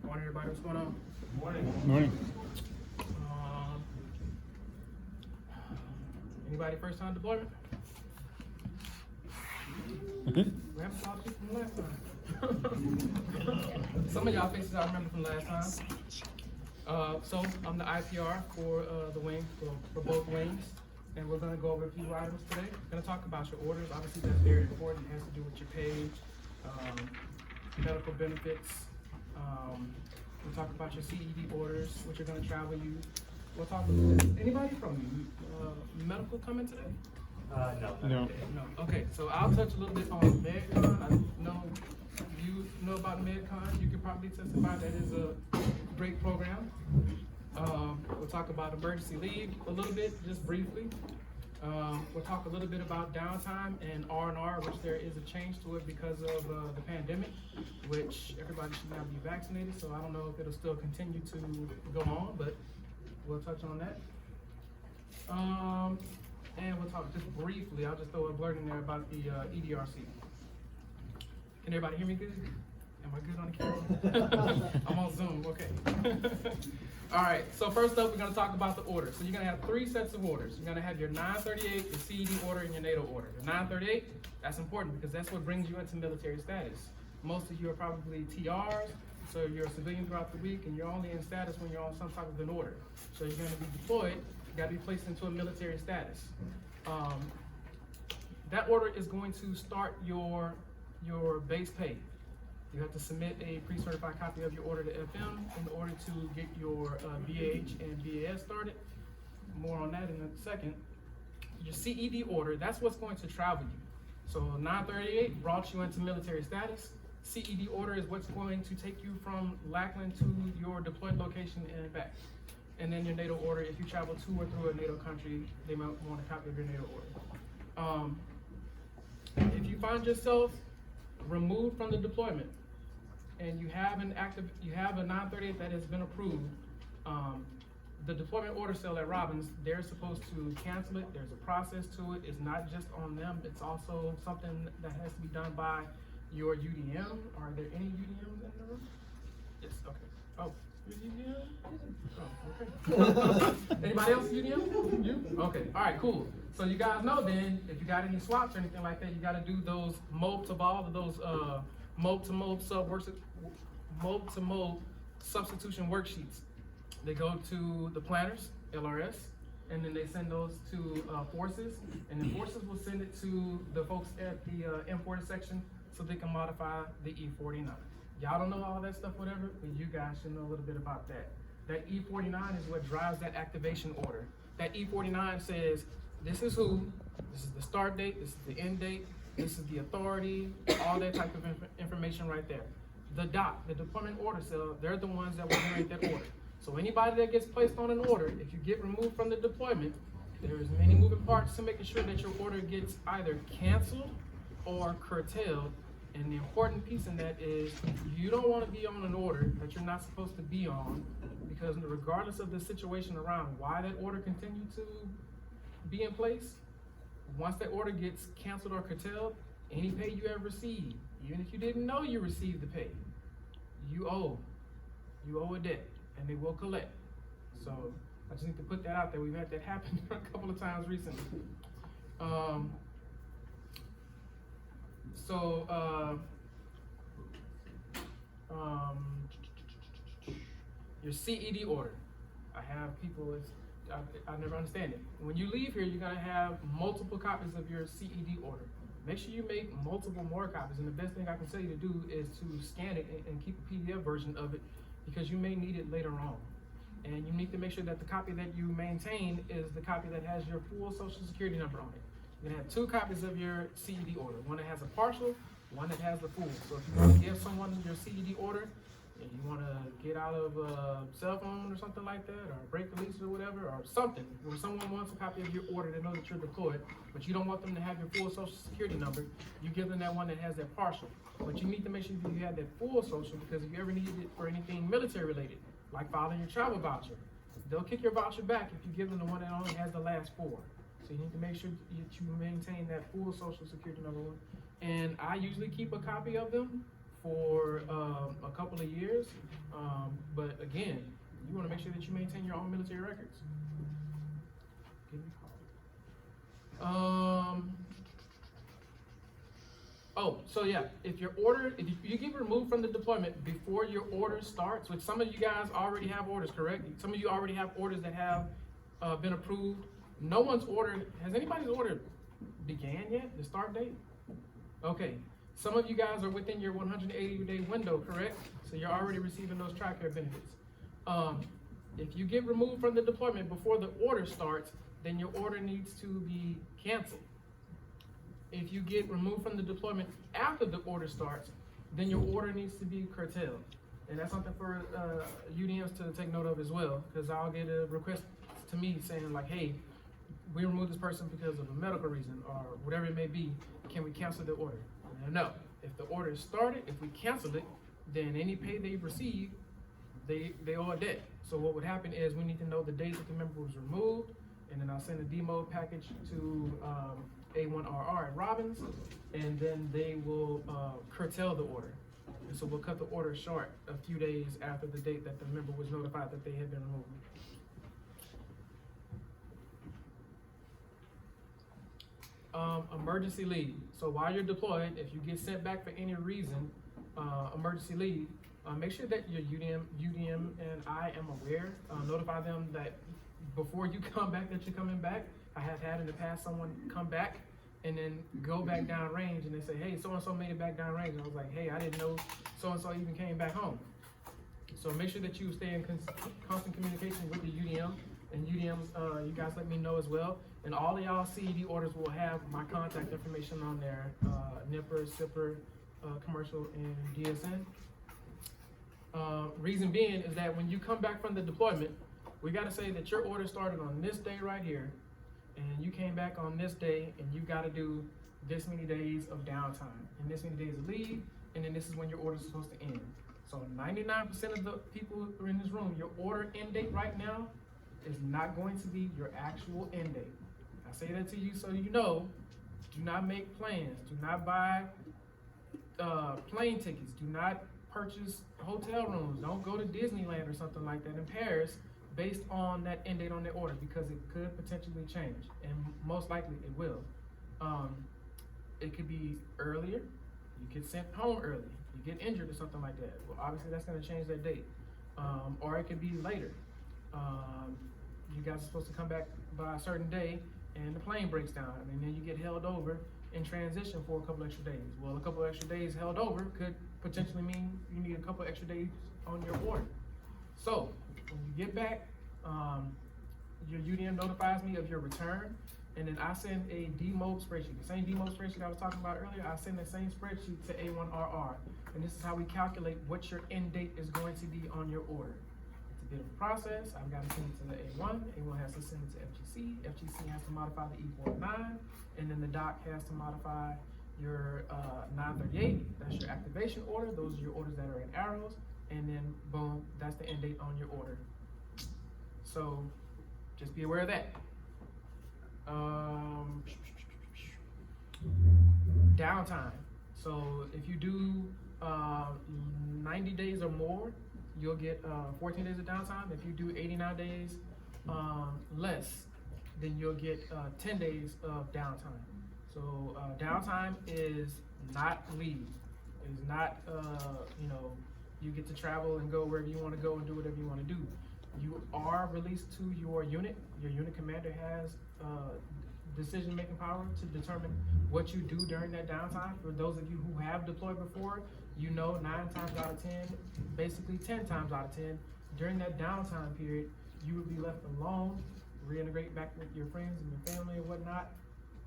Morning, everybody. What's going on? Morning. Anybody first time deployment? We haven't talked to you from last time. Some of y'all faces I remember from last time. So I'm the IPR for the wing, for both wings, and we're going to go over a few items today. We're going to talk about your orders. Obviously, that's very important. It has to do with your pay, medical benefits. We'll talk about your CED orders, what you're going to travel use. We'll talk. Anybody from medical coming today? No. Okay, so I'll touch a little bit on MedCon. I know you know about MedCon. You could probably testify that is a great program. We'll talk about emergency leave a little bit, just briefly. We'll talk a little bit about downtime and R&R, which there is a change to it because of the pandemic, which everybody should now be vaccinated. So I don't know if it'll still continue to go on, but we'll touch on that. And we'll talk just briefly, I'll just throw a blurt in there about the EDRC. Can everybody hear me good? Am I good on the camera? I'm on Zoom, okay. All right, so first up, we're gonna talk about the orders. So you're gonna have 3 sets of orders. You're gonna have your 938, your CED order, and your NATO order. The 938, that's important because that's what brings you into military status. Most of you are probably TRs, so you're a civilian throughout the week, and you're only in status when you're on some type of an order. So you're gonna be deployed, you gotta be placed into a military status. That order is going to start your base pay. You have to submit a pre-certified copy of your order to FM in order to get your BAH and BAS started. More on that in a second. Your CED order, that's what's going to travel you. So 938 brought you into military status. CED order is what's going to take you from Lackland to your deployed location and back. And then your NATO order, if you travel to or through a NATO country, they might want a copy of your NATO order. If you find yourself removed from the deployment and you have a 938 that has been approved, the deployment order cell at Robbins, they're supposed to cancel it. There's a process to it. It's not just on them. It's also something that has to be done by your UDM. Are there any UDMs in the room? Yes, okay. Oh, you're UDM? Oh, okay. Anybody else UDM? You? Okay, all right, cool. So you guys know then, if you got any swaps or anything like that, you gotta do those MOB to VOL, those MOB to MOB substitution worksheets. They go to the planners, LRS, and then they send those to forces, and then forces will send it to the folks at the M40 section so they can modify the E49. Y'all don't know all that stuff, whatever, but you guys should know a little bit about that. That E49 is what drives that activation order. That E49 says, this is who, this is the start date, this is the end date, this is the authority, all that type of information right there. The DOC, the deployment order cell, they're the ones that will generate that order. So anybody that gets placed on an order, if you get removed from the deployment, there's many moving parts to making sure that your order gets either canceled or curtailed. And the important piece in that is you don't want to be on an order that you're not supposed to be on, because regardless of the situation around why that order continued to be in place, once that order gets canceled or curtailed, any pay you ever received, even if you didn't know you received the pay, you owe a debt, and they will collect. So I just need to put that out there. We've had that happen a couple of times recently. Your CED order. I have people, I never understand it. When you leave here, you're gonna have multiple copies of your CED order. Make sure you make multiple more copies, and the best thing I can tell you to do is to scan it and keep a PDF version of it, because you may need it later on. And you need to make sure that the copy that you maintain is the copy that has your full social security number on it. You're gonna have 2 copies of your CED order, one that has a partial, one that has the full. So if you want to give someone your CED order, and you want to get out of a cell phone or something like that, or break the lease or whatever, or something, where someone wants a copy of your order to know that you're deployed, but you don't want them to have your full social security number, you give them that one that has that partial. But you need to make sure that you have that full social, because if you ever need it for anything military related, like filing your travel voucher, they'll kick your voucher back if you give them the one that only has the last 4. So you need to make sure that you maintain that full social security number one. And I usually keep a copy of them for a couple of years. But again, you want to make sure that you maintain your own military records. Oh, so yeah, if you get removed from the deployment before your order starts, which some of you guys already have orders, correct? Some of you already have orders that have been approved. No one's order, has anybody's order began yet, the start date? Okay, some of you guys are within your 180-day window, correct? So you're already receiving those Tricare benefits. If you get removed from the deployment before the order starts, then your order needs to be canceled. If you get removed from the deployment after the order starts, then your order needs to be curtailed. And that's something for UDMs to take note of as well, because I'll get a request to me saying like, hey, we removed this person because of a medical reason or whatever it may be, can we cancel the order? No, if the order is started, if we cancel it, then any pay they've received, they owe a debt. So what would happen is we need to know the days that the member was removed, and then I'll send a demote package to A&FRC at Robbins, and then they will curtail the order. And so we'll cut the order short a few days after the date that the member was notified that they had been removed. Emergency leave. So while you're deployed, if you get sent back for any reason, emergency leave, make sure that your UDM and I am aware. Notify them that before you come back that you're coming back. I have had in the past someone come back and then go back down range and they say, hey, so-and-so made it back down range. And I was like, hey, I didn't know so-and-so even came back home. So make sure that you stay in constant communication with the UDM, and UDMs, you guys let me know as well. And all of y'all CED orders will have my contact information on there, NIPR, SIPR, commercial, and DSN. Reason being is that when you come back from the deployment, we gotta say that your order started on this day right here, and you came back on this day, and you gotta do this many days of downtime, and this many days of leave, and then this is when your order is supposed to end. So 99% of the people who are in this room, your order end date right now is not going to be your actual end date. I say that to you so you know, do not make plans, do not buy plane tickets, do not purchase hotel rooms, don't go to Disneyland or something like that in Paris based on that end date on their order, because it could potentially change, and most likely it will. It could be earlier, you get sent home early, you get injured or something like that. Well, obviously that's gonna change that date. Or it could be later. You guys are supposed to come back by a certain day and the plane breaks down, and then you get held over in transition for a couple extra days. Well, a couple extra days held over could potentially mean you need a couple extra days on your order. So when you get back, your UDM notifies me of your return, and then I send a demote spreadsheet. The same demote spreadsheet I was talking about earlier, I send the same spreadsheet to A&FRC, and this is how we calculate what your end date is going to be on your order. It's a bit of a process. I've got to send it to the A1, A1 has to send it to FGC, FGC has to modify the E49, and then the doc has to modify your 938, that's your activation order. Those are your orders that are in arrows, and then boom, that's the end date on your order. So just be aware of that. Downtime. So if you do 90 days or more, you'll get 14 days of downtime. If you do 89 days less, then you'll get 10 days of downtime. So downtime is not leave. It is not, you get to travel and go wherever you want to go and do whatever you want to do. You are released to your unit. Your unit commander has decision-making power to determine what you do during that downtime. For those of you who have deployed before, you know 9 times out of 10, basically 10 times out of 10, during that downtime period, you would be left alone, reintegrate back with your friends and your family and whatnot.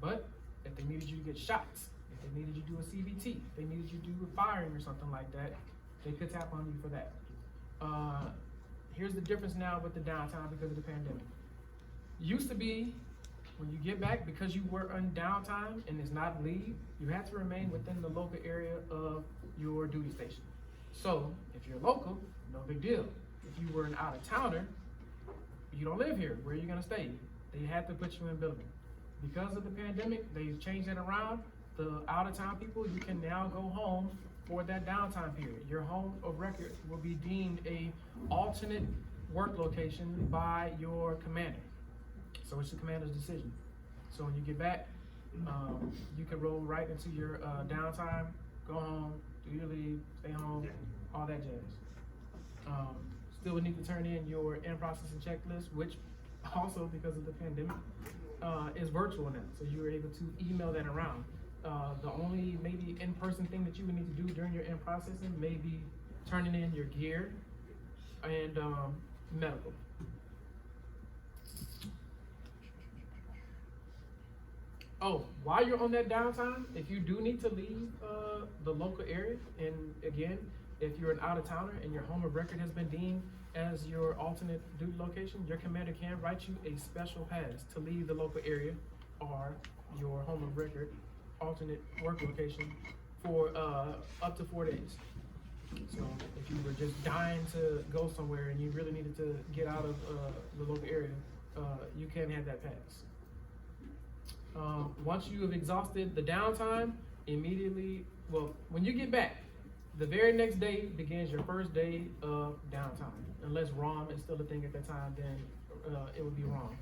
But if they needed you to get shots, if they needed you to do a CVT, if they needed you to do a firing or something like that, they could tap on you for that. Here's the difference now with the downtime because of the pandemic. Used to be, when you get back, because you were on downtime and it's not leave, you have to remain within the local area of your duty station. So if you're local, no big deal. If you were an out-of-towner, you don't live here, where are you gonna stay? They had to put you in building. Because of the pandemic, they've changed it around. The out-of-town people, you can now go home for that downtime period, your home of record will be deemed a alternate work location by your commander. So it's the commander's decision. So when you get back, you can roll right into your downtime, go home, do your leave, stay home, all that jazz. Still would need to turn in your in-processing checklist, which also, because of the pandemic, is virtual now. So you're able to email that around. The only maybe in-person thing that you would need to do during your in-processing may be turning in your gear and medical. Oh, while you're on that downtime, if you do need to leave the local area, and again, if you're an out-of-towner and your home of record has been deemed as your alternate duty location, your commander can write you a special pass to leave the local area or your home of record alternate work location for up to 4 days. So if you were just dying to go somewhere and you really needed to get out of the local area, you can have that pass. Once you have exhausted the downtime, immediately, well, when you get back, the very next day begins your first day of downtime. Unless ROM is still a thing at that time, then it would be ROM.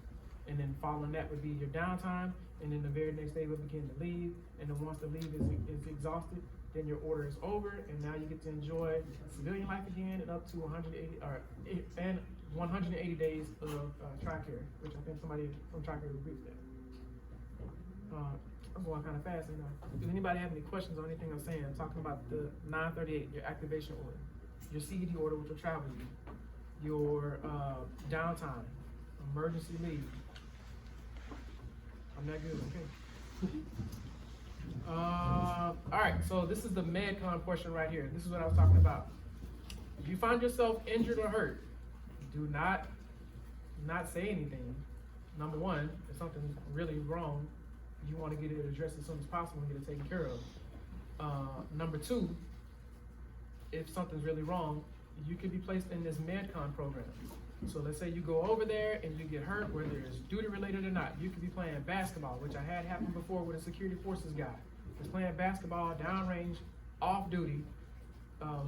And then following that would be your downtime, and then the very next day would begin to leave. And then once the leave is exhausted, then your order is over, and now you get to enjoy civilian life again and up to 180 days of Tricare, which I think somebody from Tricare would brief that. I'm going kind of fast, you know. Does anybody have any questions on anything I'm saying? I'm talking about the 938, your activation order, your CED order with your travel leave, your downtime, emergency leave. I'm not good, okay. All right, so this is the MedCon portion right here. This is what I was talking about. If you find yourself injured or hurt, do not say anything. Number one, if something's really wrong, you want to get it addressed as soon as possible and get it taken care of. Number two, if something's really wrong, you could be placed in this MedCon program. So let's say you go over there and you get hurt, whether it's duty related or not. You could be playing basketball, which I had happen before with a security forces guy. He was playing basketball downrange, off duty.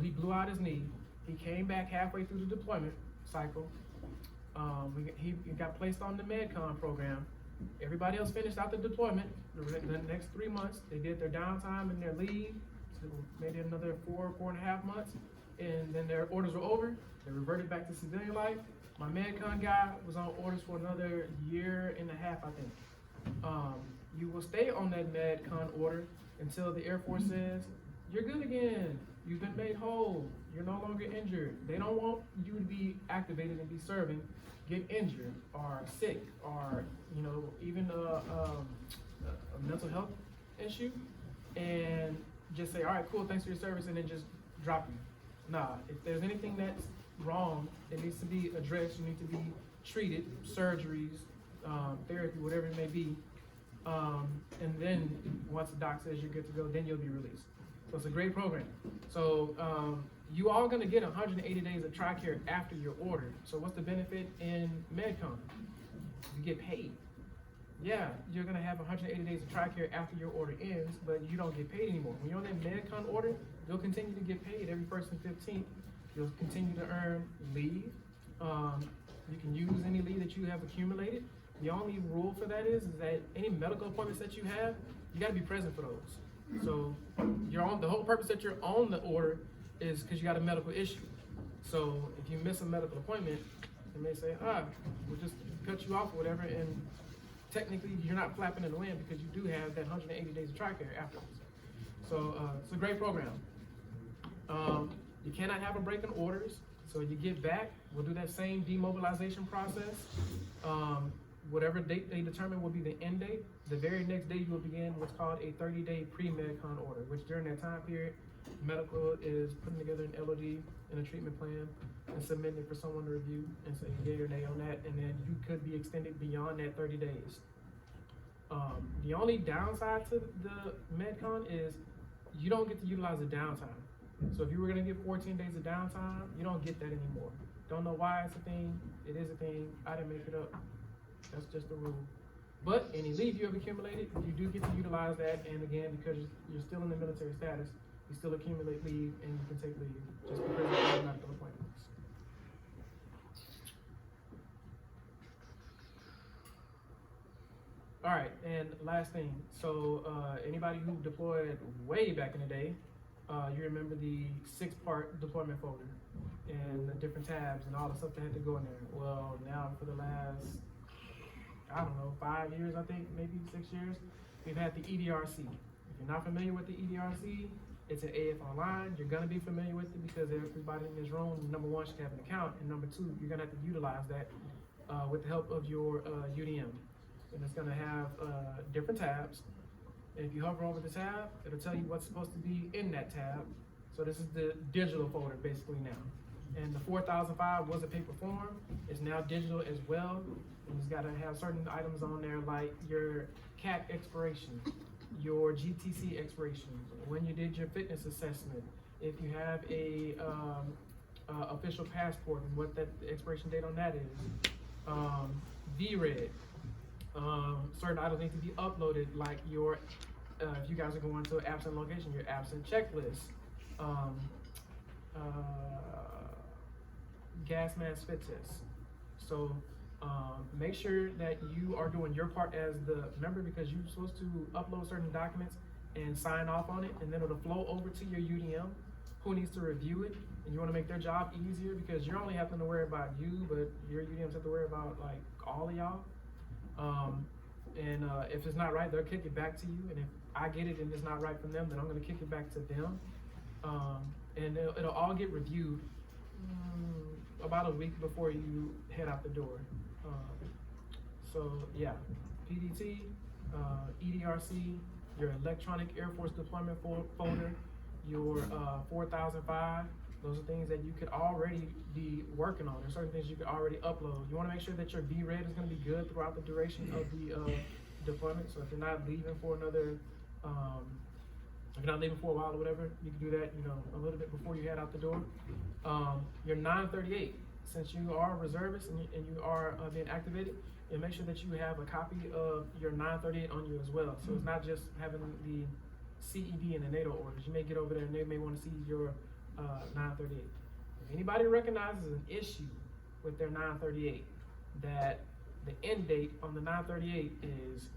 He blew out his knee. He came back halfway through the deployment cycle. He got placed on the MedCon program. Everybody else finished out the deployment. The next 3 months, they did their downtime and their leave, so maybe another 4.5 months, and then their orders were over. They reverted back to civilian life. My MedCon guy was on orders for another 1.5 years, I think. You will stay on that MedCon order until the Air Force says, you're good again. You've been made whole. You're no longer injured. They don't want you to be activated and be serving, get injured or sick or, you know, even a mental health issue, and just say, all right, cool, thanks for your service, and then just drop you. Nah, if there's anything that's wrong, it needs to be addressed. You need to be treated, surgeries, therapy, whatever it may be. And then once the doc says you're good to go, then you'll be released. So it's a great program. So you all gonna get 180 days of Tricare after your order. So what's the benefit in MedCon? You get paid. Yeah, you're gonna have 180 days of Tricare after your order ends, but you don't get paid anymore. When you're on that MedCon order, you'll continue to get paid every 1st and 15th. You'll continue to earn leave. You can use any leave that you have accumulated. The only rule for that is that any medical appointments that you have, you gotta be present for those. So the whole purpose that you're on the order is because you got a medical issue. So if you miss a medical appointment, they may say, we'll just cut you off or whatever, and technically you're not flapping in the wind because you do have that 180 days of Tricare afterwards. So it's a great program. You cannot have a break in orders. So you get back, we'll do that same demobilization process. Whatever date they determine will be the end date. The very next day you will begin what's called a 30-day pre-MedCon order, which during that time period, medical is putting together an LOD and a treatment plan and submitting it for someone to review and say yay or nay on that, and then you could be extended beyond that 30 days. The only downside to the MedCon is you don't get to utilize the downtime. So if you were gonna get 14 days of downtime, you don't get that anymore. Don't know why it's a thing, it is a thing, I didn't make it up. That's just the rule. But any leave you have accumulated, you do get to utilize that, and again, because you're still in the military status, You still accumulate leave and you can take leave just because of your medical appointments. All right, and last thing, so anybody who deployed way back in the day, you remember the 6-part deployment folder and the different tabs and all the stuff that had to go in there. Well, now for the last, I don't know, 5 years, I think, maybe 6 years, we've had the EDRC. If you're not familiar with the EDRC, it's an AF online. You're gonna be familiar with it because everybody in this room, number one, should have an account, and number two, you're gonna have to utilize that with the help of your UDM. And it's gonna have different tabs. And if you hover over the tab, it'll tell you what's supposed to be in that tab. So this is the digital folder basically now. And the 4005 was a paper form. It's now digital as well. And it's gotta have certain items on there like your CAC expiration, your GTC expiration, when you did your fitness assessment, if you have a official passport and what that expiration date on that is, VRED. Certain items need to be uploaded, like your, if you guys are going to an absent location, your absent checklist, gas mask fit test. So make sure that you are doing your part as the member because you're supposed to upload certain documents and sign off on it, and then it'll flow over to your UDM who needs to review it, and you want to make their job easier because you're only having to worry about you, but your UDMs have to worry about like all of y'all. If it's not right, they'll kick it back to you, and if I get it and it's not right from them, then I'm going to kick it back to them, and it'll all get reviewed about a week before you head out the door. So yeah, PDT, EDRC, your electronic Air Force deployment folder, your 4005, those are things that you could already be working on. There's certain things you could already upload. You want to make sure that your VRED is going to be good throughout the duration of the deployment. So if you're not leaving for another, if you're not leaving for a while or whatever, you can do that, you know, a little bit before you head out the door. Your 938, since you are a reservist and you are being activated, and make sure that you have a copy of your 938 on you as well. So it's not just having the CED and the NATO orders. You may get over there and they may want to see your 938. If anybody recognizes an issue with their 938, that the end date on the 938 is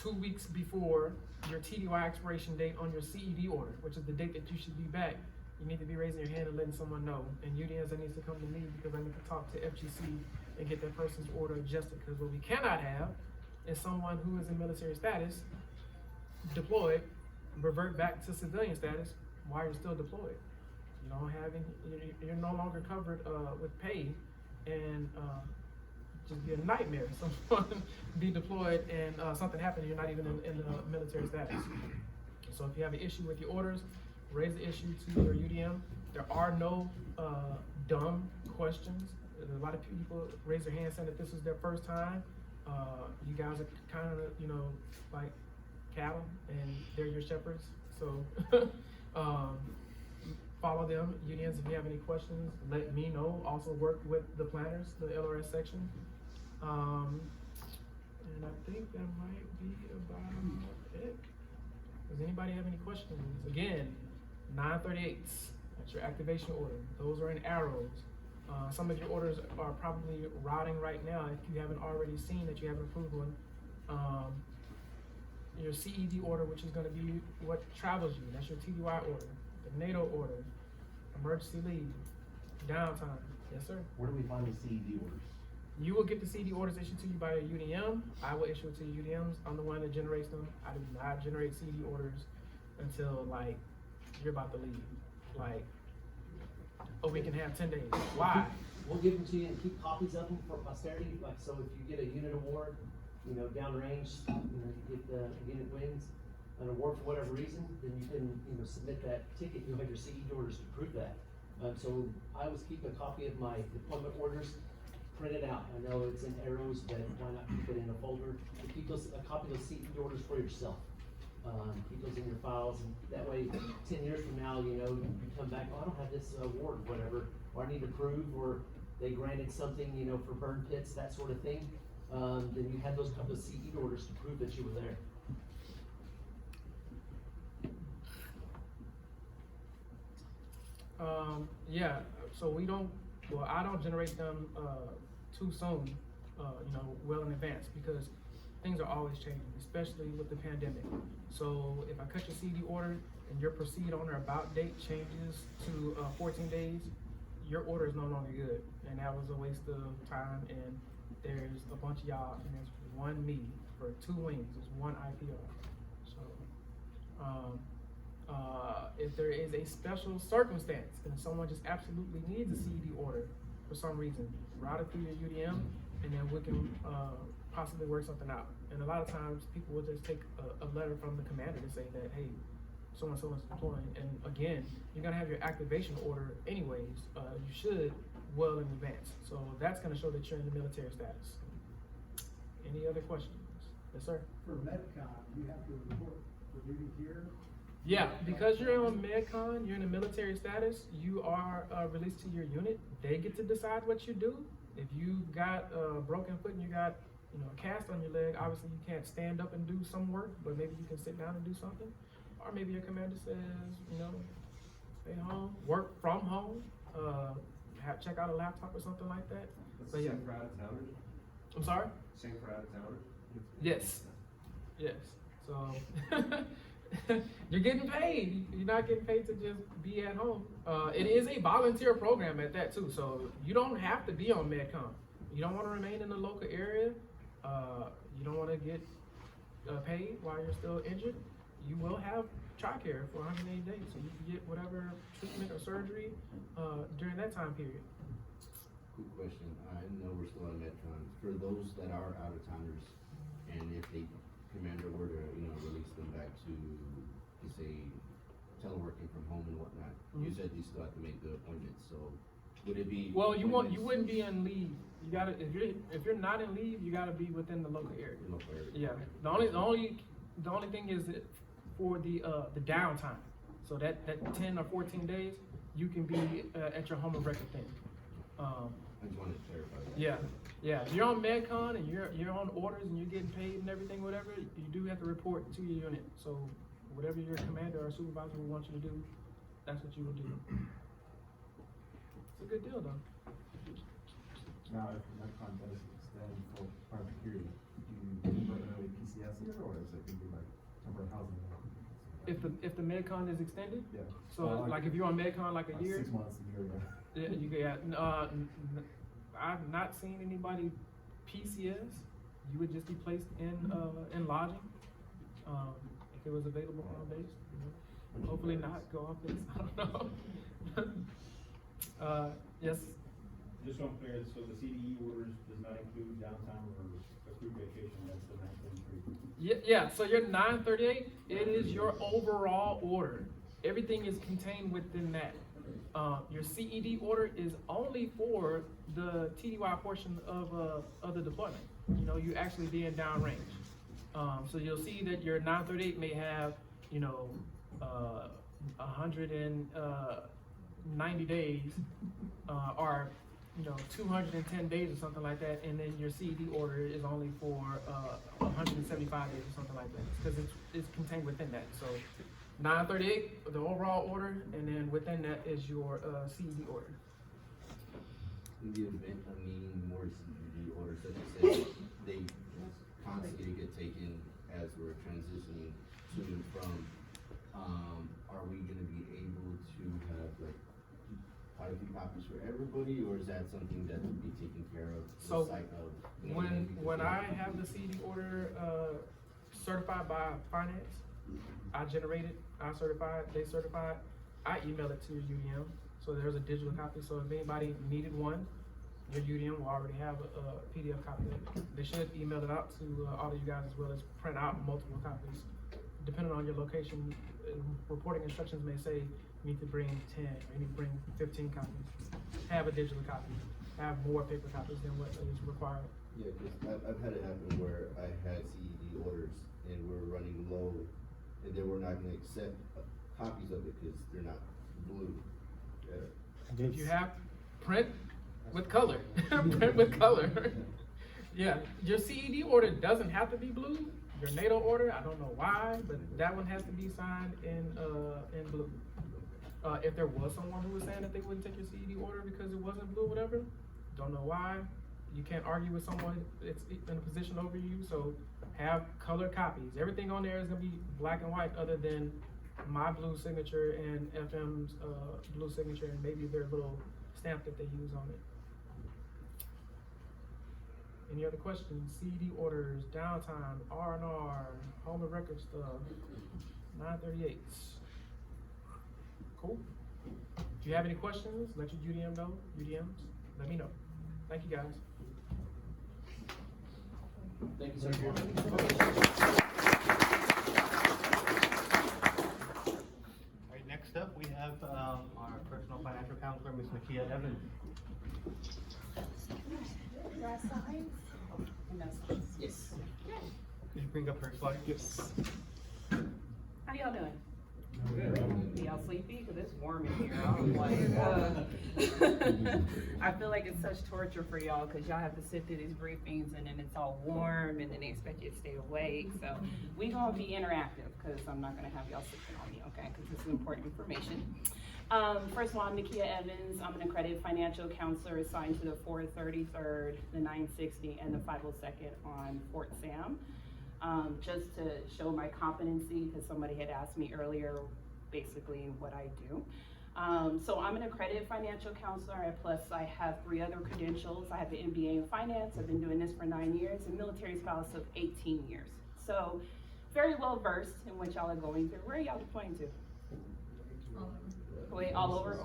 2 weeks before your TDY expiration date on your CED order, which is the date that you should be back, you need to be raising your hand and letting someone know. And UDNs, that needs to come to me because I need to talk to FGC and get that person's order adjusted. Because what we cannot have is someone who is in military status, deployed, revert back to civilian status while you're still deployed. You don't have any, you're no longer covered with pay, and just be a nightmare. Someone be deployed and something happened, you're not even in the military status. So if you have an issue with your orders, raise the issue to your UDM. There are no dumb questions. A lot of people raise their hand saying that this is their first time. You guys are kind of, you know, like cattle, and they're your shepherds. So follow them. UDNs, if you have any questions, let me know. Also work with the planners, the LRS section. And I think that might be about it. Does anybody have any questions? Again, 938s, that's your activation order. Those are in arrows. Some of your orders are probably routing right now if you haven't already seen that you have an approved one. Your CED order, which is going to be what travels you, that's your TDY order. The NATO order, emergency leave, downtime. Yes, sir? Where do we find the CED orders? You will get the CED orders issued to you by a UDM. I will issue it to your UDMs. I'm the one that generates them. I do not generate CED orders until like you're about to leave. Like a week and a half, 10 days. Why? We'll give them to you and keep copies of them for posterity. Like, so if you get a unit award, you know, downrange, you know, you get the unit wins an award for whatever reason, then you can, you know, submit that ticket. You'll have your CED orders to prove that. So I always keep a copy of my deployment orders printed out. I know it's in arrows, but why not keep it in a folder? You keep those, a copy of those CED orders for yourself. Keep those in your files, and that way 10 years from now, you know, you come back, oh, I don't have this award, whatever, or I need to prove, or they granted something, you know, for burn pits, that sort of thing. Then you have those couple of CED orders to prove that you were there. Yeah, so I don't generate them, too soon, well in advance, because things are always changing, especially with the pandemic. So if I cut your CD order and your proceed on or about date changes to, 14 days, your order is no longer good, and that was a waste of time, and there's a bunch of y'all, and there's one me for 2 wings, there's one IPR. So, if there is a special circumstance and someone just absolutely needs a CED order for some reason, route it through your UDM, and then we can possibly work something out. And a lot of times people will just take a letter from the commander to say that, hey, so-and-so is deploying. And again, you're gonna have your activation order anyways. You should well in advance. So that's gonna show that you're in the military status. Any other questions? Yes, sir? For MedCon, you have to report for duty here? Yeah, because you're on MedCon, you're in a military status, you are released to your unit. They get to decide what you do. If you got a broken foot and you got, a cast on your leg, obviously you can't stand up and do some work, but maybe you can sit down and do something. Or maybe your commander says, stay home, work from home, check out a laptop or something like that. That's But yeah. same for out of towners? I'm sorry? Same for out of towners? Yes. Yes. So you're getting paid. You're not getting paid to just be at home. It is a volunteer program at that too. So you don't have to be on MedCon. You don't want to remain in the local area. You don't want to get paid while you're still injured. You will have Tricare for 180 days. So you can get whatever treatment or surgery during that time period. Quick question, I know we're still on MedCon, for those that are out of towners, and if the commander were to, release them back to say, teleworking from home and whatnot, you said you still have to make the appointment, so would it be? Well, you wouldn't be in leave. You gotta, if you're not in leave, you gotta be within the local area. Local area. Yeah, the only thing is that for the downtime, so that 10 or 14 days, you can be at your home of record then. I just wanted to clarify that. Yeah. If you're on MedCon and you're on orders and you're getting paid and everything, whatever, you do have to report to your unit. So whatever your commander or supervisor will want you to do, that's what you will do. It's a good deal though. Now, if MedCon does extend for part of the period, do you convert early PCS here, or is it gonna be like temporary housing? If the MedCon is extended, Yeah. so like if you're on MedCon like a year, 6 months, a year, yeah. yeah, you get. I've not seen anybody PCS. You would just be placed in lodging if it was available on base. Hopefully not go off base. I don't know. Yes. Just so I'm clear, so the CDE orders does not include downtime or accrued vacation, that's the 933. Yeah. So your 938, it is your overall order. Everything is contained within that. Your CED order is only for the TDY portion of the deployment. You actually being downrange. So you'll see that your 938 may have, 190 days, or 210 days or something like that, and then your CED order is only for 175 days or something like that, because it's contained within that. So 938, the overall order, and then within that is your CED order. In the event of needing more CDD orders, such as say, they constantly get taken as we're transitioning to and from, are we gonna be able to have like quite a few copies for everybody, or is that something that would be taken care of? So, the site of, when I have the CD order certified by finance, I generate it, I certify it, they certify it, I email it to your UDM, so there's a digital copy, so if anybody needed one, your UDM will already have a PDF copy of it. They should email it out to all of you guys, as well as print out multiple copies. Depending on your location, reporting instructions may say you need to bring 10, or you need to bring 15 copies. Have a digital copy, have more paper copies than what is required. Yeah, because I've had it happen where I had CED orders and we're running low, and they were not gonna accept copies of it because they're not blue. If you have, print with color, print with color. Yeah, your CED order doesn't have to be blue. Your NATO order, I don't know why, but that one has to be signed in blue. If there was someone who was saying that they wouldn't take your CED order because it wasn't blue, whatever, don't know why. You can't argue with someone that's in a position over you, so have color copies. Everything on there is gonna be black and white other than my blue signature and FM's blue signature and maybe their little stamp that they use on it. Any other questions? CED orders, downtime, R&R, home and record stuff, 938. Cool. If you have any questions, let your UDM know, UDMs, let me know. Thank you, guys. Thank you, sir. All right, next up, we have, our personal financial counselor, Ms. Nakia Evans. Yes. Could you bring up her slide? Yes. How y'all doing? Good. Y'all sleepy? Cause it's warm in here. I'm like, I feel like it's such torture for y'all cause y'all have to sit through these briefings and then it's all warm and then they expect you to stay awake. So we gonna be interactive cause I'm not gonna have y'all sitting on me, okay? Cause this is important information. First of all, I'm Nakia Evans. I'm an accredited financial counselor assigned to the 433rd, the 960, and the 502nd on Fort Sam. Just to show my competency, because somebody had asked me earlier, basically what I do. So I'm an accredited financial counselor, plus I have 3 other credentials. I have an MBA in finance. I've been doing this for 9 years, and military spouse of 18 years. So very well versed in what y'all are going through. Where are y'all deploying to? Wait, all over?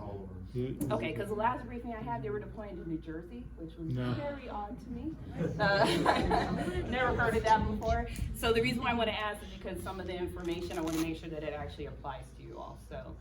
Okay, because the last briefing I had, they were deploying to New Jersey, which was very odd to me. Never heard of that before. So the reason why I want to ask is because some of the information, I want to make sure that it actually applies to you all. So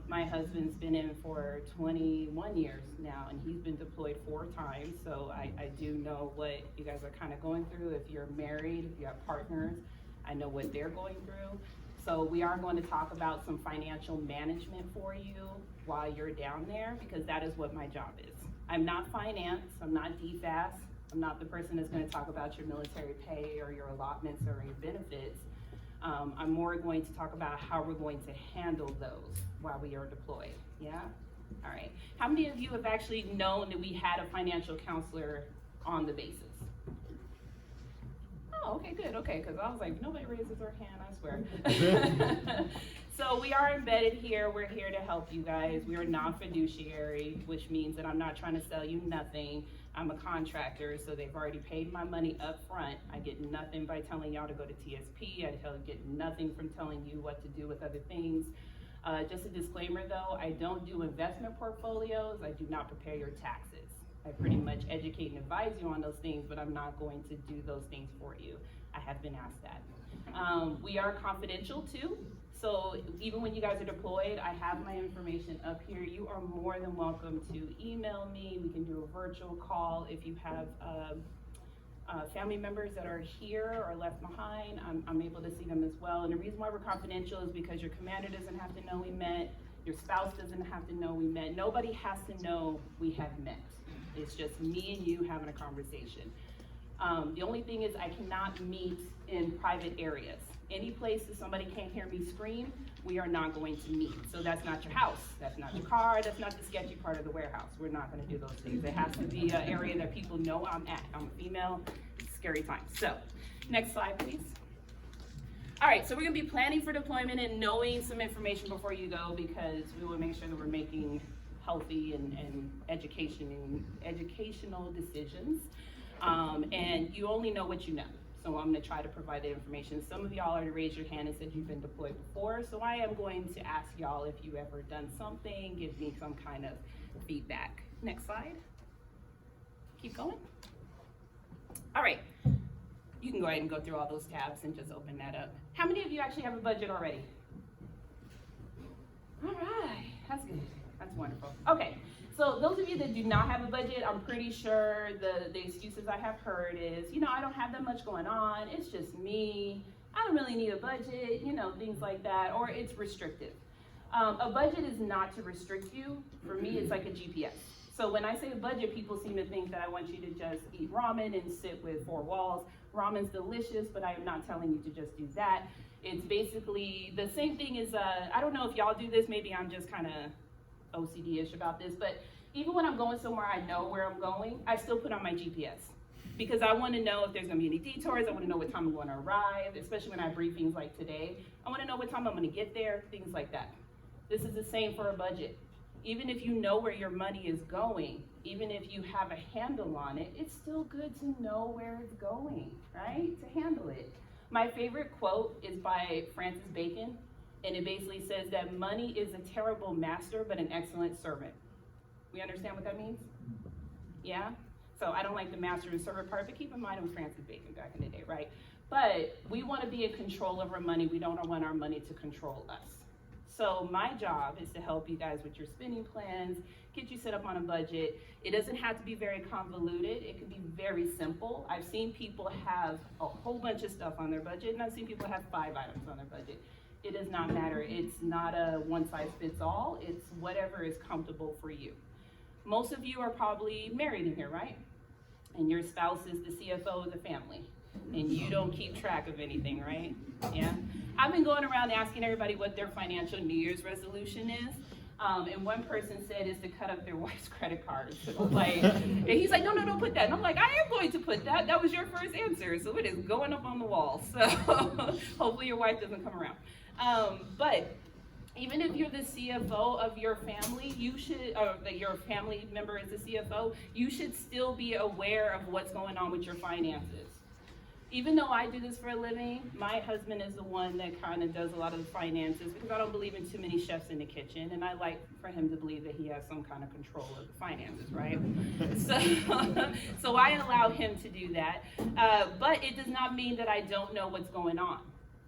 my husband's been in for 21 years now, and he's been deployed 4 times. So I do know what you guys are kind of going through. If you're married, if you have partners, I know what they're going through. So we are going to talk about some financial management for you while you're down there, because that is what my job is. I'm not finance, I'm not DFAS, I'm not the person that's going to talk about your military pay or your allotments or your benefits. I'm more going to talk about how we're going to handle those while we are deployed, yeah? All right, how many of you have actually known that we had a financial counselor on the basis? Oh, okay, good, okay, because I was like, nobody raises their hand, I swear. So we are embedded here, we're here to help you guys. We are non-fiduciary, which means that I'm not trying to sell you nothing. I'm a contractor, so they've already paid my money up front. I get nothing by telling y'all to go to TSP. I get nothing from telling you what to do with other things. Just a disclaimer though, I don't do investment portfolios. I do not prepare your taxes. I pretty much educate and advise you on those things, but I'm not going to do those things for you. I have been asked that. We are confidential too. So even when you guys are deployed, I have my information up here. You are more than welcome to email me. We can do a virtual call. If you have family members that are here or left behind, I'm able to see them as well. And the reason why we're confidential is because your commander doesn't have to know we met. Your spouse doesn't have to know we met. Nobody has to know we have met. It's just me and you having a conversation. The only thing is I cannot meet in private areas. Any place that somebody can't hear me scream, we are not going to meet. So that's not your house, that's not your car, that's not the sketchy part of the warehouse. We're not gonna do those things. It has to be an area that people know I'm at. I'm a female, scary time. So, next slide, please. All right, so we're gonna be planning for deployment and knowing some information before you go, because we will make sure that we're making healthy and educational decisions. And you only know what you know. So I'm gonna try to provide the information. Some of y'all already raised your hand and said you've been deployed before. So I am going to ask y'all if you ever done something, give me some kind of feedback. Next slide. Keep going. All right, you can go ahead and go through all those tabs and just open that up. How many of you actually have a budget already? All right, that's good, that's wonderful. Okay. So those of you that do not have a budget, I'm pretty sure the excuses I have heard is, you know, I don't have that much going on, it's just me, I don't really need a budget, you know, things like that, or it's restrictive. A budget is not to restrict you. For me, it's like a GPS. So when I say a budget, people seem to think that I want you to just eat ramen and sit with 4 walls. Ramen's delicious, but I am not telling you to just do that. It's basically the same thing as, I don't know if y'all do this, maybe I'm just kind of OCD-ish about this, but even when I'm going somewhere I know where I'm going, I still put on my GPS. Because I want to know if there's going to be any detours, I want to know what time I'm going to arrive, especially when I have briefings like today. I want to know what time I'm going to get there, things like that. This is the same for a budget. Even if you know where your money is going, even if you have a handle on it, it's still good to know where it's going, right? To handle it. My favorite quote is by Francis Bacon, and it basically says that money is a terrible master, but an excellent servant. We understand what that means? Yeah? So I don't like the master and servant part, but keep in mind it was Francis Bacon back in the day, right? But we want to be in control of our money. We don't want our money to control us. So my job is to help you guys with your spending plans, get you set up on a budget. It doesn't have to be very convoluted. It can be very simple. I've seen people have a whole bunch of stuff on their budget, and I've seen people have 5 items on their budget. It does not matter. It's not a one-size-fits-all. It's whatever is comfortable for you. Most of you are probably married in here, right? And your spouse is the CFO of the family, and you don't keep track of anything, right? Yeah. I've been going around asking everybody what their financial New Year's resolution is. And one person said is to cut up their wife's credit cards. Like, and he's like, no, don't put that. And I'm like, I am going to put that. That was your first answer. So it is going up on the wall. So hopefully your wife doesn't come around. But even if you're the CFO of your family, you should, or that your family member is the CFO, you should still be aware of what's going on with your finances. Even though I do this for a living, my husband is the one that kind of does a lot of the finances because I don't believe in too many chefs in the kitchen, and I like for him to believe that he has some kind of control of the finances, right? So I allow him to do that, but it does not mean that I don't know what's going on.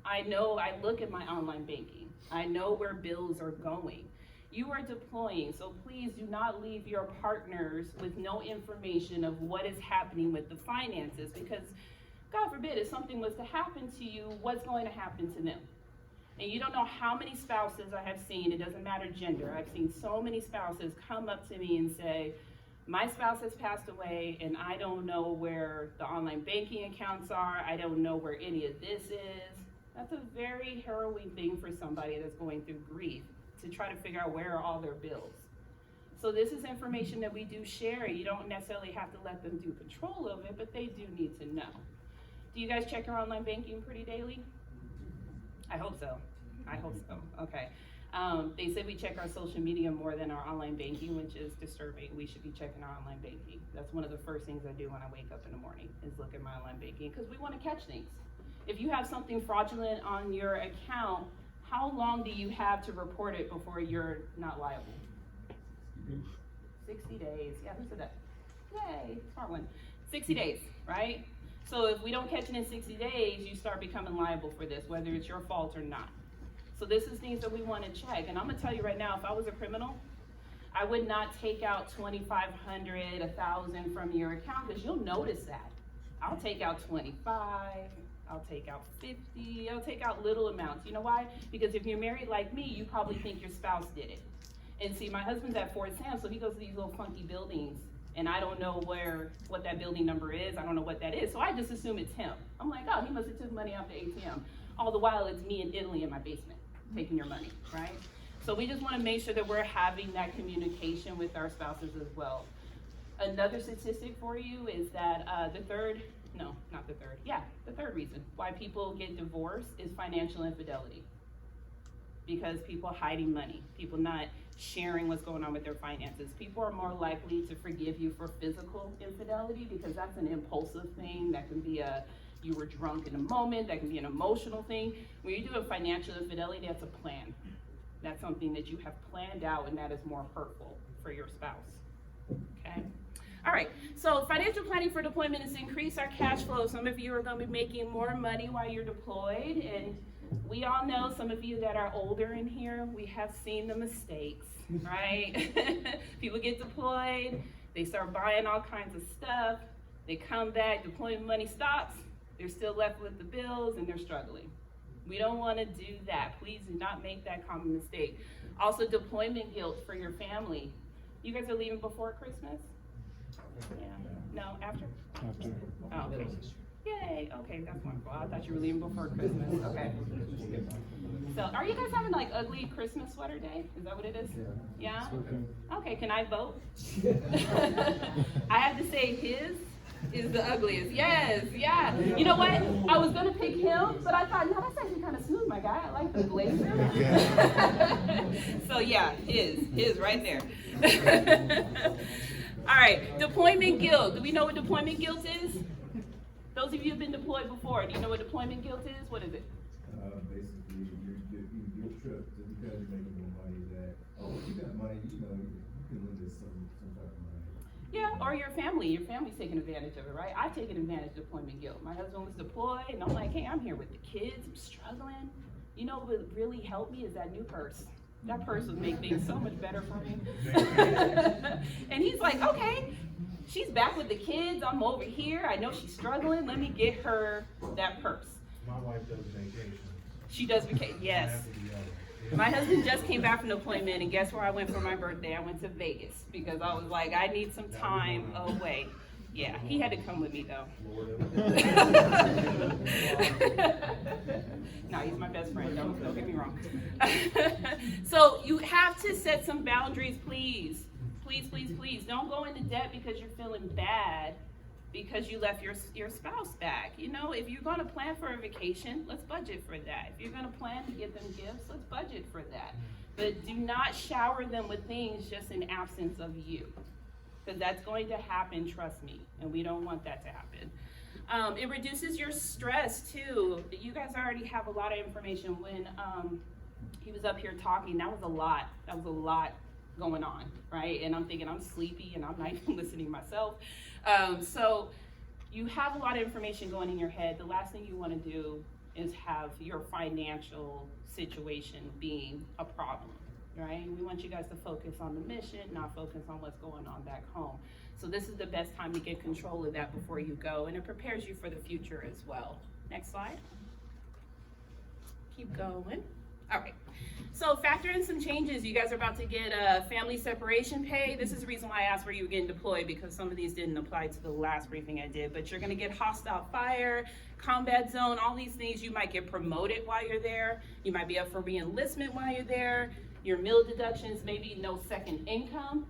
I know, I look at my online banking. I know where bills are going. You are deploying, so please do not leave your partners with no information of what is happening with the finances, because God forbid, if something was to happen to you, what's going to happen to them? And you don't know how many spouses I have seen, it doesn't matter gender, I've seen so many spouses come up to me and say, my spouse has passed away and I don't know where the online banking accounts are, I don't know where any of this is. That's a very harrowing thing for somebody that's going through grief, to try to figure out where are all their bills. So this is information that we do share. You don't necessarily have to let them do control of it, but they do need to know. Do you guys check your online banking pretty daily? I hope so. I hope so. Okay. They said we check our social media more than our online banking, which is disturbing. We should be checking our online banking. That's one of the first things I do when I wake up in the morning, is look at my online banking, because we want to catch things. If you have something fraudulent on your account, how long do you have to report it before you're not liable? 60 days. Yeah, who said that? Yay, smart one. 60 days, right? So if we don't catch it in 60 days, you start becoming liable for this, whether it's your fault or not. So this is things that we want to check. And I'm going to tell you right now, if I was a criminal, I would not take out $2,500, $1,000 from your account, because you'll notice that. I'll take out 25, I'll take out 50, I'll take out little amounts. You know why? Because if you're married like me, you probably think your spouse did it. And see, my husband's at Fort Sam, so he goes to these little funky buildings, and I don't know what that building number is. I don't know what that is. So I just assume it's him. I'm like, oh, he must have took money out the ATM. All the while it's me in Italy in my basement taking your money, right? So we just want to make sure that we're having that communication with our spouses as well. Another statistic for you is that the third reason why people get divorced is financial infidelity. Because people hiding money, people not sharing what's going on with their finances. People are more likely to forgive you for physical infidelity, because that's an impulsive thing. That can be you were drunk in a moment, that can be an emotional thing. When you do a financial infidelity, that's a plan. That's something that you have planned out, and that is more hurtful for your spouse, okay? All right, so financial planning for deployment is to increase our cash flow. Some of you are gonna be making more money while you're deployed, and we all know, some of you that are older in here, we have seen the mistakes, right? People get deployed, they start buying all kinds of stuff, they come back, deployment money stops, they're still left with the bills and they're struggling. We don't wanna do that. Please do not make that common mistake. Also, deployment guilt for your family. You guys are leaving before Christmas? Yeah, no, after? After. Oh, okay. Yay, okay, that's wonderful. I thought you were leaving before Christmas, okay. So, are you guys having like ugly Christmas sweater day? Is that what it is? Yeah? Okay, can I vote? I have to say his is the ugliest. Yes, yeah. You know what? I was gonna pick him, but I thought, no, that's actually kind of smooth, my guy. I like the blazer. So yeah, his right there. All right, deployment guilt. Do we know what deployment guilt is? Those of you who've been deployed before, do you know what deployment guilt is? What is it? Basically, you guilt trip just because you're making more money that, oh, you got money, you know, you can lend us some type of money. Yeah, or your family's taking advantage of it, right? I've taken advantage of deployment guilt. My husband was deployed, and I'm like, hey, I'm here with the kids, I'm struggling. You know what really helped me is that new purse. That purse would make things so much better for me. And he's like, okay, she's back with the kids, I'm over here, I know she's struggling, let me get her that purse. My wife does vacation. She does vacation, yes. My husband just came back from deployment, and guess where I went for my birthday? I went to Vegas, because I was like, I need some time away. Yeah, he had to come with me though. No, he's my best friend, don't get me wrong. So you have to set some boundaries, please. Please, please, please. Don't go into debt because you're feeling bad because you left your spouse back. You know, if you're gonna plan for a vacation, let's budget for that. If you're gonna plan to get them gifts, let's budget for that. But do not shower them with things just in absence of you. Because that's going to happen, trust me, and we don't want that to happen. It reduces your stress too. You guys already have a lot of information. When he was up here talking, that was a lot going on, right? And I'm thinking I'm sleepy and I'm not even listening myself. So you have a lot of information going in your head. The last thing you want to do is have your financial situation being a problem. Right? We want you guys to focus on the mission, not focus on what's going on back home. So this is the best time to get control of that before you go, and it prepares you for the future as well. Next slide. Keep going. All right. So factor in some changes. You guys are about to get family separation pay. This is the reason why I asked where you were getting deployed, because some of these didn't apply to the last briefing I did, but you're gonna get hostile fire, combat zone, all these things. You might get promoted while you're there. You might be up for re-enlistment while you're there. Your meal deductions, maybe no second income.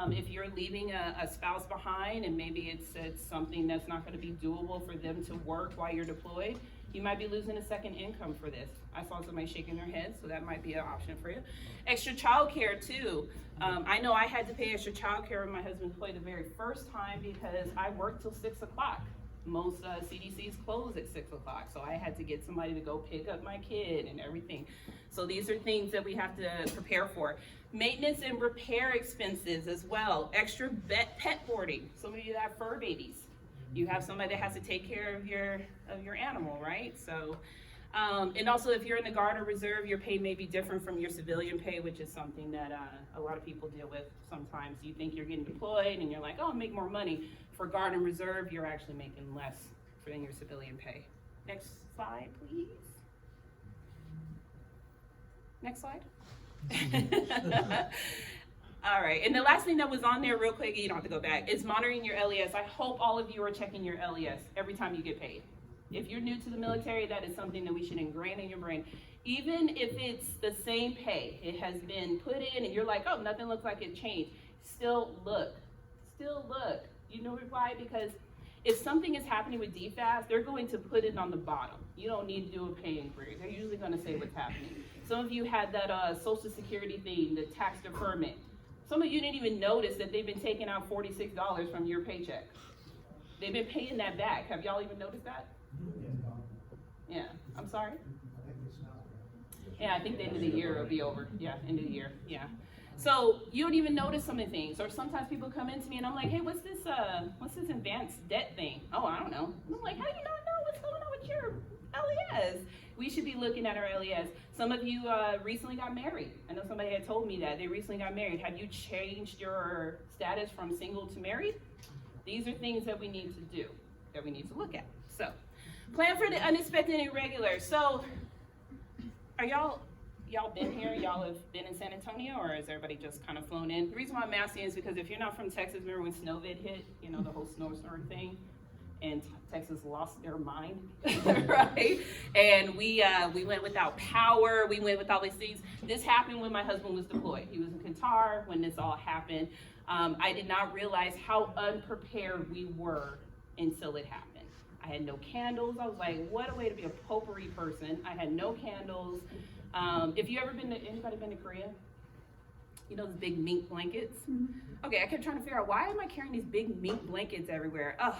If you're leaving a spouse behind and maybe it's something that's not gonna be doable for them to work while you're deployed, you might be losing a second income for this. I saw somebody shaking their head, so that might be an option for you. Extra childcare too. I know I had to pay extra childcare when my husband deployed the very first time because I worked till 6 o'clock. Most CDCs close at 6 o'clock, so I had to get somebody to go pick up my kid and everything. So these are things that we have to prepare for. Maintenance and repair expenses as well. Extra pet boarding. Some of you that have fur babies. You have somebody that has to take care of your animal, right? So, and also if you're in the Guard or Reserve, your pay may be different from your civilian pay, which is something that a lot of people deal with sometimes. You think you're getting deployed and you're like, oh, I'll make more money. For Guard and Reserve, you're actually making less than your civilian pay. Next slide, please. Next slide. All right, and the last thing that was on there real quick, you don't have to go back, is monitoring your LES. I hope all of you are checking your LES every time you get paid. If you're new to the military, that is something that we should ingrain in your brain. Even if it's the same pay, it has been put in and you're like, oh, nothing looks like it changed. Still look. You know why? Because if something is happening with DFAS, they're going to put it on the bottom. You don't need to do a pay inquiry. They're usually going to say what's happening. Some of you had that Social Security thing, the tax deferment. Some of you didn't even notice that they've been taking out $46 from your paycheck. They've been paying that back. Have y'all even noticed that? Yeah, I'm sorry? Yeah, I think the end of the year will be over. Yeah, end of the year, yeah. So you don't even notice some of the things. Or sometimes people come into me and I'm like, hey, what's this advanced debt thing? Oh, I don't know. And I'm like, how do you not know what's going on with your LES? We should be looking at our LES. Some of you recently got married. I know somebody had told me that. They recently got married. Have you changed your status from single to married? These are things that we need to do, that we need to look at. So, plan for the unexpected and irregular. So, are y'all been here? Y'all have been in San Antonio, or has everybody just kind of flown in? The reason why I'm asking is because if you're not from Texas, remember when Snowvid hit, you know, the whole snowstorm thing? and Texas lost their mind, right? And we went without power, we went with all these things. This happened when my husband was deployed. He was in Qatar when this all happened. I did not realize how unprepared we were until it happened. I had no candles. I was like, what a way to be a potpourri person. I had no candles. If you ever anybody been to Korea? You know, the big mink blankets? Okay, I kept trying to figure out, why am I carrying these big mink blankets everywhere? Oh,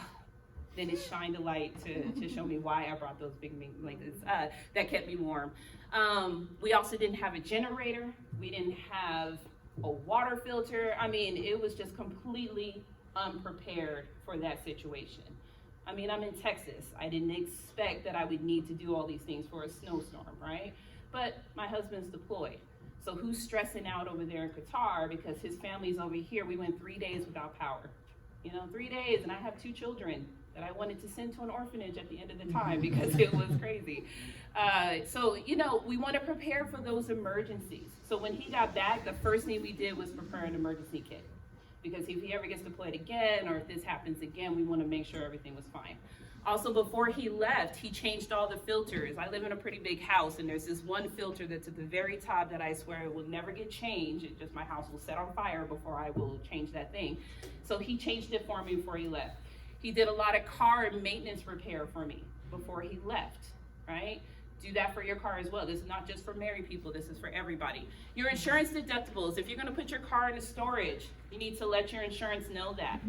then it shined a light to show me why I brought those big mink blankets. That kept me warm. We also didn't have a generator. We didn't have a water filter. I mean, it was just completely unprepared for that situation. I mean, I'm in Texas. I didn't expect that I would need to do all these things for a snowstorm, right? But my husband's deployed. So who's stressing out over there in Qatar because his family's over here? We went 3 days without power. You know, 3 days, and I have 2 children that I wanted to send to an orphanage at the end of the time because it was crazy. So, you know, we want to prepare for those emergencies. So when he got back, the first thing we did was prepare an emergency kit. Because if he ever gets deployed again, or if this happens again, we want to make sure everything was fine. Also, before he left, he changed all the filters. I live in a pretty big house, and there's this one filter that's at the very top that I swear it will never get changed. It just, my house will set on fire before I will change that thing. So he changed it for me before he left. He did a lot of car maintenance repair for me before he left, right? Do that for your car as well. This is not just for married people, this is for everybody. Your insurance deductibles, if you're gonna put your car into storage, you need to let your insurance know that.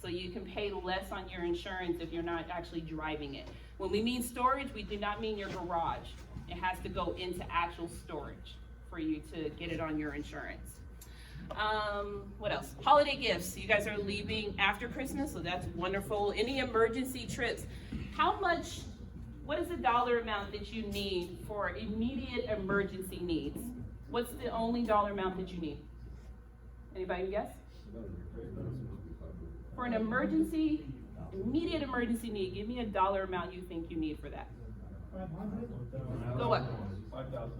So you can pay less on your insurance if you're not actually driving it. When we mean storage, we do not mean your garage. It has to go into actual storage for you to get it on your insurance. What else? Holiday gifts. You guys are leaving after Christmas, so that's wonderful. Any emergency trips. What is the dollar amount that you need for immediate emergency needs? What's the only dollar amount that you need? Anybody guess? For an emergency, immediate emergency need, give me a dollar amount you think you need for that. 500. Go what? 5,000.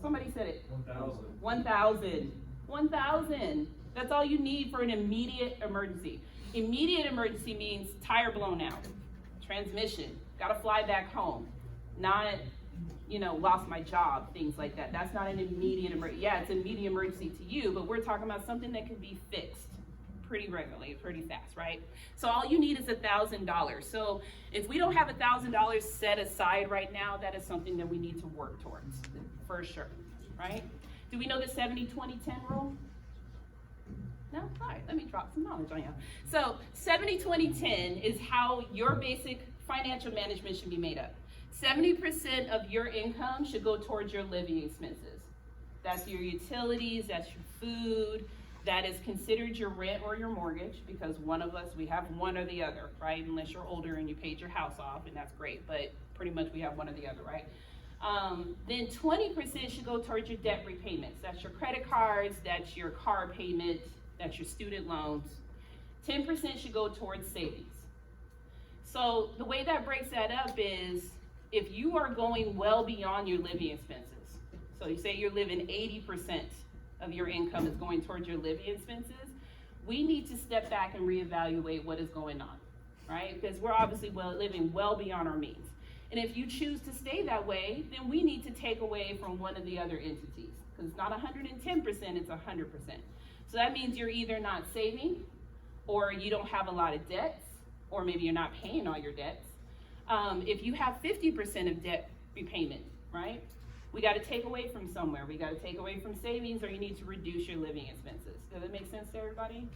Somebody said it. 1,000. 1,000. 1,000. That's all you need for an immediate emergency. Immediate emergency means tire blown out, transmission, gotta fly back home, not, you know, lost my job, things like that. That's not an immediate emergency. Yeah, it's an immediate emergency to you, but we're talking about something that can be fixed pretty regularly, pretty fast, right? So all you need is $1,000. So if we don't have $1,000 set aside right now, that is something that we need to work towards, for sure, right? Do we know the 70-20-10 rule? No? All right, let me drop some knowledge on you. So 70-20-10 is how your basic financial management should be made up. 70% of your income should go towards your living expenses. That's your utilities, that's your food, that is considered your rent or your mortgage, because one of us, we have one or the other, right? Unless you're older and you paid your house off, and that's great, but pretty much we have one or the other, right? Then 20% should go towards your debt repayments. That's your credit cards, that's your car payment, that's your student loans. 10% should go towards savings. So the way that breaks that up is, if you are going well beyond your living expenses, so you say you're living 80% of your income is going towards your living expenses, we need to step back and reevaluate what is going on, right? Because we're obviously living well beyond our means. And if you choose to stay that way, then we need to take away from one of the other entities, because it's not 110%, it's 100%. So that means you're either not saving, or you don't have a lot of debts, or maybe you're not paying all your debts. If you have 50% of debt repayment, right? We got to take away from somewhere. We got to take away from savings, or you need to reduce your living expenses. Does that make sense to everybody?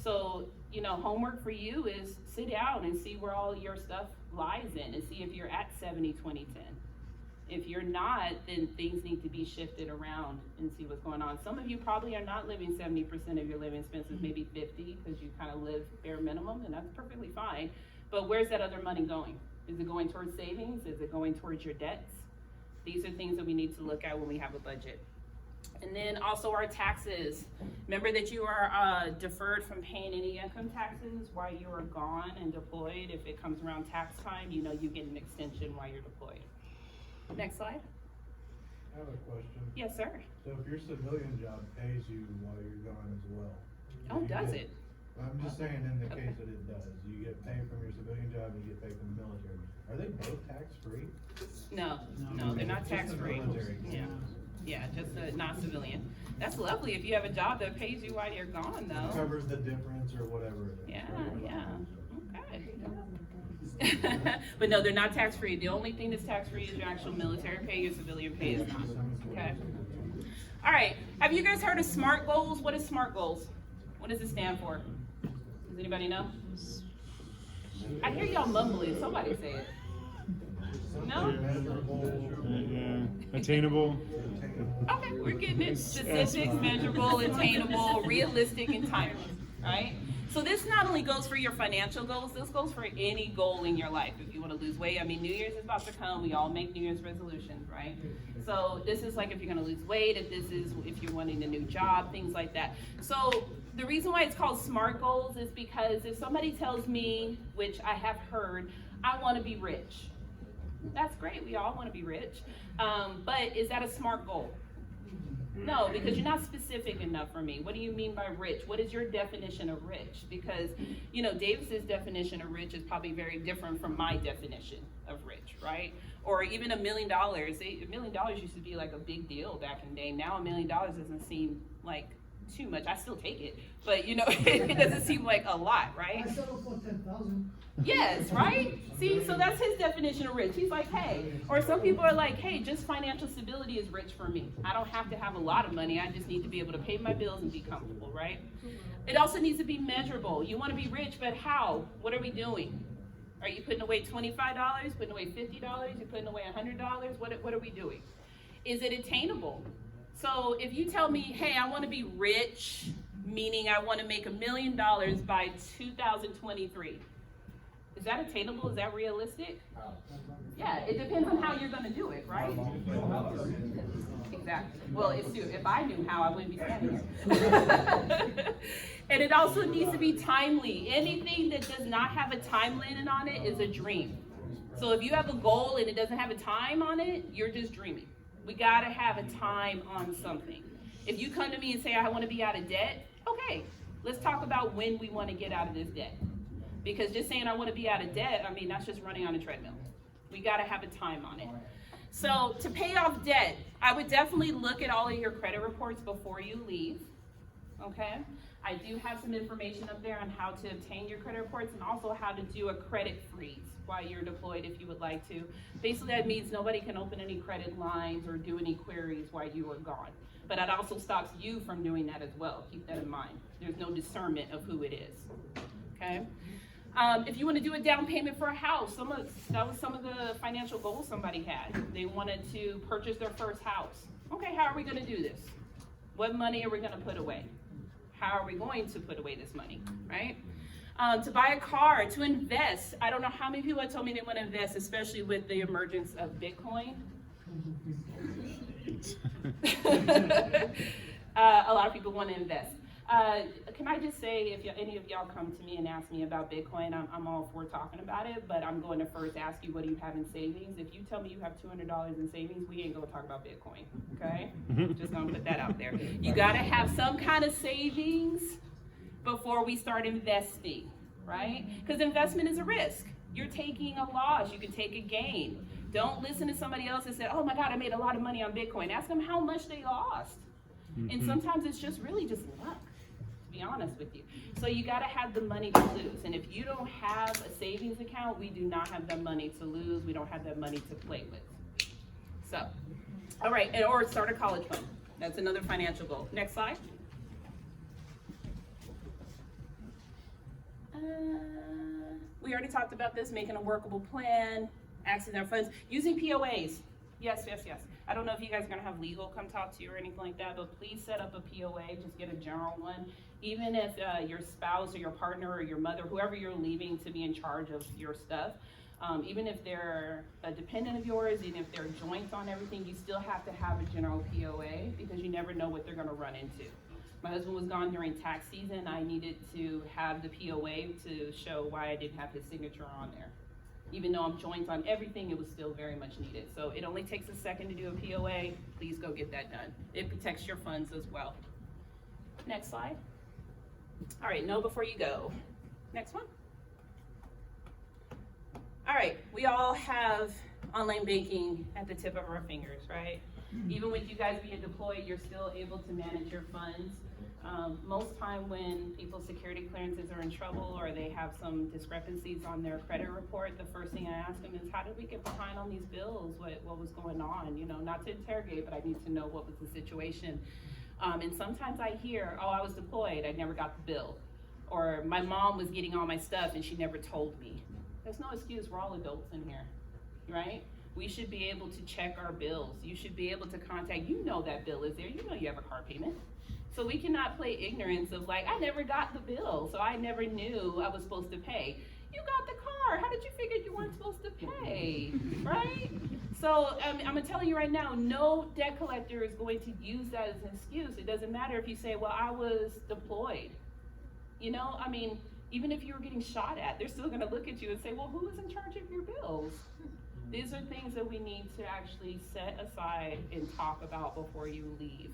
So, you know, homework for you is sit down and see where all your stuff lies in, and see if you're at 70-20-10. If you're not, then things need to be shifted around and see what's going on. Some of you probably are not living 70% of your living expenses, maybe 50, because you kind of live bare minimum, and that's perfectly fine. But where's that other money going? Is it going towards savings? Is it going towards your debts? These are things that we need to look at when we have a budget. And then also our taxes. Remember that you are deferred from paying any income taxes while you are gone and deployed. If it comes around tax time, you know you get an extension while you're deployed. Next slide. I have a question. Yes, sir. So if your civilian job pays you while you're gone as well. Oh, does it? I'm just saying, in the case that it does, you get paid from your civilian job, and you get paid from the military. Are they both tax-free? No, they're not tax-free. Military. Yeah, just a non-civilian. That's lovely if you have a job that pays you while you're gone, though. Covers the difference or whatever it is. Yeah, okay. But no, they're not tax-free. The only thing that's tax-free is your actual military pay, your civilian pay is not, okay? All right, have you guys heard of SMART goals? What is SMART goals? What does it stand for? Does anybody know? I hear y'all mumbling, somebody say it. No? Attainable. Okay, we're getting it. Specific, measurable, attainable, realistic, and timely, right? So this not only goes for your financial goals, this goes for any goal in your life. If you want to lose weight, I mean, New Year's is about to come. We all make New Year's resolutions, right? So this is like if you're going to lose weight, if you're wanting a new job, things like that. So the reason why it's called SMART goals is because if somebody tells me, which I have heard, I want to be rich. That's great. We all want to be rich. But is that a SMART goal? No, because you're not specific enough for me. What do you mean by rich? What is your definition of rich? Because, you know, Davis's definition of rich is probably very different from my definition of rich, right? Or even $1 million. $1 million used to be like a big deal back in the day. Now $1 million doesn't seem like too much. I still take it, but you know, it doesn't seem like a lot, right? I settled for 10,000. Yes, right? See, so that's his definition of rich. He's like, hey, or some people are like, hey, just financial stability is rich for me. I don't have to have a lot of money. I just need to be able to pay my bills and be comfortable, right? It also needs to be measurable. You want to be rich, but how? What are we doing? Are you putting away $25, putting away $50, you're putting away $100? What are we doing? Is it attainable? So if you tell me, hey, I want to be rich, meaning I want to make $1 million by 2023, is that attainable? Is that realistic? Yeah, it depends on how you're going to do it, right? Exactly. Well, if I knew how, I wouldn't be standing here. And it also needs to be timely. Anything that does not have a time limit on it is a dream. So if you have a goal and it doesn't have a time on it, you're just dreaming. We got to have a time on something. If you come to me and say, I want to be out of debt, okay, let's talk about when we want to get out of this debt. Because just saying I want to be out of debt, I mean, that's just running on a treadmill. We got to have a time on it. So to pay off debt, I would definitely look at all of your credit reports before you leave, okay? I do have some information up there on how to obtain your credit reports and also how to do a credit freeze while you're deployed if you would like to. Basically, that means nobody can open any credit lines or do any queries while you are gone. But that also stops you from doing that as well. Keep that in mind. There's no discernment of who it is, okay? If you want to do a down payment for a house, that was some of the financial goals somebody had. They wanted to purchase their first house. Okay, how are we going to do this? What money are we going to put away? How are we going to put away this money, right? To buy a car, to invest. I don't know how many people have told me they want to invest, especially with the emergence of Bitcoin. A lot of people want to invest. Can I just say, if any of y'all come to me and ask me about Bitcoin, I'm all for talking about it, but I'm going to first ask you, what do you have in savings? If you tell me you have $200 in savings, we ain't going to talk about Bitcoin, okay? Just going to put that out there. You got to have some kind of savings before we start investing, right? Because investment is a risk. You're taking a loss. You can take a gain. Don't listen to somebody else and say, oh my God, I made a lot of money on Bitcoin. Ask them how much they lost. And sometimes it's just really just luck, to be honest with you. So you got to have the money to lose. And if you don't have a savings account, we do not have that money to lose. We don't have that money to play with. So, all right, or start a college fund. That's another financial goal. Next slide. We already talked about this, making a workable plan, accessing our funds, using POAs. Yes. I don't know if you guys are going to have legal come talk to you or anything like that, but please set up a POA. Just get a general one. Even if your spouse or your partner or your mother, whoever you're leaving to be in charge of your stuff, even if they're a dependent of yours, even if they're joints on everything, you still have to have a general POA because you never know what they're going to run into. My husband was gone during tax season. I needed to have the POA to show why I didn't have his signature on there. Even though I'm joined on everything, it was still very much needed. So it only takes a second to do a POA. Please go get that done. It protects your funds as well. Next slide. All right, know before you go. Next one. All right, we all have online banking at the tip of our fingers, right? Even with you guys being deployed, you're still able to manage your funds. Most time when people's security clearances are in trouble or they have some discrepancies on their credit report, the first thing I ask them is, how did we get behind on these bills? What was going on? You know, not to interrogate, but I need to know what was the situation. And sometimes I hear, oh, I was deployed, I never got the bill. Or my mom was getting all my stuff and she never told me. There's no excuse, we're all adults in here, right? We should be able to check our bills. You should be able to contact, you know that bill is there, you know you have a car payment. So we cannot play ignorance of like, I never got the bill, so I never knew I was supposed to pay. You got the car, how did you figure you weren't supposed to pay, right? So I'm telling you right now, no debt collector is going to use that as an excuse. It doesn't matter if you say, well, I was deployed. You know, I mean, even if you were getting shot at, they're still gonna look at you and say, well, who is in charge of your bills? These are things that we need to actually set aside and talk about before you leave.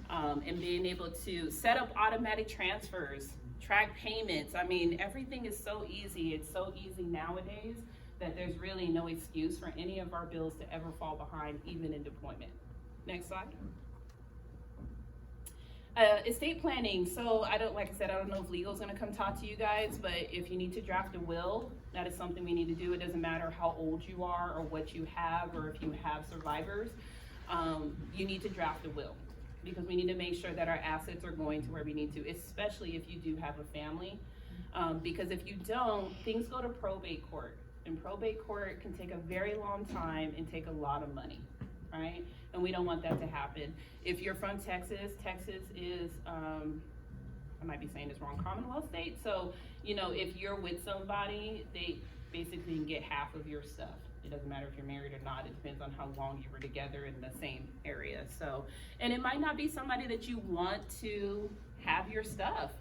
And being able to set up automatic transfers, track payments. I mean, everything is so easy. It's so easy nowadays that there's really no excuse for any of our bills to ever fall behind, even in deployment. Next slide. Estate planning. So like I said, I don't know if legal is gonna come talk to you guys, but if you need to draft a will, that is something we need to do. It doesn't matter how old you are or what you have, or if you have survivors, you need to draft a will, because we need to make sure that our assets are going to where we need to, especially if you do have a family. Because if you don't, things go to probate court, and probate court can take a very long time and take a lot of money, right? And we don't want that to happen. If you're from Texas, Texas is, I might be saying this wrong, Commonwealth state. So, you know, if you're with somebody, they basically can get half of your stuff. It doesn't matter if you're married or not. It depends on how long you were together in the same area. So, and it might not be somebody that you want to have your stuff.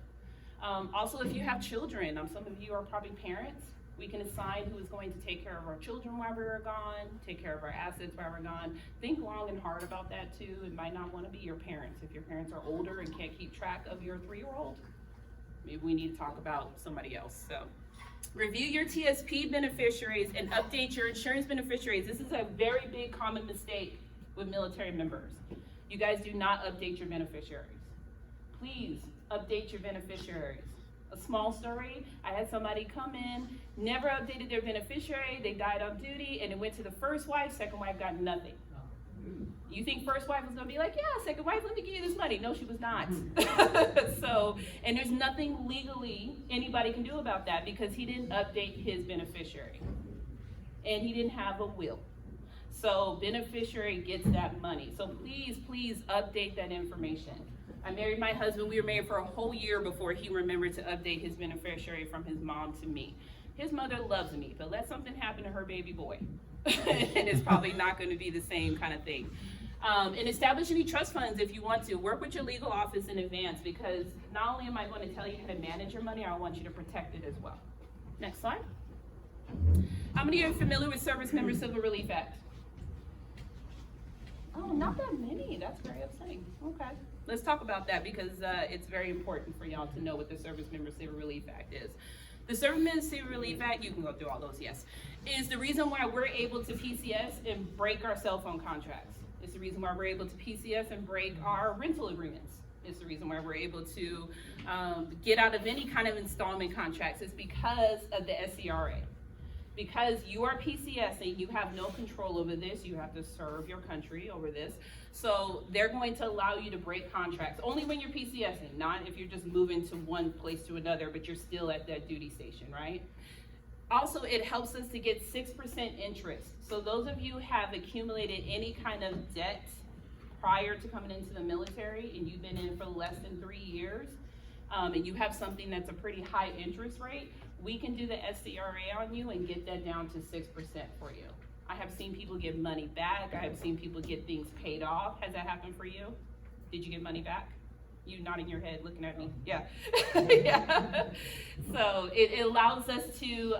Also, if you have children, some of you are probably parents. We can assign who is going to take care of our children while we're gone, take care of our assets while we're gone. Think long and hard about that too. It might not want to be your parents. If your parents are older and can't keep track of your 3-year-old, maybe we need to talk about somebody else. So, review your TSP beneficiaries and update your insurance beneficiaries. This is a very big common mistake with military members. You guys do not update your beneficiaries. Please update your beneficiaries. A small story, I had somebody come in, never updated their beneficiary, they died on duty, and it went to the first wife, second wife got nothing. You think first wife was gonna be like, yeah, second wife, let me give you this money. No, she was not. So, and there's nothing legally anybody can do about that, because he didn't update his beneficiary. And he didn't have a will. So beneficiary gets that money. So please, please update that information. I married my husband, we were married for a whole year before he remembered to update his beneficiary from his mom to me. His mother loves me, but let something happen to her baby boy. And it's probably not gonna be the same kind of thing. And establish any trust funds if you want to. Work with your legal office in advance, because not only am I going to tell you how to manage your money, I want you to protect it as well. Next slide. How many are familiar with Service Member Civil Relief Act? Oh, not that many. That's very upsetting. Okay. Let's talk about that, because it's very important for y'all to know what the Service Member Civil Relief Act is. The Service Member Civil Relief Act, you can go through all those, yes, is the reason why we're able to PCS and break our cell phone contracts. It's the reason why we're able to PCS and break our rental agreements. It's the reason why we're able to get out of any kind of installment contracts. It's because of the SCRA. Because you are PCSing, you have no control over this. You have to serve your country over this. So they're going to allow you to break contracts only when you're PCSing, not if you're just moving to one place to another, but you're still at that duty station, right? Also, it helps us to get 6% interest. So those of you who have accumulated any kind of debt prior to coming into the military, and you've been in for less than 3 years, and you have something that's a pretty high interest rate, we can do the SCRA on you and get that down to 6% for you. I have seen people get money back. I have seen people get things paid off. Has that happened for you? Did you get money back? You nodding your head, looking at me. Yeah. Yeah. So it allows us to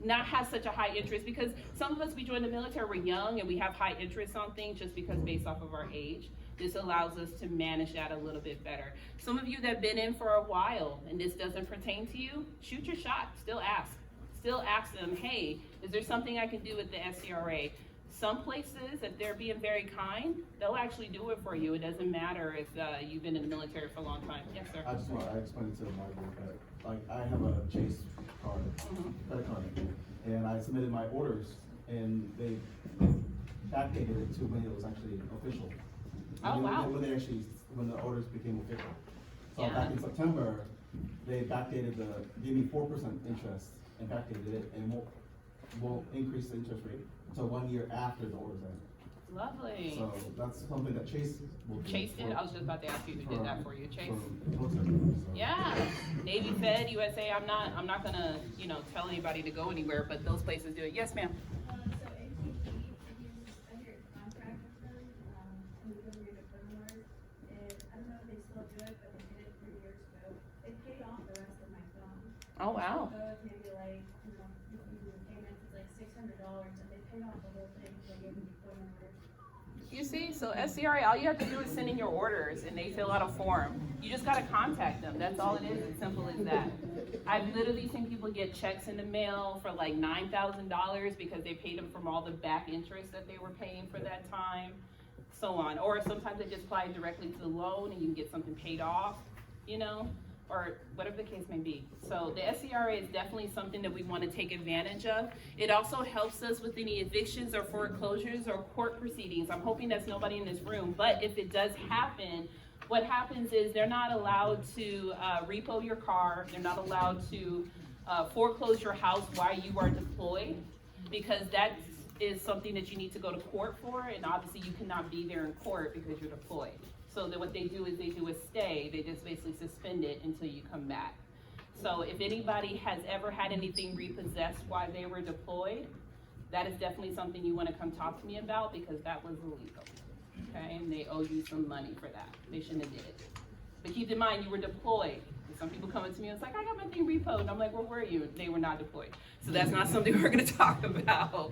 not have such a high interest, because some of us, we joined the military, we're young, and we have high interest on things just because based off of our age. This allows us to manage that a little bit better. Some of you that have been in for a while and this doesn't pertain to you, shoot your shot, still ask. Still ask them, hey, is there something I can do with the SCRA? Some places, if they're being very kind, they'll actually do it for you. It doesn't matter if you've been in the military for a long time. Yes, sir. I explained to my group that, like, I have a Chase card, credit card, and I submitted my orders, and they backdated it to when it was actually official. Oh, wow. When the orders became official. So Yeah. back in September, they gave me 4% interest and backdated it, and won't increase the interest rate until 1 year after the orders end. Lovely. So that's something that Chase will do. Chase did? I was just about to ask you who did that for you. Chase? So. Yeah, Navy, Fed, USA, I'm not gonna, tell anybody to go anywhere, but those places do it. Yes, ma'am? So APS, under contract with them, and we go read the firmware, and I don't know if they still do it, but they did it 3 years ago. They paid off the rest of my phone. Oh, wow. So it's maybe like, the payments is like $600, and they paid off the whole thing, so they gave me phone numbers. You see, so SCRA, all you have to do is send in your orders and they fill out a form. You just gotta contact them, that's all it is, as simple as that. I've literally seen people get checks in the mail for like $9,000 because they paid them from all the back interest that they were paying for that time, so on. Or sometimes they just apply directly to the loan and you can get something paid off, or whatever the case may be. So the SCRA is definitely something that we want to take advantage of. It also helps us with any evictions or foreclosures or court proceedings. I'm hoping that's nobody in this room, but if it does happen, what happens is they're not allowed to repo your car, they're not allowed to foreclose your house while you are deployed, because that is something that you need to go to court for, and obviously you cannot be there in court because you're deployed. So that what they do is they do a stay, they just basically suspend it until you come back. So if anybody has ever had anything repossessed while they were deployed, that is definitely something you wanna come talk to me about, because that was illegal, okay? And they owe you some money for that. They shouldn't have did it. But keep in mind, you were deployed. Some people coming to me and it's like, I got my thing repoed. And I'm like, where were you? They were not deployed. So that's not something we're gonna talk about.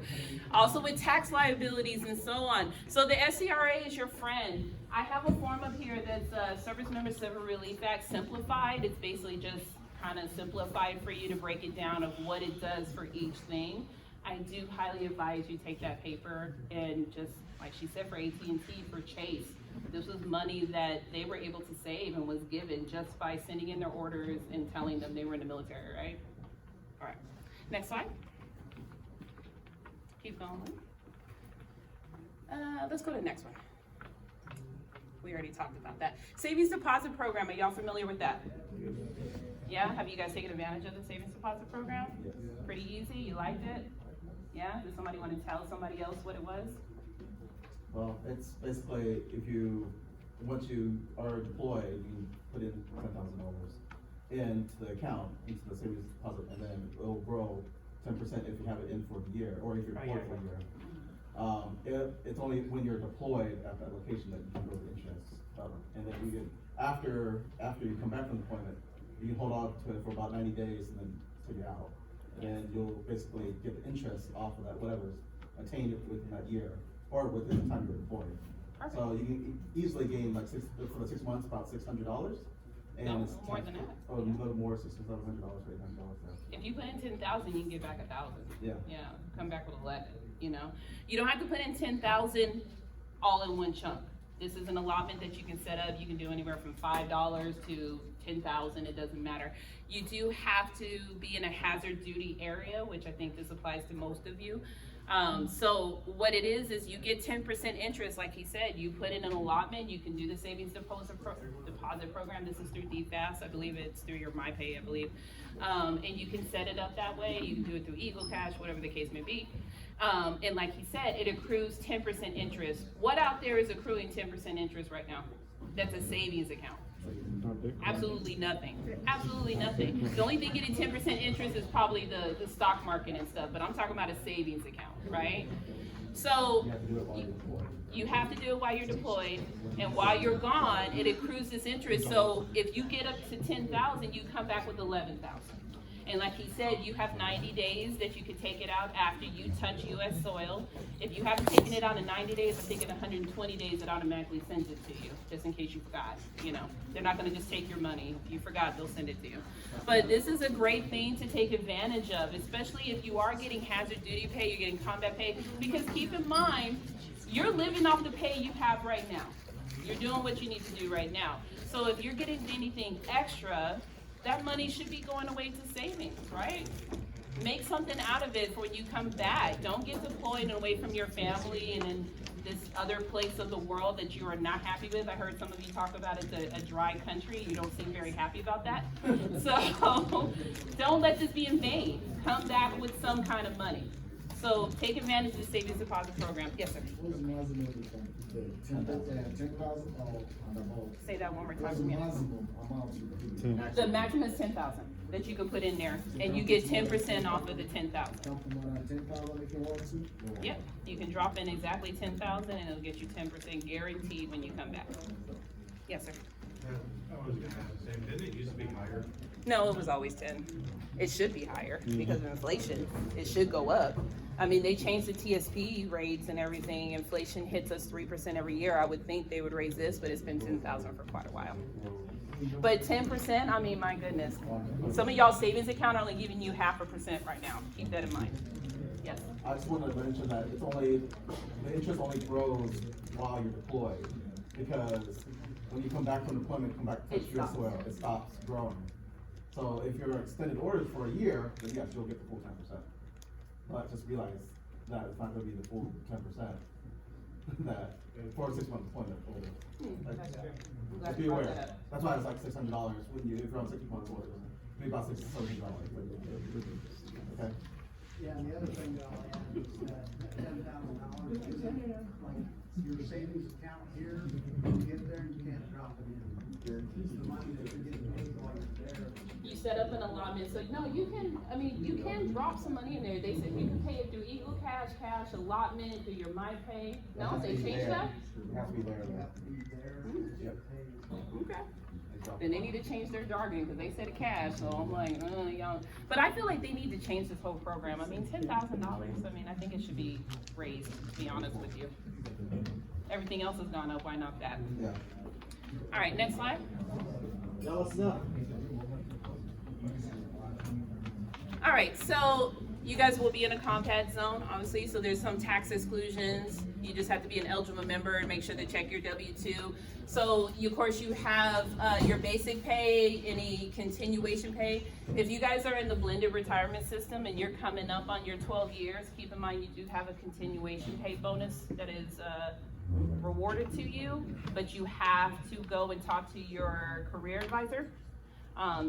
Also with tax liabilities and so on. So the SCRA is your friend. I have a form up here that's Service Member Civil Relief Act simplified. It's basically just kind of simplified for you to break it down of what it does for each thing. I do highly advise you take that paper and just, like she said, for AT&T, for Chase. This was money that they were able to save and was given just by sending in their orders and telling them they were in the military, right? All right, next slide. Keep going. Let's go to the next one. We already talked about that. Savings deposit program, are y'all familiar with that? Yeah, have you guys taken advantage of the savings deposit program? Yes. Pretty easy, you liked it? Yeah, does somebody want to tell somebody else what it was? Well, it's basically once you are deployed, you put in $10,000 into the account, into the savings deposit, and then it'll grow 10% if you have it in for the year, or if you're deployed for a year. It's only when you're deployed at that location that you can grow the interest. And then you can, after you come back from deployment, you can hold on to it for about 90 days and then take it out. And then you'll basically get the interest off of that, whatever's attained within that year, or within the time you're deployed. Perfect. So you can easily gain like for the 6 months, about $600. And No, it's more than that. Oh, you go more, $600, $800, yeah. If you put in 10,000, you can get back 1,000. Yeah. Yeah, come back with 11, You don't have to put in 10,000 all in one chunk. This is an allotment that you can set up. You can do anywhere from $5 to 10,000, it doesn't matter. You do have to be in a hazard duty area, which I think this applies to most of you. So what it is you get 10% interest, like he said. You put in an allotment, you can do the savings deposit program. This is through DFAS, I believe it's through your MyPay, I believe. And you can set it up that way. You can do it through Eagle Cash, whatever the case may be. And like he said, it accrues 10% interest. What out there is accruing 10% interest right now? That's a savings account. Absolutely nothing. Absolutely nothing. The only thing getting 10% interest is probably the stock market and stuff, but I'm talking about a savings account, right? So you have to do it while you're deployed, and while you're gone, it accrues this interest. So if you get up to 10,000, you come back with 11,000. And like he said, you have 90 days that you can take it out after you touch US soil. If you haven't taken it out in 90 days, I think in 120 days it automatically sends it to you, just in case you forgot. You know, they're not gonna just take your money. If you forgot, they'll send it to you. But this is a great thing to take advantage of, especially if you are getting hazard duty pay, you're getting combat pay, because keep in mind, you're living off the pay you have right now. You're doing what you need to do right now. So if you're getting anything extra, that money should be going away to savings, right? Make something out of it for when you come back. Don't get deployed and away from your family and in this other place of the world that you are not happy with. I heard some of you talk about it's a dry country. You don't seem very happy about that. So don't let this be in vain. Come back with some kind of money. So take advantage of the savings deposit program. Yes, sir. What's the maximum the 10,000 on the whole? Say that one more time What's for the me. maximum amount you can do? The maximum is 10,000 that you can put in there, and you get 10% off of the 10,000. Come from around 10,000 if you want to? Yep, you can drop in exactly 10,000 and it'll get you 10% guaranteed when you come back. Yes, sir. I was gonna ask the same, didn't it used to be higher? No, it was always 10. It should be higher because of inflation. It should go up. I mean, they changed the TSP rates and everything. Inflation hits us 3% every year. I would think they would raise this, but it's been 10,000 for quite a while. But 10%, I mean, my goodness. Some of y'all savings account are only giving you 0.5% right now. Keep that in mind. Yes. I just wanted to mention that it's only, the interest only grows while you're deployed. Because when you come back from deployment, come back to It your stops. soil, it stops growing. So if you're extended orders for a year, then yes, you'll get the full 10%. But just realize that it's not gonna be the full 10%. That, for a 6-month deployment. Like, I'm glad just be you brought aware. that up. That's why it's like $600 when you, if you're on 60-month orders, it'd be about $670. Okay? Yeah, and the other thing that I'll add is that $10,000 is like your savings account here, you get there and you can't drop it in. It's the money that you're getting paid while you're there. You set up an allotment, so no, you can, I mean, you can drop some money in there. They said you can pay it through Eagle Cash, allotment, through your MyPay. No, they changed that? It has to be there. You have to be there to get paid. Okay. Then they need to change their jargon, because they said cash, so I'm like, y'all. But I feel like they need to change this whole program. I mean, $10,000, I mean, I think it should be raised, to be honest with you. Everything else has gone up, why not that? Yeah. All right, next slide. Now what's up? All right, so you guys will be in a compact zone, obviously, so there's some tax exclusions. You just have to be an eligible member and make sure to check your W-2. So, of course, you have your basic pay, any continuation pay. If you guys are in the blended retirement system and you're coming up on your 12 years, keep in mind you do have a continuation pay bonus that is rewarded to you, but you have to go and talk to your career advisor.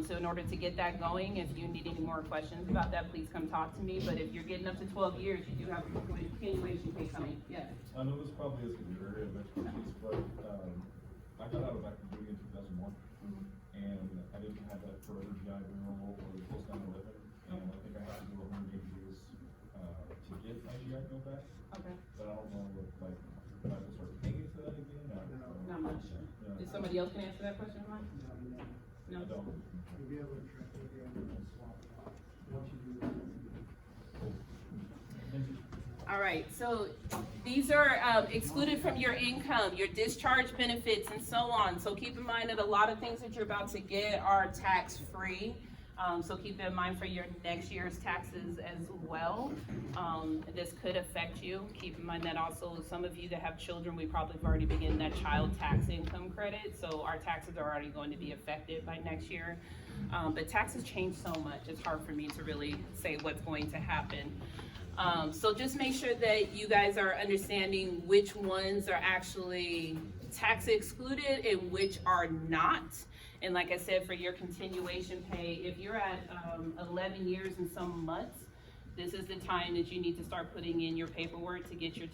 So in order to get that going, if you need any more questions about that, please come talk to me. But if you're getting up to 12 years, you do have a continuation pay coming. Yes. I know this probably isn't your area of expertise, but, I got out of active duty in 2001, and I didn't have that forever GI renewal or close down to living, and I think I have to do 180 days, to get my GI bill back, Okay. but I don't know if, like, if I will start paying for that again, No, I'm not sure. Yeah. Is somebody else can answer that question, Mike? No? I don't. You'll be able to track it and swap it out. Once you do that. All right, so these are excluded from your income, your discharge benefits and so on. So keep in mind that a lot of things that you're about to get are tax-free. So keep that in mind for your next year's taxes as well. This could affect you. Keep in mind that also some of you that have children, we probably have already begun that child tax income credit. So our taxes are already going to be affected by next year. But taxes change so much, it's hard for me to really say what's going to happen. So just make sure that you guys are understanding which ones are actually tax excluded and which are not. And like I said, for your continuation pay, if you're at 11 years and some months, this is the time that you need to start putting in your paperwork to get your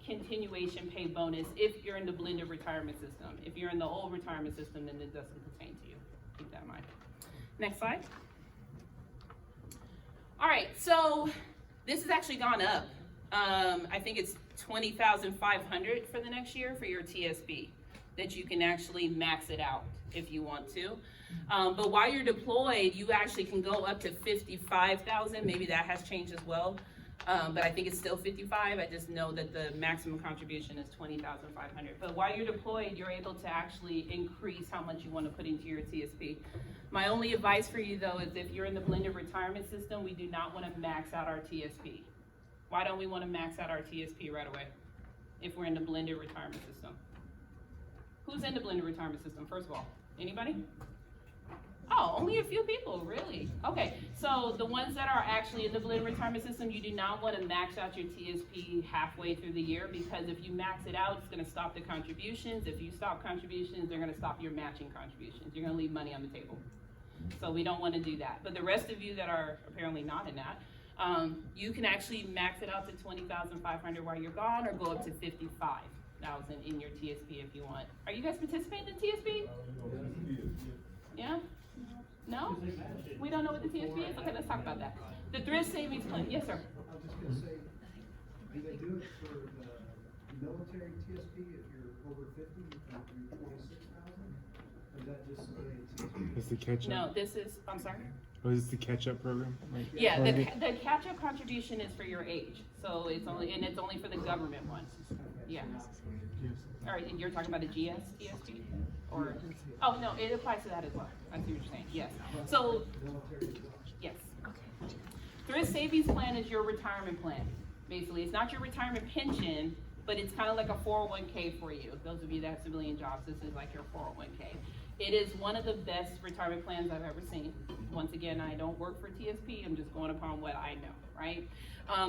continuation pay bonus if you're in the blended retirement system. If you're in the old retirement system, then it doesn't pertain to you. Keep that in mind. Next slide. All right, so this has actually gone up. I think it's $20,500 for the next year for your TSP. that you can actually max it out if you want to. But while you're deployed, you actually can go up to 55,000. Maybe that has changed as well. But I think it's still 55. I just know that the maximum contribution is 20,500. But while you're deployed, you're able to actually increase how much you want to put into your TSP. My only advice for you though is if you're in the blended retirement system, we do not want to max out our TSP. Why don't we want to max out our TSP right away if we're in the blended retirement system? Who's in the blended retirement system, first of all? Anybody? Oh, only a few people, really? Okay, so the ones that are actually in the blended retirement system, you do not want to max out your TSP halfway through the year, because if you max it out, it's going to stop the contributions. If you stop contributions, they're going to stop your matching contributions. You're going to leave money on the table. So we don't want to do that. But the rest of you that are apparently not in that, you can actually max it out to 20,500 while you're gone, or go up to 55,000 in your TSP if you want. Are you guys participating in TSP? Yeah? No? We don't know what the TSP is? Okay, let's talk about that. The thrift savings plan, yes, sir. I was just gonna say, do they do it for the military TSP if you're over 50, you can do 26,000? Or is that just a It's the catch-up? No, this is, I'm sorry? Oh, is this the catch-up program? Like, Yeah, or the catch-up contribution is for your age, so it's only for the government one. Yeah. All right, and you're talking about a GS TSP? Or, oh, no, it applies to that as well. I see what you're saying, yes. So, yes. Thrift savings plan is your retirement plan, basically. It's not your retirement pension, but it's kind of like a 401k for you. Those of you that have civilian jobs, this is like your 401k. It is one of the best retirement plans I've ever seen. Once again, I don't work for TSP, I'm just going upon what I know, right?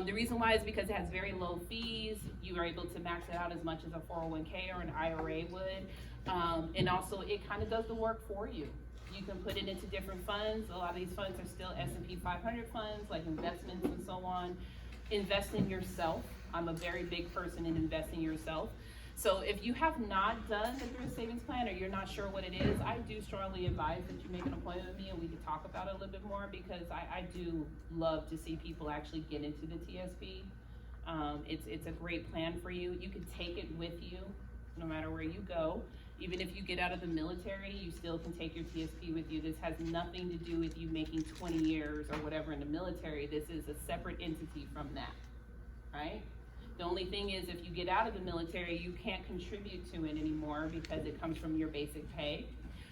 The reason why is because it has very low fees. You are able to max it out as much as a 401k or an IRA would. And also it kind of does the work for you. You can put it into different funds. A lot of these funds are still S&P 500 funds, like investments and so on. Invest in yourself. I'm a very big person in investing yourself. So if you have not done the thrift savings plan, or you're not sure what it is, I do strongly advise that you make an appointment with me and we can talk about it a little bit more, because I do love to see people actually get into the TSP. It's a great plan for you. You can take it with you no matter where you go. Even if you get out of the military, you still can take your TSP with you. This has nothing to do with you making 20 years or whatever in the military. This is a separate entity from that, right? The only thing is, if you get out of the military, you can't contribute to it anymore because it comes from your basic pay.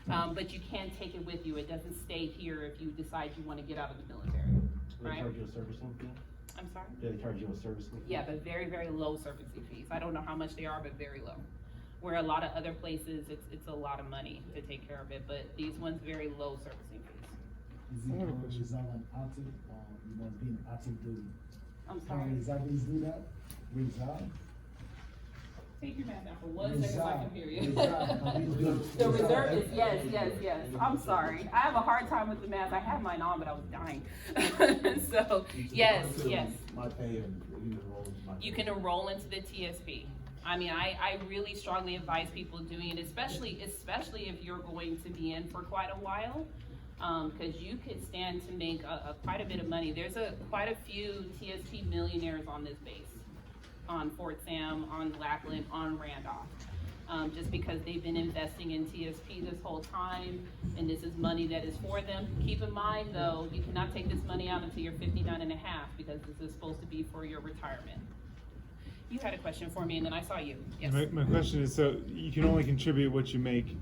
But you can take it with you. It doesn't stay here if you decide you want to get out of the military, right? They charge you a servicing fee? I'm sorry? Do they charge you a servicing fee? Yeah, but very, very low servicing fees. I don't know how much they are, but very low. Where a lot of other places, it's a lot of money to take care of it, but these ones, very low servicing fees. Is it reserve and active, or you must be in active duty? I'm Can sorry. reservists do that? Reserve? Take your mask down for 1 second so I can hear you. Reserve. The reserve is, yes. I'm sorry. I have a hard time with the mask. I had mine on, but I was dying. So, yes. My pay and you can enroll into my pay. You can enroll into the TSP. I mean, I really strongly advise people doing it, especially if you're going to be in for quite a while, because you could stand to make quite a bit of money. There's quite a few TSP millionaires on this base, on Fort Sam, on Lackland, on Randolph, just because they've been investing in TSP this whole time, and this is money that is for them. Keep in mind, though, you cannot take this money out until you're 59 and a half, because this is supposed to be for your retirement. You had a question for me, and then I saw you. Yes. My question is, so you can only contribute what you make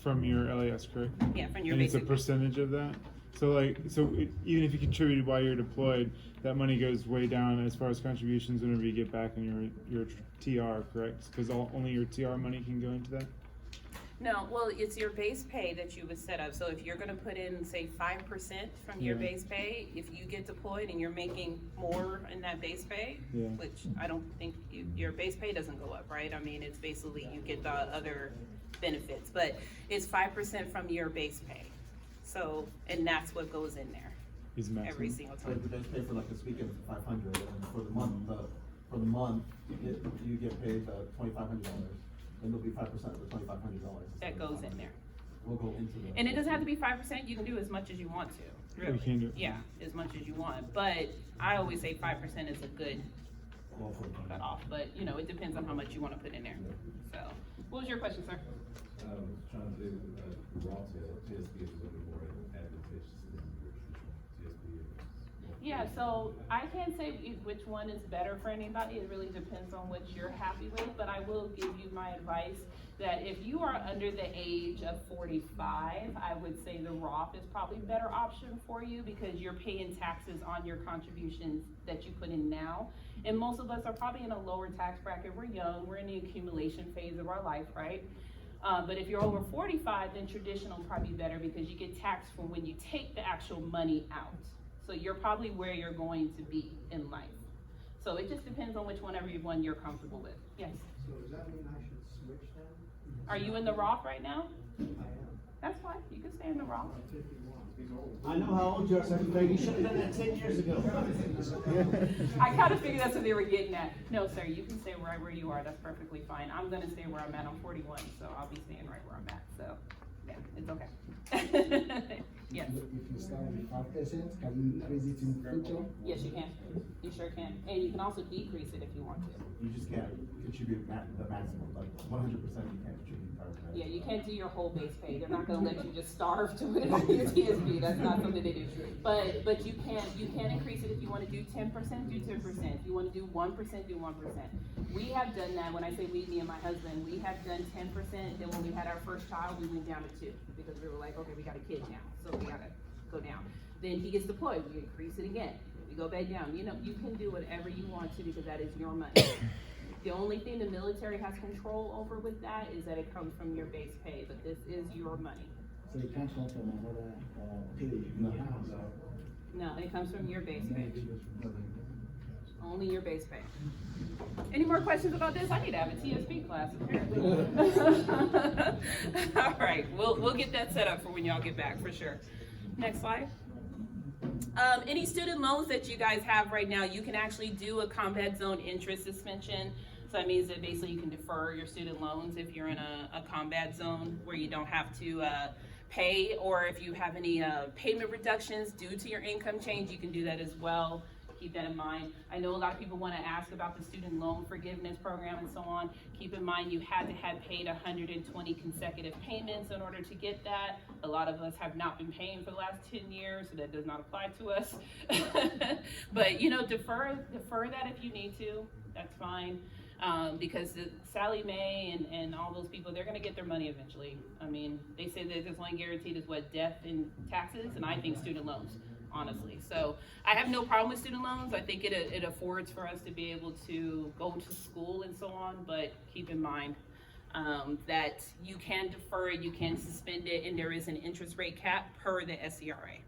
from your LAS, correct? Yeah, from your and basic. it's a percentage of that? So even if you contributed while you're deployed, that money goes way down as far as contributions whenever you get back in your TR, correct? Because only your TR money can go into that? No, well, it's your base pay that you would set up. So if you're gonna put in, say, 5% from your base pay, if you get deployed and you're making more in that base pay, which I don't think your base pay doesn't go up, right? I mean, it's basically you get the other benefits, but it's 5% from your base pay. So, and that's what goes in there every single So time. the base pay for like this weekend is 500, and for the month, you get paid $2,500. And it'll be 5% of the $2,500. That goes in there. We'll go into the. And it doesn't have to be 5%, you can do as much as you want to, really. You can do it. Yeah, as much as you want, but I always say 5% is a good cut off, but you know, it depends on how much you wanna put in there. So, what was your question, sir? trying to do, raw TSP is a little bit more advantageous than your traditional TSP. Yeah, so I can't say which one is better for anybody, it really depends on what you're happy with, but I will give you my advice that if you are under the age of 45, I would say the Roth is probably a better option for you because you're paying taxes on your contributions that you put in now. And most of us are probably in a lower tax bracket, we're young, we're in the accumulation phase of our life, right? But if you're over 45, then traditional will probably be better because you get taxed for when you take the actual money out. So you're probably where you're going to be in life. So it just depends on which one you're comfortable with. Yes? So does that mean I should switch then? Are you in the Roth right now? I am. That's fine, you can stay in the Roth. I'm 51. I know how old you are, Secretary, you should have done that 10 years ago. I kind of figured that's what they were getting at. No, sir, you can stay right where you are, that's perfectly fine. I'm gonna stay where I'm at, I'm 41, so I'll be staying right where I'm at, so, yeah, it's okay. Yes. If you start with 5%, can you increase it in future? Yes, you can, you sure can. And you can also decrease it if you want to. You just can't contribute the maximum, like 100% you can't contribute 5%. Yeah, you can't do your whole base pay. They're not gonna let you just starve to it on your TSP. That's not something they do. But you can increase it if you wanna do 10%, do 10%. If you wanna do 1%, do 1%. We have done that. When I say we, me and my husband, we have done 10%. Then when we had our first child, we went down to 2 because we were like, okay, we got a kid now, so we gotta go down. Then he gets deployed, we increase it again. We go back down. You know, you can do whatever you want to because that is your money. The only thing the military has control over with that is that it comes from your base pay, but this is your money. So it can't come from another pay in the house? No, it comes from your base pay. Only your base pay. Any more questions about this? I need to have a TSP class apparently. All right, we'll get that set up for when y'all get back for sure. Next slide. Any student loans that you guys have right now, you can actually do a combat zone interest suspension. So that means that basically you can defer your student loans if you're in a combat zone where you don't have to pay, or if you have any payment reductions due to your income change, you can do that as well. Keep that in mind. I know a lot of people want to ask about the student loan forgiveness program and so on. Keep in mind you had to have paid 120 consecutive payments in order to get that. A lot of us have not been paying for the last 10 years, so that does not apply to us. But you know, defer that if you need to. That's fine. Because Sally Mae and all those people, they're going to get their money eventually. I mean, they say that there's only guaranteed is what, death and taxes, and I think student loans, honestly. So I have no problem with student loans. I think it affords for us to be able to go to school and so on, but keep in mind that you can defer it, you can suspend it, and there is an interest rate cap per the SCRA.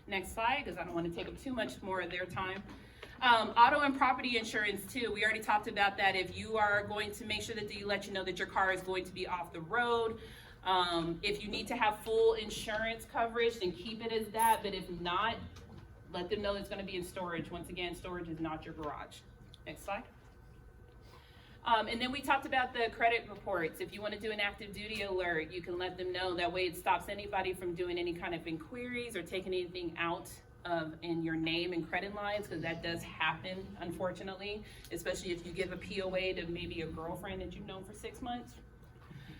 Next slide, because I don't want to take up too much more of their time. Auto and property insurance too, we already talked about that. If you are going to make sure that they let you know that your car is going to be off the road, if you need to have full insurance coverage, then keep it as that, but if not, let them know it's going to be in storage. Once again, storage is not your garage. Next slide. And then we talked about the credit reports. If you want to do an active duty alert, you can let them know. That way it stops anybody from doing any kind of inquiries or taking anything out in your name and credit lines, because that does happen, unfortunately, especially if you give a POA to maybe a girlfriend that you've known for 6 months.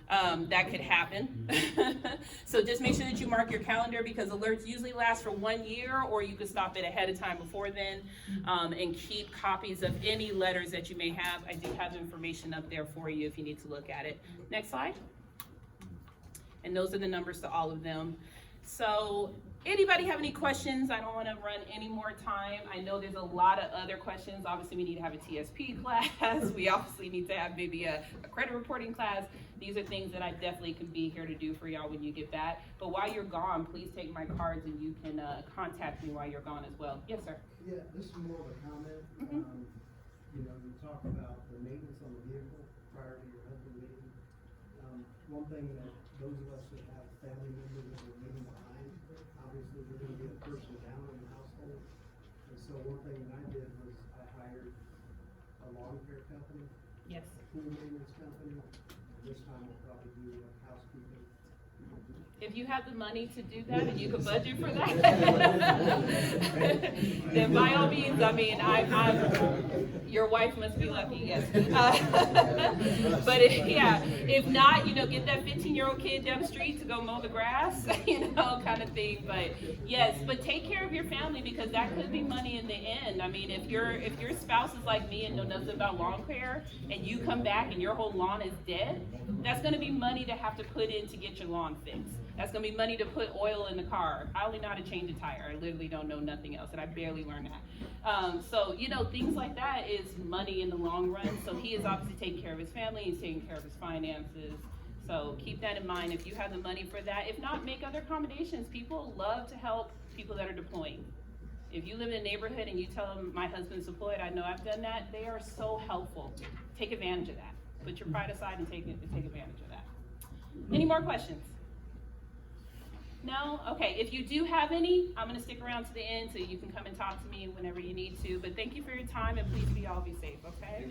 That could happen. So just make sure that you mark your calendar, because alerts usually last for 1 year, or you can stop it ahead of time before then, and keep copies of any letters that you may have. I do have information up there for you if you need to look at it. Next slide. And those are the numbers to all of them. So anybody have any questions? I don't want to run any more time. I know there's a lot of other questions. Obviously, we need to have a TSP class. We obviously need to have maybe a credit reporting class. These are things that I definitely can be here to do for y'all when you get back. But while you're gone, please take my cards and you can contact me while you're gone as well. Yes, sir. Yeah, this is more of a comment. Mm-hmm. You know, you talk about the maintenance on the vehicle prior to your husband leaving. One thing that those of us that have family members that are leaving behind, obviously we're gonna be a person down in the household. And so one thing that I did was I hired a lawn care company. Yes. A pool maintenance company. And this time we'll probably do housekeeping. If you have the money to do that and you can budget for that, then by all means, I mean, your wife must be lucky, yes. But if not, you know, get that 15-year-old kid down the street to go mow the grass, you know, kind of thing. But yes, but take care of your family, because that could be money in the end. I mean, if your spouse is like me and know nothing about lawn care, and you come back and your whole lawn is dead, that's gonna be money to have to put in to get your lawn fixed. That's gonna be money to put oil in the car. I only know how to change a tire. I literally don't know nothing else, and I barely learned that. So, you know, things like that is money in the long run. So he is obviously taking care of his family, he's taking care of his finances. So keep that in mind if you have the money for that. If not, make other accommodations. People love to help people that are deploying. If you live in a neighborhood and you tell them my husband's deployed, I know I've done that, they are so helpful. Take advantage of that. Put your pride aside and take advantage of that. Any more questions? No? Okay, if you do have any, I'm gonna stick around to the end so you can come and talk to me whenever you need to. But thank you for your time, and please all be safe, okay?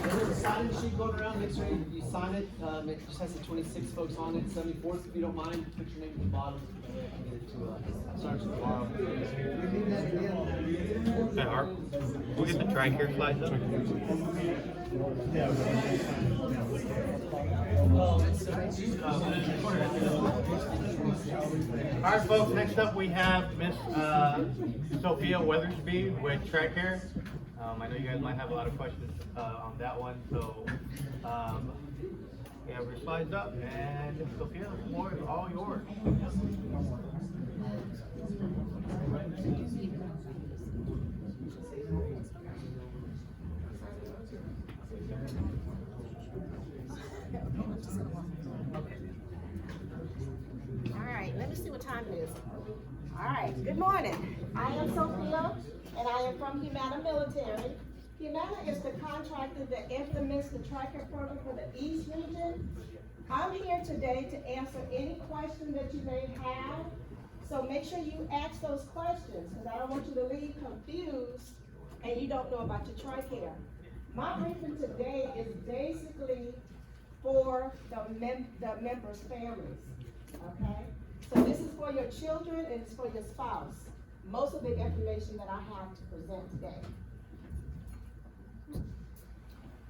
There's a sign-in sheet going around, make sure you sign it, it just has the 26 folks on it, 74th, if you don't mind, put your name at the bottom, and I can get it to, Sergeant tomorrow. Hey, Art, we'll get the Tricare slides up. All right, folks, next up we have Miss Sophia Weathersby with Tricare. I know you guys might have a lot of questions on that one, so we have your slides up, and Sophia, the floor is all yours. Alright, let me see what time it is. Alright, good morning. I am Sophia, and I am from Humana Military. Humana is the contractor that implements the Tricare program for the East region. I'm here today to answer any question that you may have. So make sure you ask those questions, because I don't want you to leave confused and you don't know about your Tricare. My briefing today is basically for the members' families, okay? So this is for your children and it's for your spouse. Most of the information that I have to present today.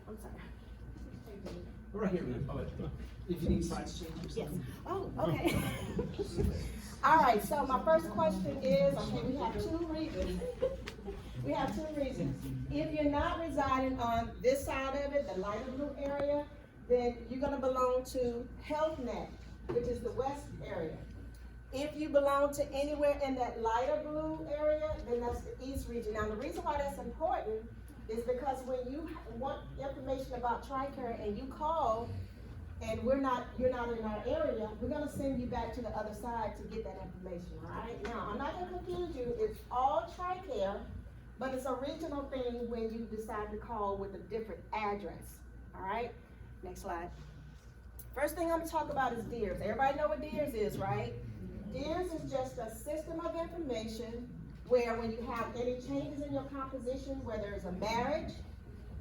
I'm sorry. Right here, man. If you need size changes. Yes. Oh, okay. All right, so my first question is, okay, we have two reasons. We have two reasons. If you're not residing on this side of it, the lighter blue area, then you're gonna belong to HealthNet, which is the west area. If you belong to anywhere in that lighter blue area, then that's the east region. Now, the reason why that's important is because when you want information about Tricare and you call, and you're not in our area, we're gonna send you back to the other side to get that information, all right? Now, I'm not gonna confuse you, it's all Tricare, but it's a regional thing when you decide to call with a different address, all right? Next slide. First thing I'm gonna talk about is DEERS. Everybody know what DEERS is, right? DEERS is just a system of information where when you have any changes in your composition, whether it's a marriage,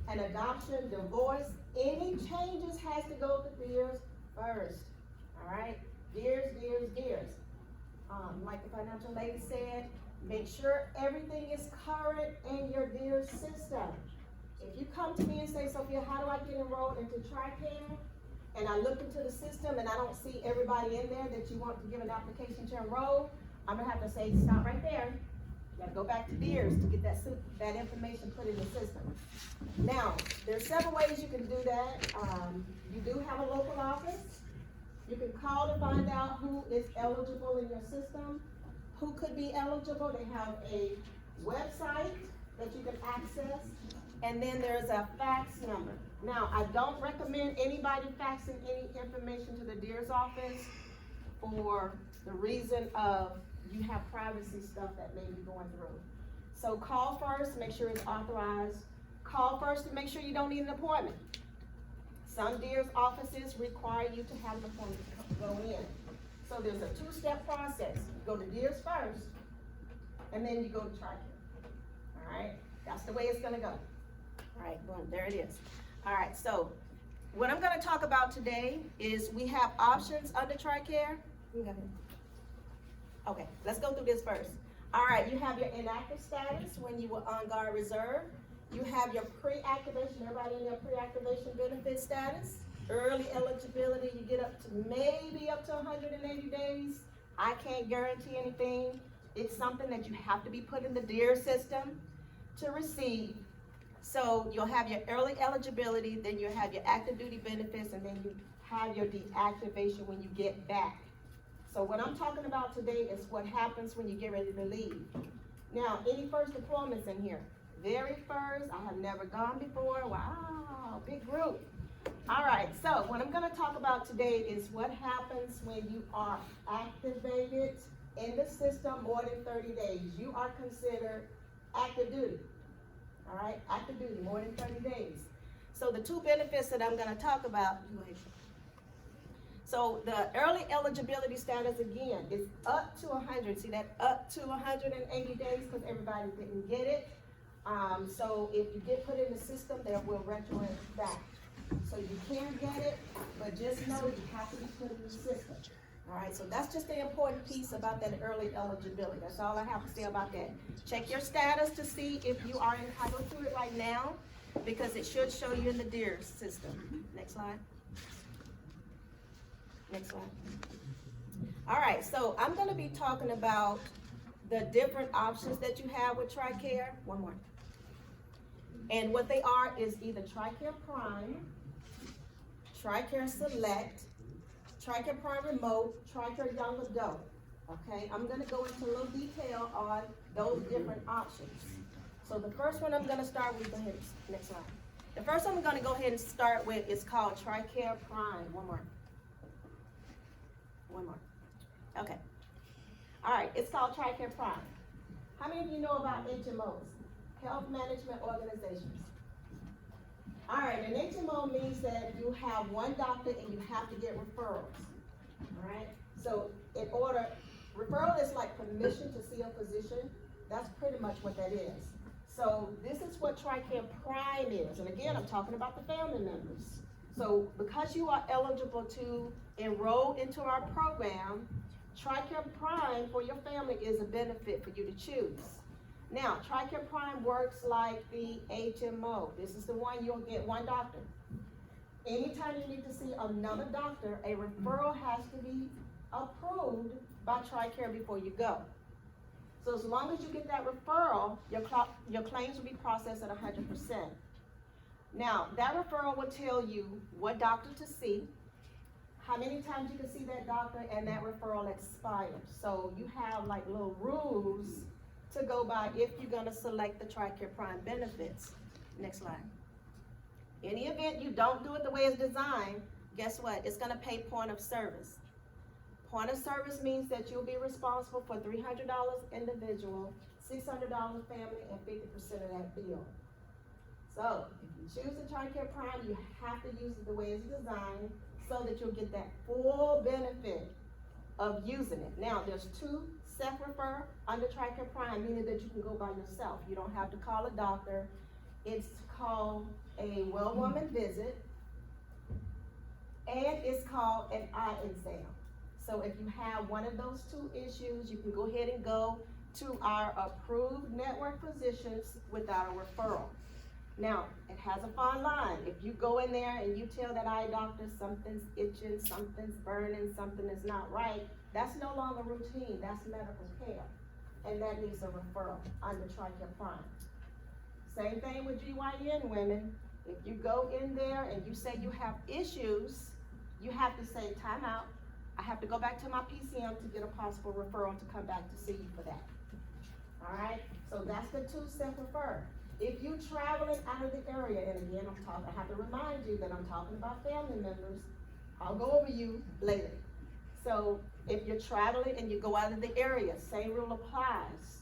an adoption, divorce, any changes has to go to DEERS first, all right? DEERS. Like the financial lady said, make sure everything is current in your DEERS system. If you come to me and say, Sophia, how do I get enrolled into Tricare? And I look into the system and I don't see everybody in there that you want to give an application to enroll, I'm gonna have to say, stop right there. You gotta go back to DEERS to get that information put in the system. Now, there's several ways you can do that. You do have a local office. You can call to find out who is eligible in your system, who could be eligible. They have a website that you can access, and then there's a fax number. Now, I don't recommend anybody faxing any information to the DEERS office for the reason of you have privacy stuff that may be going through. So call first, make sure it's authorized. Call first to make sure you don't need an appointment. Some DEERS offices require you to have an appointment to go in. So there's a two-step process. You go to DEERS first, and then you go to Tricare. All right, that's the way it's gonna go. All right, boom, there it is. All right, so what I'm gonna talk about today is we have options under Tricare. Okay, let's go through this first. All right, you have your inactive status when you were on guard reserve. You have your pre-activation, everybody in your pre-activation benefit status. Early eligibility, you get up to maybe up to 180 days. I can't guarantee anything. It's something that you have to be put in the DEAR system to receive. So you'll have your early eligibility, then you'll have your active duty benefits, and then you have your deactivation when you get back. So what I'm talking about today is what happens when you get ready to leave. Now, any first deployments in here? Very first, I have never gone before. Wow, big group. All right, so what I'm gonna talk about today is what happens when you are activated in the system more than 30 days. You are considered active duty. All right, active duty, more than 30 days. So the two benefits that I'm gonna talk about, so the early eligibility status, again, is up to 100. See that, up to 180 days, because everybody didn't get it. So if you get put in the system, they will retro it back. So you can get it, but just know you have to be put in the system. All right, so that's just the important piece about that early eligibility. That's all I have to say about that. Check your status to see if you are entitled to it right now, because it should show you in the DEAR system. Next slide. Next slide. All right, so I'm gonna be talking about the different options that you have with Tricare. One more. And what they are is either Tricare Prime, Tricare Select, Tricare Prime Remote, Tricare Young Adult. Okay, I'm gonna go into a little detail on those different options. So the first one I'm gonna start with, go ahead, next slide. The first one I'm gonna go ahead and start with is called Tricare Prime. One more. One more. Okay. All right, it's called Tricare Prime. How many of you know about HMOs? Health Management Organizations. All right, an HMO means that you have one doctor and you have to get referrals. All right, so in order, referral is like permission to see a physician. That's pretty much what that is. So this is what Tricare Prime is. And again, I'm talking about the family members. So because you are eligible to enroll into our program, Tricare Prime for your family is a benefit for you to choose. Now, Tricare Prime works like the HMO. This is the one you'll get one doctor. Anytime you need to see another doctor, a referral has to be approved by Tricare before you go. So as long as you get that referral, your claims will be processed at 100%. Now, that referral will tell you what doctor to see, how many times you can see that doctor, and that referral expires. So you have like little rules to go by if you're gonna select the Tricare Prime benefits. Next slide. Any event you don't do it the way it's designed, guess what? It's gonna pay point of service. Point of service means that you'll be responsible for $300 individual, $600 family, and 50% of that bill. So if you choose the Tricare Prime, you have to use it the way it's designed so that you'll get that full benefit of using it. Now, there's two self-refer under Tricare Prime, meaning that you can go by yourself. You don't have to call a doctor. It's called a well-woman visit, and it's called an eye exam. So if you have one of those two issues, you can go ahead and go to our approved network physicians without a referral. Now, it has a fine line. If you go in there and you tell that eye doctor something's itching, something's burning, something is not right, that's no longer routine, that's medical care. And that needs a referral under Tricare Prime. Same thing with GYN women. If you go in there and you say you have issues, you have to say, time out. I have to go back to my PCM to get a possible referral to come back to see you for that. All right, so that's the two self-refer. If you're traveling out of the area, and again, I have to remind you that I'm talking about family members. I'll go over you later. So if you're traveling and you go out of the area, same rule applies.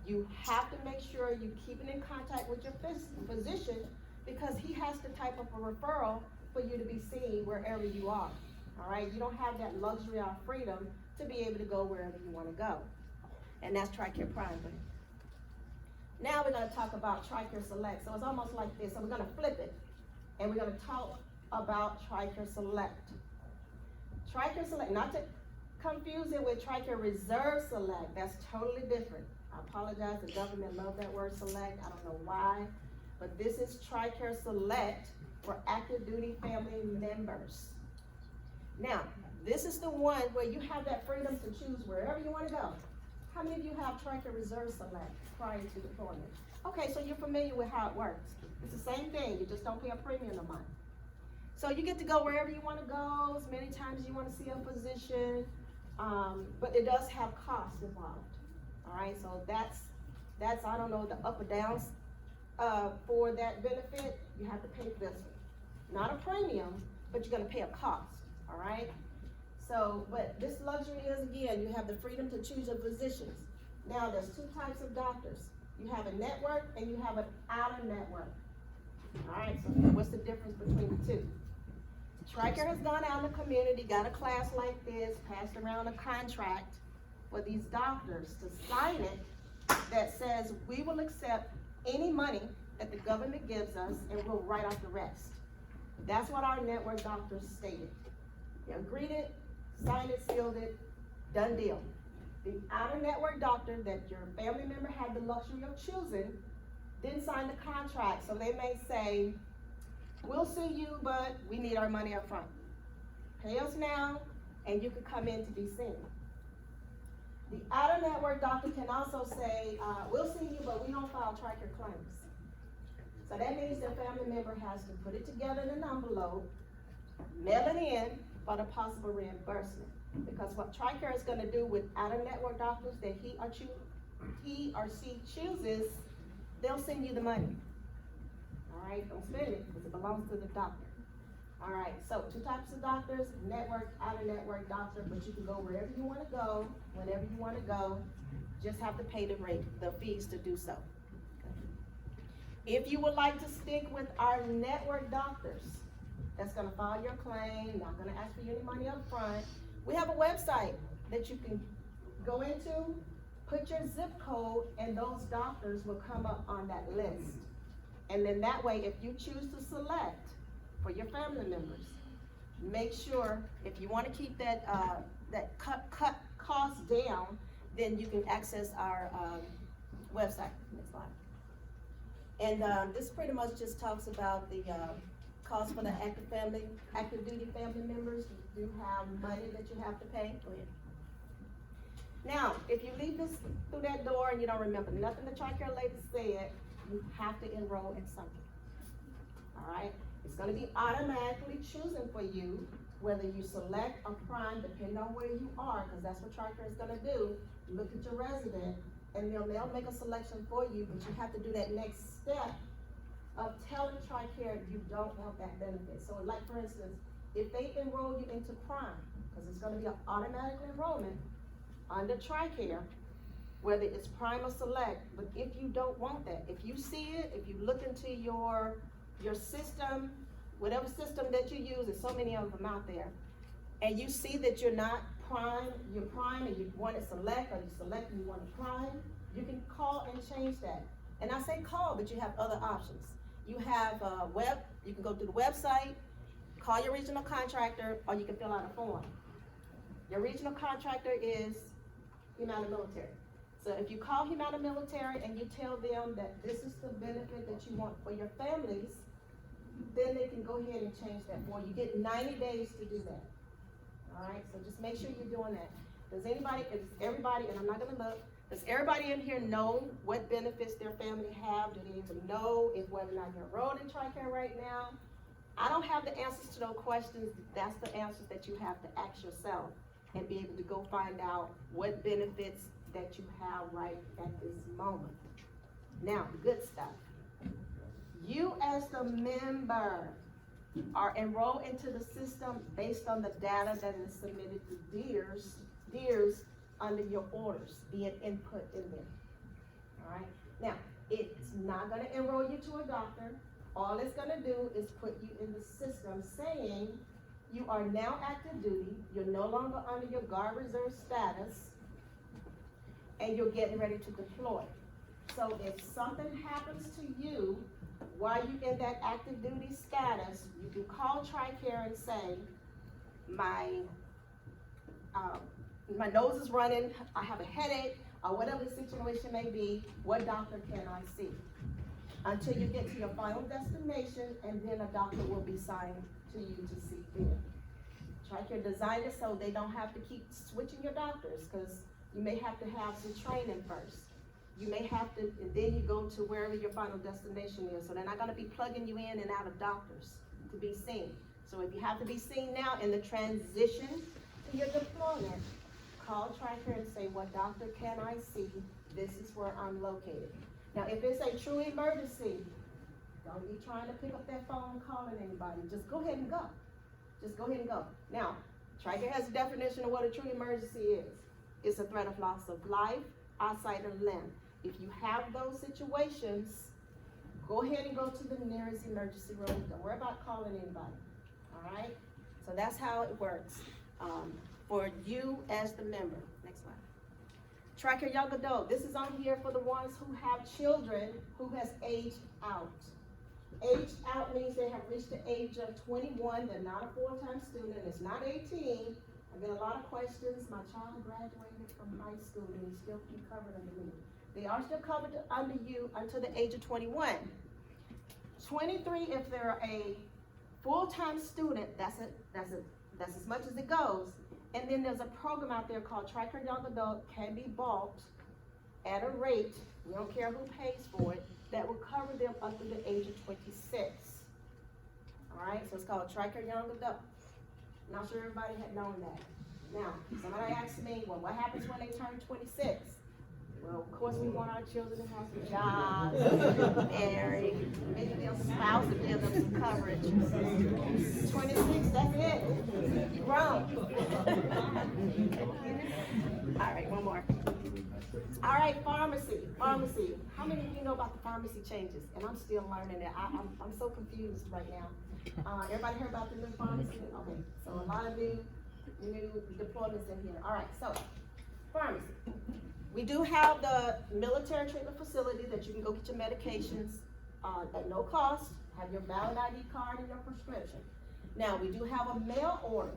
You have to make sure you're keeping in contact with your physician, because he has to type up a referral for you to be seen wherever you are. All right, you don't have that luxury or freedom to be able to go wherever you want to go. And that's Tricare Prime. Now we're going to talk about Tricare Select. So it's almost like this. So we're going to flip it, and we're going to talk about Tricare Select. Tricare Select, not to confuse it with Tricare Reserve Select, that's totally different. I apologize, the government loves that word select, I don't know why, but this is Tricare Select for active duty family members. Now, this is the one where you have that freedom to choose wherever you wanna go. How many of you have Tricare Reserve Select prior to deployment? Okay, so you're familiar with how it works. It's the same thing, you just don't pay a premium a month. So you get to go wherever you wanna go, as many times as you wanna see a physician, but it does have costs involved. All right, so that's, I don't know, the up or downs, for that benefit, you have to pay for this one. Not a premium, but you're gonna pay a cost, all right? So, but this luxury is, again, you have the freedom to choose your physicians. Now, there's two types of doctors. You have a network and you have an outer network. All right, so what's the difference between the two? Tricare has gone out in the community, got a class like this, passed around a contract for these doctors to sign it that says we will accept any money that the government gives us and we'll write off the rest. That's what our network doctors stated. They agreed it, signed it, sealed it, done deal. The outer network doctor that your family member had the luxury of choosing didn't sign the contract, so they may say, we'll see you, but we need our money up front. Pay us now, and you can come in to be seen. The outer network doctor can also say, we'll see you, but we don't file Tricare claims. So that means the family member has to put it together in an envelope, mail it in for the possible reimbursement. Because what Tricare is gonna do with outer network doctors that he or she chooses, they'll send you the money. All right, don't spend it, because it belongs to the doctor. All right, so two types of doctors, network, outer network doctor, but you can go wherever you wanna go, whenever you wanna go, just have to pay the fees to do so. If you would like to stick with our network doctors, that's gonna file your claim, not gonna ask for you any money up front, we have a website that you can go into, put your zip code, and those doctors will come up on that list. And then that way, if you choose to select for your family members, make sure, if you wanna keep that, cut cost down, then you can access our, website. Next slide. And, this pretty much just talks about the, cost for the active duty family members. You do have money that you have to pay. Go ahead. Now, if you leave this through that door and you don't remember nothing the Tricare lady said, you have to enroll in something. All right? It's gonna be automatically choosing for you whether you select a prime, depending on where you are, because that's what Tricare is gonna do. Look at your resident, and they'll make a selection for you, but you have to do that next step of telling Tricare you don't want that benefit. So like, for instance, if they enroll you into prime, because it's gonna be an automatic enrollment under Tricare, whether it's prime or select, but if you don't want that, if you see it, if you look into your system, whatever system that you use, there's so many of them out there, and you see that you're not prime, you're prime and you want it select, or you select and you want it prime, you can call and change that. And I say call, but you have other options. You have you can go to the website, call your regional contractor, or you can fill out a form. Your regional contractor is Humana Military. So if you call Humana Military and you tell them that this is the benefit that you want for your families, then they can go ahead and change that for you. You get 90 days to do that. All right, so just make sure you're doing that. Does everybody, and I'm not gonna look, does everybody in here know what benefits their family have? Do they even know if whether or not you're enrolled in Tricare right now? I don't have the answers to those questions. That's the answers that you have to ask yourself and be able to go find out what benefits that you have right at this moment. Now, the good stuff. You as the member are enrolled into the system based on the data that is submitted to DEERS under your orders, being input in there. All right. Now, it's not gonna enroll you to a doctor. All it's gonna do is put you in the system saying you are now active duty, you're no longer under your Guard Reserve status, and you're getting ready to deploy. So if something happens to you while you in that active duty status, you can call Tricare and say, my nose is running, I have a headache, or whatever the situation may be, what doctor can I see? Until you get to your final destination, and then a doctor will be signed to you to see fit. Tricare designed it so they don't have to keep switching your doctors, because you may have to have some training first. You may have to, and then you go to wherever your final destination is. So they're not gonna be plugging you in and out of doctors to be seen. So if you have to be seen now in the transition to your deployment, call Tricare and say, what doctor can I see? This is where I'm located. Now, if it's a true emergency, don't be trying to pick up that phone calling anybody. Just go ahead and go. Just go ahead and go. Now, Tricare has a definition of what a true emergency is. It's a threat of loss of life, eyesight, or limb. If you have those situations, go ahead and go to the nearest emergency room. Don't worry about calling anybody, all right? So that's how it works for you as the member. Next slide. Tricare Young Adult. This is on here for the ones who have children who has aged out. Aged out means they have reached the age of 21. They're not a full-time student. It's not 18. I get a lot of questions. My child graduated from high school and he's still be covered under me. They are still covered under you until the age of 21. 23, if they're a full-time student, that's as much as it goes. And then there's a program out there called Tricare Young Adult, can be bought at a rate, we don't care who pays for it, that will cover them up to the age of 26. All right, so it's called Tricare Young Adult. Not sure everybody had known that. Now, somebody asked me, well, what happens when they turn 26? Well, of course, we want our children to have some jobs, married, maybe their spouse to give them some coverage. 26, that's it. Grown. All right, one more. All right, pharmacy. How many of you know about the pharmacy changes? And I'm still learning it. I'm so confused right now. Everybody heard about the new pharmacy? Okay, so a lot of new deployments in here. All right, so pharmacy. We do have the military treatment facility that you can go get your medications at no cost, have your valid ID card and your prescription. Now, we do have a mail order.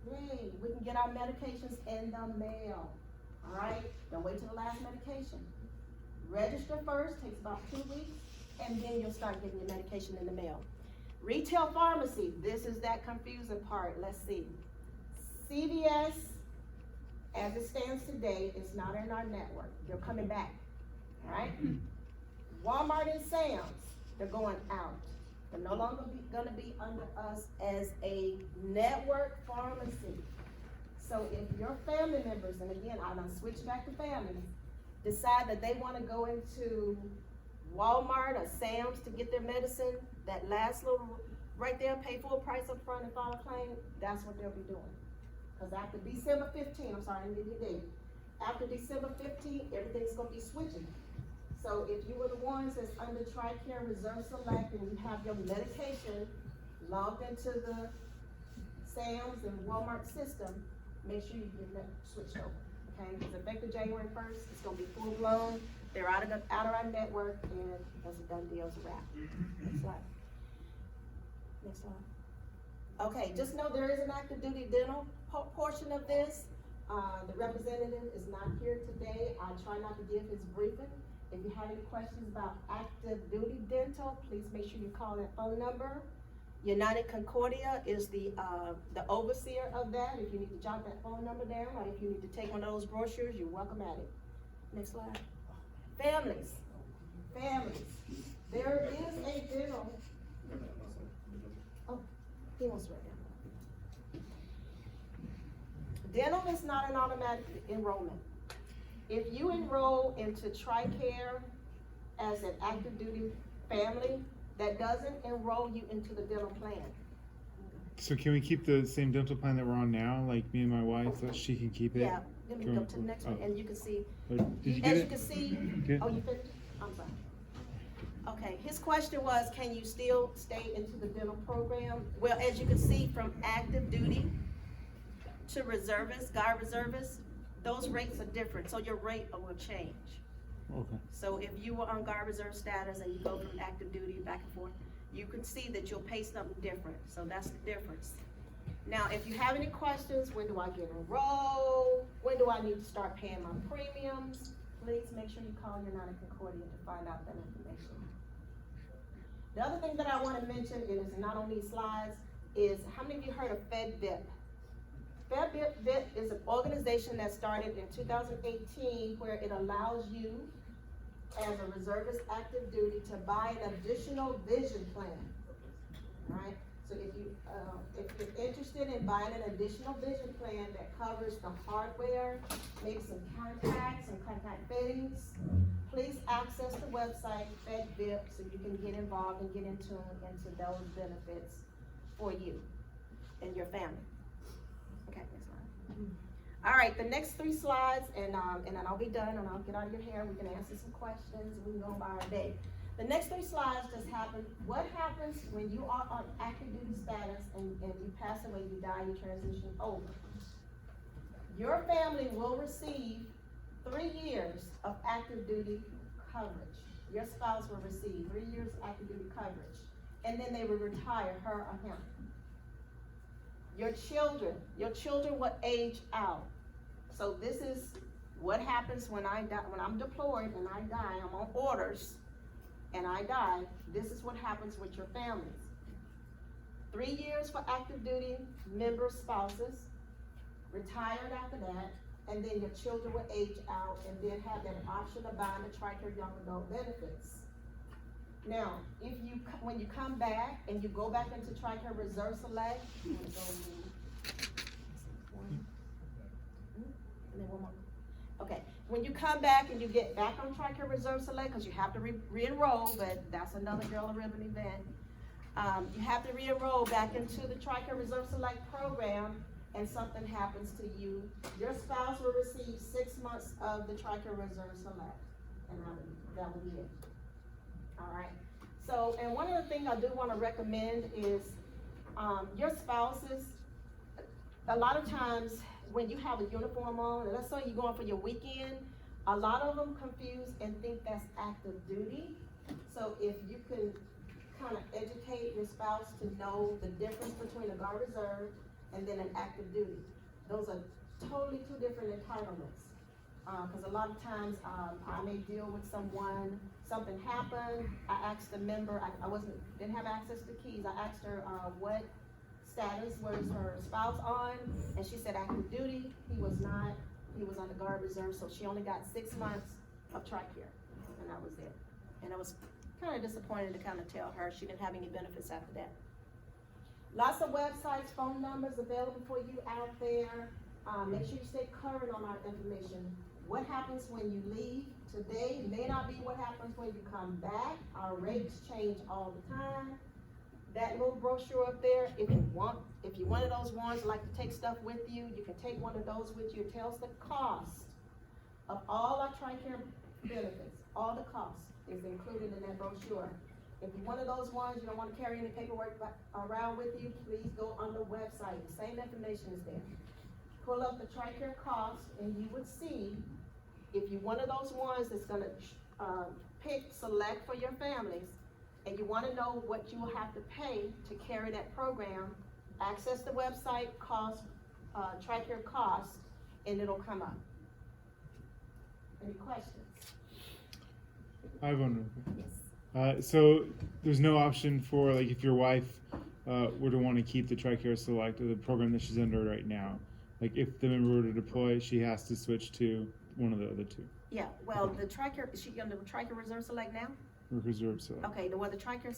Yay, we can get our medications in the mail. All right, don't wait till the last medication. Register first, takes about 2 weeks, and then you'll start getting your medication in the mail. Retail pharmacy, this is that confusing part. Let's see. CVS, as it stands today, it's not in our network. They're coming back, all right? Walmart and Sam's, they're going out. They're no longer gonna be under us as a network pharmacy. So if your family members, and again, I'm gonna switch back to families, decide that they wanna go into Walmart or Sam's to get their medicine, that last little, right there, pay full price up front and file a claim, that's what they'll be doing. Because after December 15, I'm sorry, I didn't give you a date. After December 15, everything's gonna be switching. So if you were the ones that's under Tricare Reserve Select and you have your medication logged into the Sam's and Walmart system, make sure you get that switched over, okay? Because effective January 1st, it's gonna be full blown. They're out of our network, and that's a done deal, it's a wrap. Next slide. Next slide. Okay, just know there is an active duty dental portion of this. The representative is not here today. I try not to give his briefing. If you have any questions about active duty dental, please make sure you call that phone number. United Concordia is the overseer of that. If you need to jot that phone number down, or if you need to take one of those brochures, you're welcome at it. Next slide. Families. There is a dental. Oh, he wants to write down. Dental is not an automatic enrollment. If you enroll into Tricare as an active duty family, that doesn't enroll you into the dental plan. So can we keep the same dental plan that we're on now, like me and my wife, so she can keep it? Yeah, let me go to the next one, and you can see, Did you get as it? you can see, Okay. oh, you finished? I'm sorry. Okay, his question was, can you still stay into the dental program? Well, as you can see, from active duty to reservists, guard reservists, those rates are different, so your rate will change. Okay. So if you were on guard reserve status and you go from active duty back and forth, you can see that you'll pay something different, so that's the difference. Now, if you have any questions, when do I get enrolled? When do I need to start paying my premiums? Please make sure you call your non-Concordia to find out that information. The other thing that I wanna mention, it is not on these slides, is how many of you heard of FedVIP? FedVIP is an organization that started in 2018 where it allows you as a reservist active duty to buy an additional vision plan, right? So if you're interested in buying an additional vision plan that covers the hardware, maybe some contacts and contact fittings, please access the website FedVIP so you can get involved and get into those benefits for you and your family. Okay, next slide. All right, the next 3 slides, and then I'll be done, and I'll get out of your hair. We can answer some questions. We can go by our day. The next 3 slides just happen. What happens when you are on active duty status and you pass away, you die, you transition over? Your family will receive 3 years of active duty coverage. Your spouse will receive 3 years of active duty coverage, and then they will retire, her or him. Your children will age out. So this is what happens when I die, when I'm deployed and I die, I'm on orders and I die. This is what happens with your families. 3 years for active duty member spouses, retired after that, and then your children will age out and then have that option of buying the Tricare Young Adult benefits. Now, when you come back and you go back into Tricare Reserve Select, you wanna go and then one more. Okay, when you come back and you get back on Tricare Reserve Select, because you have to re-enroll, but that's another Yellow Ribbon event. You have to re-enroll back into the Tricare Reserve Select program, and something happens to you, your spouse will receive 6 months of the Tricare Reserve Select, and that will be it. All right, so, and one of the things I do want to recommend is your spouses, a lot of times when you have a uniform on, and let's say you're going for your weekend, a lot of them confuse and think that's active duty. So if you can kind of educate your spouse to know the difference between a guard reserve and then an active duty. Those are totally 2 different entitlements. Because a lot of times I may deal with someone, something happened, I asked the member, I didn't have access to keys, I asked her what status was her spouse on, and she said active duty. He was not, he was on the guard reserve, so she only got 6 months of Tricare, and that was it. And I was kind of disappointed to kind of tell her she didn't have any benefits after that. Lots of websites, phone numbers available for you out there. Make sure you stay current on our information. What happens when you leave today may not be what happens when you come back. Our rates change all the time. That little brochure up there, if you're one of those ones like to take stuff with you, you can take one of those with you. It tells the cost of all our Tricare benefits. All the costs is included in that brochure. If you're one of those ones, you don't want to carry any paperwork around with you, please go on the website. The same information is there. Pull up the Tricare cost and you would see if you're one of those ones that's gonna select for your families, and you wanna know what you will have to pay to carry that program, access the website, Tricare cost, and it'll come up. Any questions? I have one. So there's no option for, like, if your wife were to want to keep the Tricare Select, or the program that she's under right now, like if the member were to deploy, she has to switch to one of the other 2. Yeah, well, the Tricare, is she under the Tricare Reserve Select now? Reserve Select. Okay, the Tricare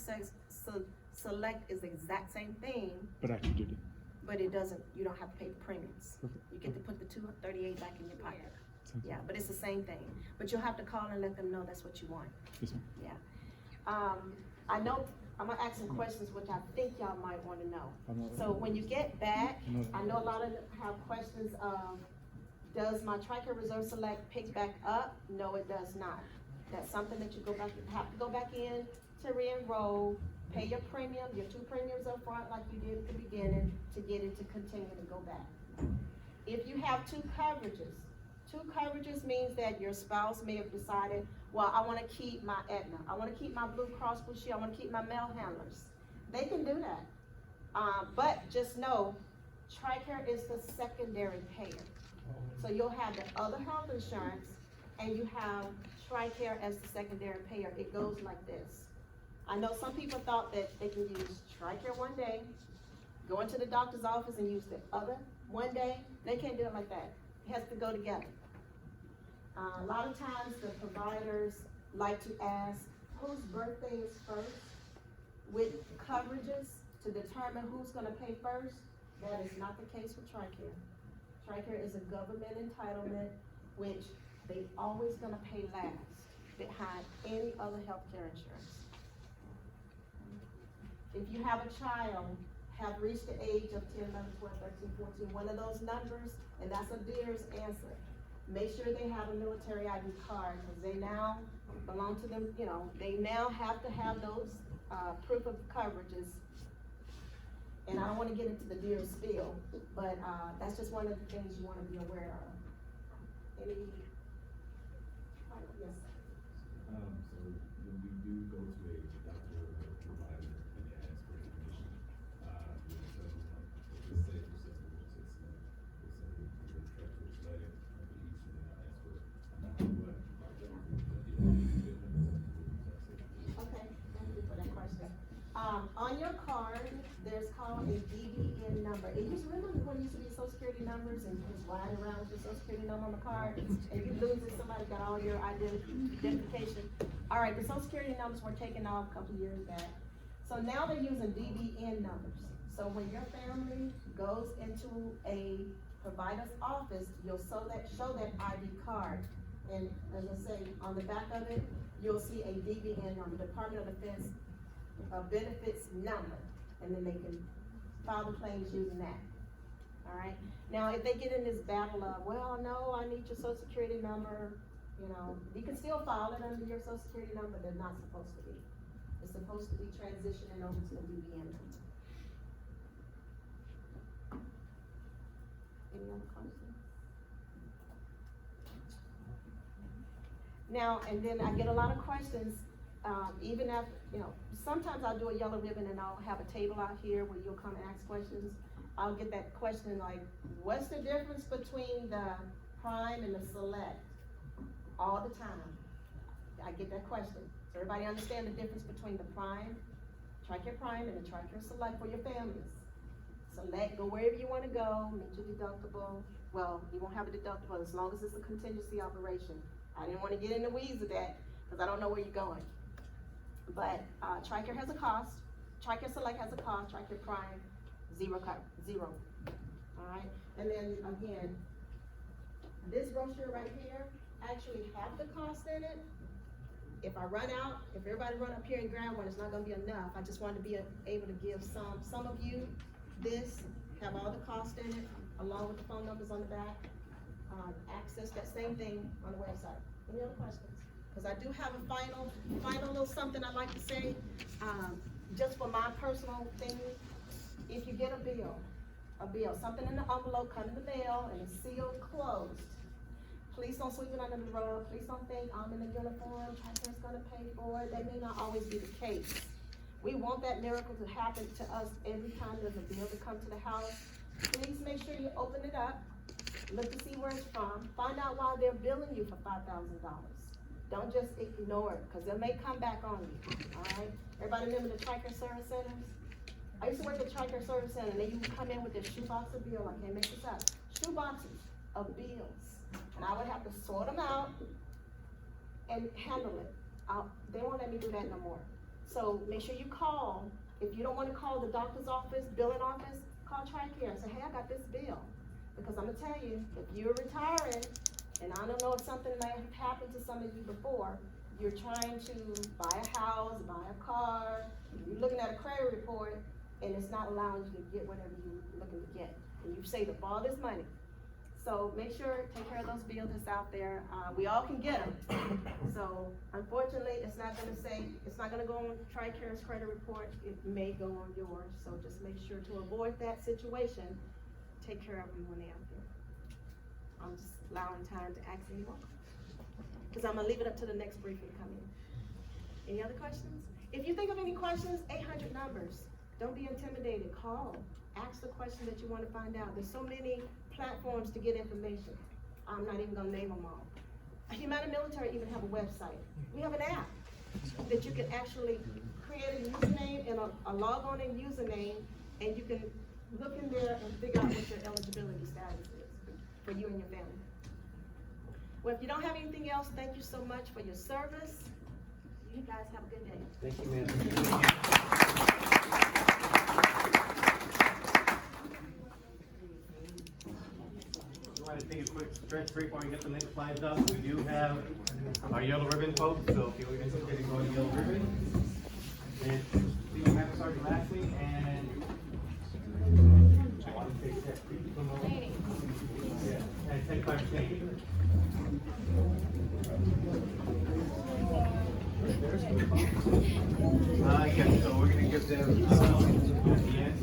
Select is the exact same thing, But active duty. but it doesn't, you don't have to pay the premiums. Perfect. You get to put the $238 back in your pocket. Sounds Yeah, but it's the same thing. But you'll have to call and let them know that's what you want. Yes, ma'am. Yeah. I know, I'm gonna ask some questions which I think y'all might wanna know. So when you get back, I know a lot of them have questions of, does my Tricare Reserve Select pick back up? No, it does not. That's something that you have to go back in to re-enroll, pay your premium, your 2 premiums up front like you did at the beginning to get it to continue to go back. If you have 2 coverages, Two coverages means that your spouse may have decided, well, I wanna keep my Aetna, I wanna keep my Blue Cross Blue Shield, I wanna keep my mail handlers. They can do that. But just know, Tricare is the secondary payer. So you'll have the other health insurance, and you have Tricare as the secondary payer. It goes like this. I know some people thought that they can use Tricare one day, go into the doctor's office and use the other one day. They can't do it like that. It has to go together. A lot of times the providers like to ask whose birthday is first with coverages to determine who's gonna pay first. That is not the case with Tricare. Tricare is a government entitlement, which they always gonna pay last behind any other healthcare insurance. If you have a child, have reached the age of 10, 11, 12, 13, 14, one of those numbers, and that's a dear's answer. Make sure they have a military ID card, because they now belong to them, you know, they now have to have those, proof of coverages. And I don't wanna get into the deer spiel, but, that's just one of the things you wanna be aware of. Any, yes, sir. So when we do go to a doctor or a provider and they ask for information, we tell them, just say for 6 months, we'll say your tractor is letting, each and then ask for, what. Okay, thank you for that question. On your card, there's called a DBN number. It used, remember when it used to be social security numbers and you just ride around with your social security number on the card and you lose it, somebody got all your identification. All right, the social security numbers were taken off a couple years back. So now they're using DBN numbers. So when your family goes into a provider's office, you'll show that ID card. And as I say, on the back of it, you'll see a DBN number, Department of Defense benefits number, and then they can file the claims using that. All right. Now, if they get in this battle of, well, no, I need your social security number, you know, you can still file it under your social security number. They're not supposed to be. It's supposed to be transitioning over to the DBN number. Any other questions? Now, and then I get a lot of questions. Even after, you know, sometimes I'll do a yellow ribbon and I'll have a table out here where you'll come and ask questions. I'll get that question like, what's the difference between the Prime and the Select? All the time. I get that question. Does everybody understand the difference between the Prime, Tricare Prime, and the Tricare Select for your families? Select, go wherever you wanna go, meet your deductible. Well, you won't have a deductible as long as it's a contingency operation. I didn't wanna get in the weeds of that, because I don't know where you're going. But Tricare has a cost, Tricare Select has a cost, Tricare Prime, zero. All right, and then again, this brochure right here actually have the cost in it. If I run out, if everybody run up here and grab one, it's not gonna be enough. I just wanted to be able to give some of you this, have all the cost in it, along with the phone numbers on the back. Access that same thing on the website. Any other questions? Because I do have a final little something I'd like to say, just for my personal thing. If you get a bill, something in the envelope, come in the mail, and it's sealed closed, please don't sweep it under the rug. Please don't think I'm in a uniform, Tricare's gonna pay for it. That may not always be the case. We want that miracle to happen to us every time there's a bill to come to the house. Please make sure you open it up, look to see where it's from, find out why they're billing you for $5,000. Don't just ignore it, because it may come back on you, all right? Everybody remember the Tricare Service Centers? I used to work at Tricare Service Center, and they used to come in with this shoebox of bills, I can't make this up, shoeboxes of bills. And I would have to sort them out and handle it. They won't let me do that no more. So make sure you call. If you don't wanna call the doctor's office, billing office, call Tricare and say, hey, I got this bill. Because I'm gonna tell you, if you're retiring, and I don't know if something may have happened to some of you before, you're trying to buy a house, buy a car, you're looking at a credit report, and it's not allowing you to get whatever you're looking to get. And you've saved up all this money. So make sure, take care of those bills that's out there. We all can get them. So unfortunately, it's not gonna go on Tricare's credit report. It may go on yours. So just make sure to avoid that situation. Take care of them when they're out there. I'm just allowing time to ask any more. Cause I'm gonna leave it up to the next briefing to come in. Any other questions? If you think of any questions, 800 numbers. Don't be intimidated, call. Ask the question that you wanna find out. There's so many platforms to get information. I'm not even gonna name them all. Humana Military even have a website. We have an app that you can actually create a username and a log on and username, and you can look in there and figure out what your eligibility status is for you and your family. Well, if you don't have anything else, thank you so much for your service. You guys have a good day. Thank you, ma'am. I want to take a quick stretch break before we get the next slides up. We do have our yellow ribbon folks, so if you're interested in going to yellow ribbon, it's Senior Master Sergeant Lashley and I want to take that and 10-5 change. Yeah, so we're gonna give them at the end.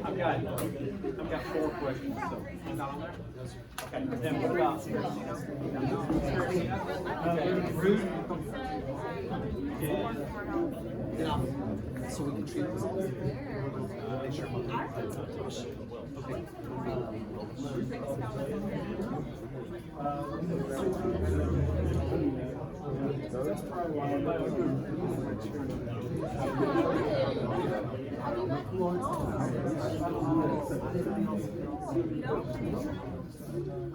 I've got 4 questions, so is that on there? Okay, then what about Ruth? So we can treat this. Make sure.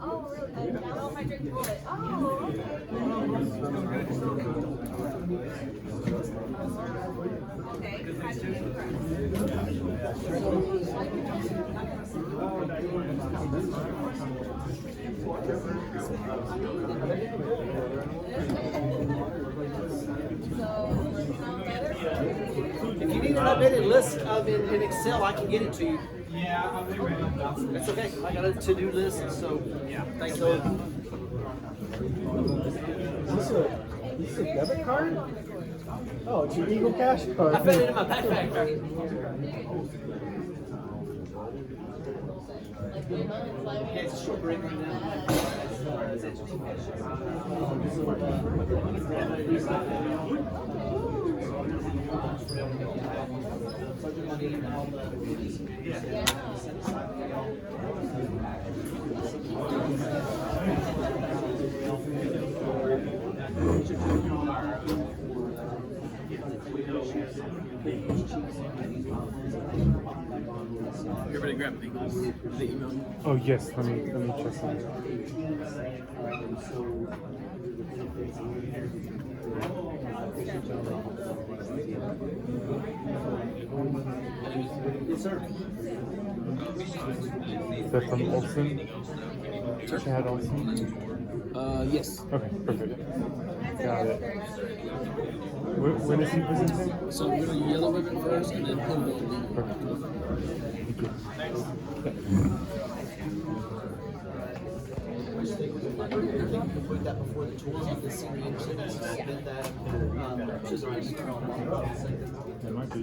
Oh, really? I don't know if I drink bullet. Oh, If you need an updated list in Excel, I can get it to you. Yeah, I'll be ready. That's okay. I got a to-do list, so Yeah. thanks. Is this a debit card? Oh, it's your Eagle Cash card. I fit it in my backpack. Yeah, it's a short break right now. Everybody grab the email. Oh, yes, let me check that. Yes, sir. Is that from Olson? Chad Olson? Yes. Okay, perfect. Got it. When is he presenting? So we're going to yellow ribbon first, and then blue ribbon. Perfect. Thank you. I think you can put that before the tools of the senior initiatives, submit that, just That might be.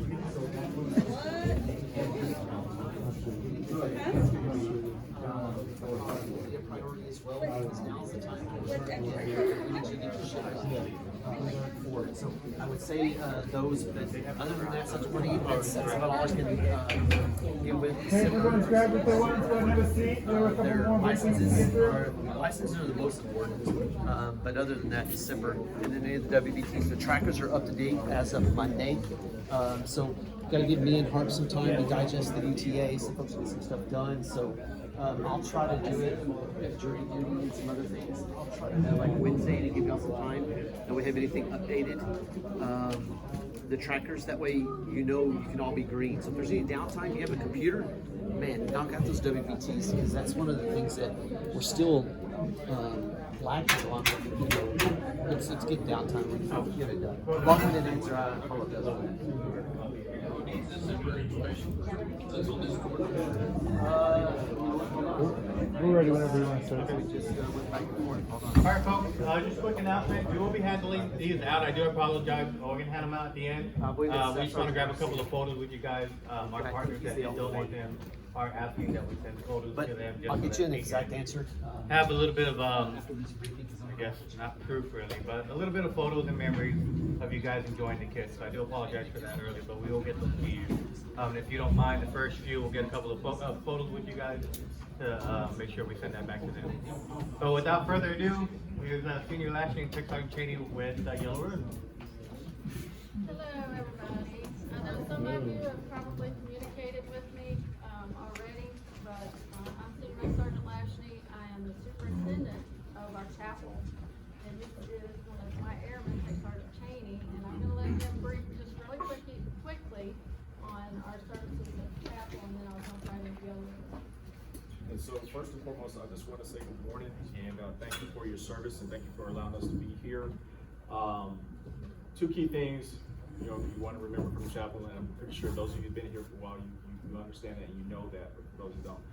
priority as well, because now's the time. We need to get your shit for it. So I would say those, but other than that, so 20, that's about all I can get with. Hey, everyone's grab what they want, go and have a seat. There are a couple Their more briefings to get through. licenses are the most important, but other than that, December, and then any of the WBTs, the trackers are up to date as of Monday. So gotta give me and Harp some time to digest the UTAs, some folks get some stuff done. So I'll try to do it if jury duty and some other things. I'll try to do like Wednesday to give y'all some time. And we have anything updated. The trackers, that way you know you can all be green. So if there's any downtime, you have a computer, man, knock out those WPTs, because that's one of the things that we're still lacking on. Let's get downtime and get it done. Long-winded answer, I apologize for We're ready whenever you want to start. that. Just went back and forth. Hold on. Alright folks, just quick announcement, we will be handling these out, I do apologize, we're gonna hand them out at the end. I believe it's- We just wanna grab a couple of photos with you guys, our Okay, partners he's that the only donate one. them are asking that we send photos But to them. just I'll so get that you an they exact can answer. Have a little bit of, After this briefing, 'cause I'm I guess, not proof really, but a little bit of photos and memories of you guys enjoying the kits. So I do apologize for that earlier, but we will get those to you. If you don't mind, the first few, we'll get a couple of photos with you guys to make sure we send that back to them. So without further ado, here's Senior Lashley and Tech Sergeant Cheney with Yellow Ribbon. Hello, everybody. I know some of you have probably communicated with me already, but I'm Senior Sergeant Lashney. I am the superintendent of our chapel, and this is one of my airmen, Tech Sergeant Cheney, and I'm gonna let him brief just really quickly on our services at the chapel, and then I'll jump right into Yellow Ribbon. And so first and foremost, I just want to say good morning and thank you for your service and thank you for allowing us to be here. Two key things, you know, you want to remember from the chapel, and I'm pretty sure those of you who've been here for a while, you understand that and you know that, but for those who don't.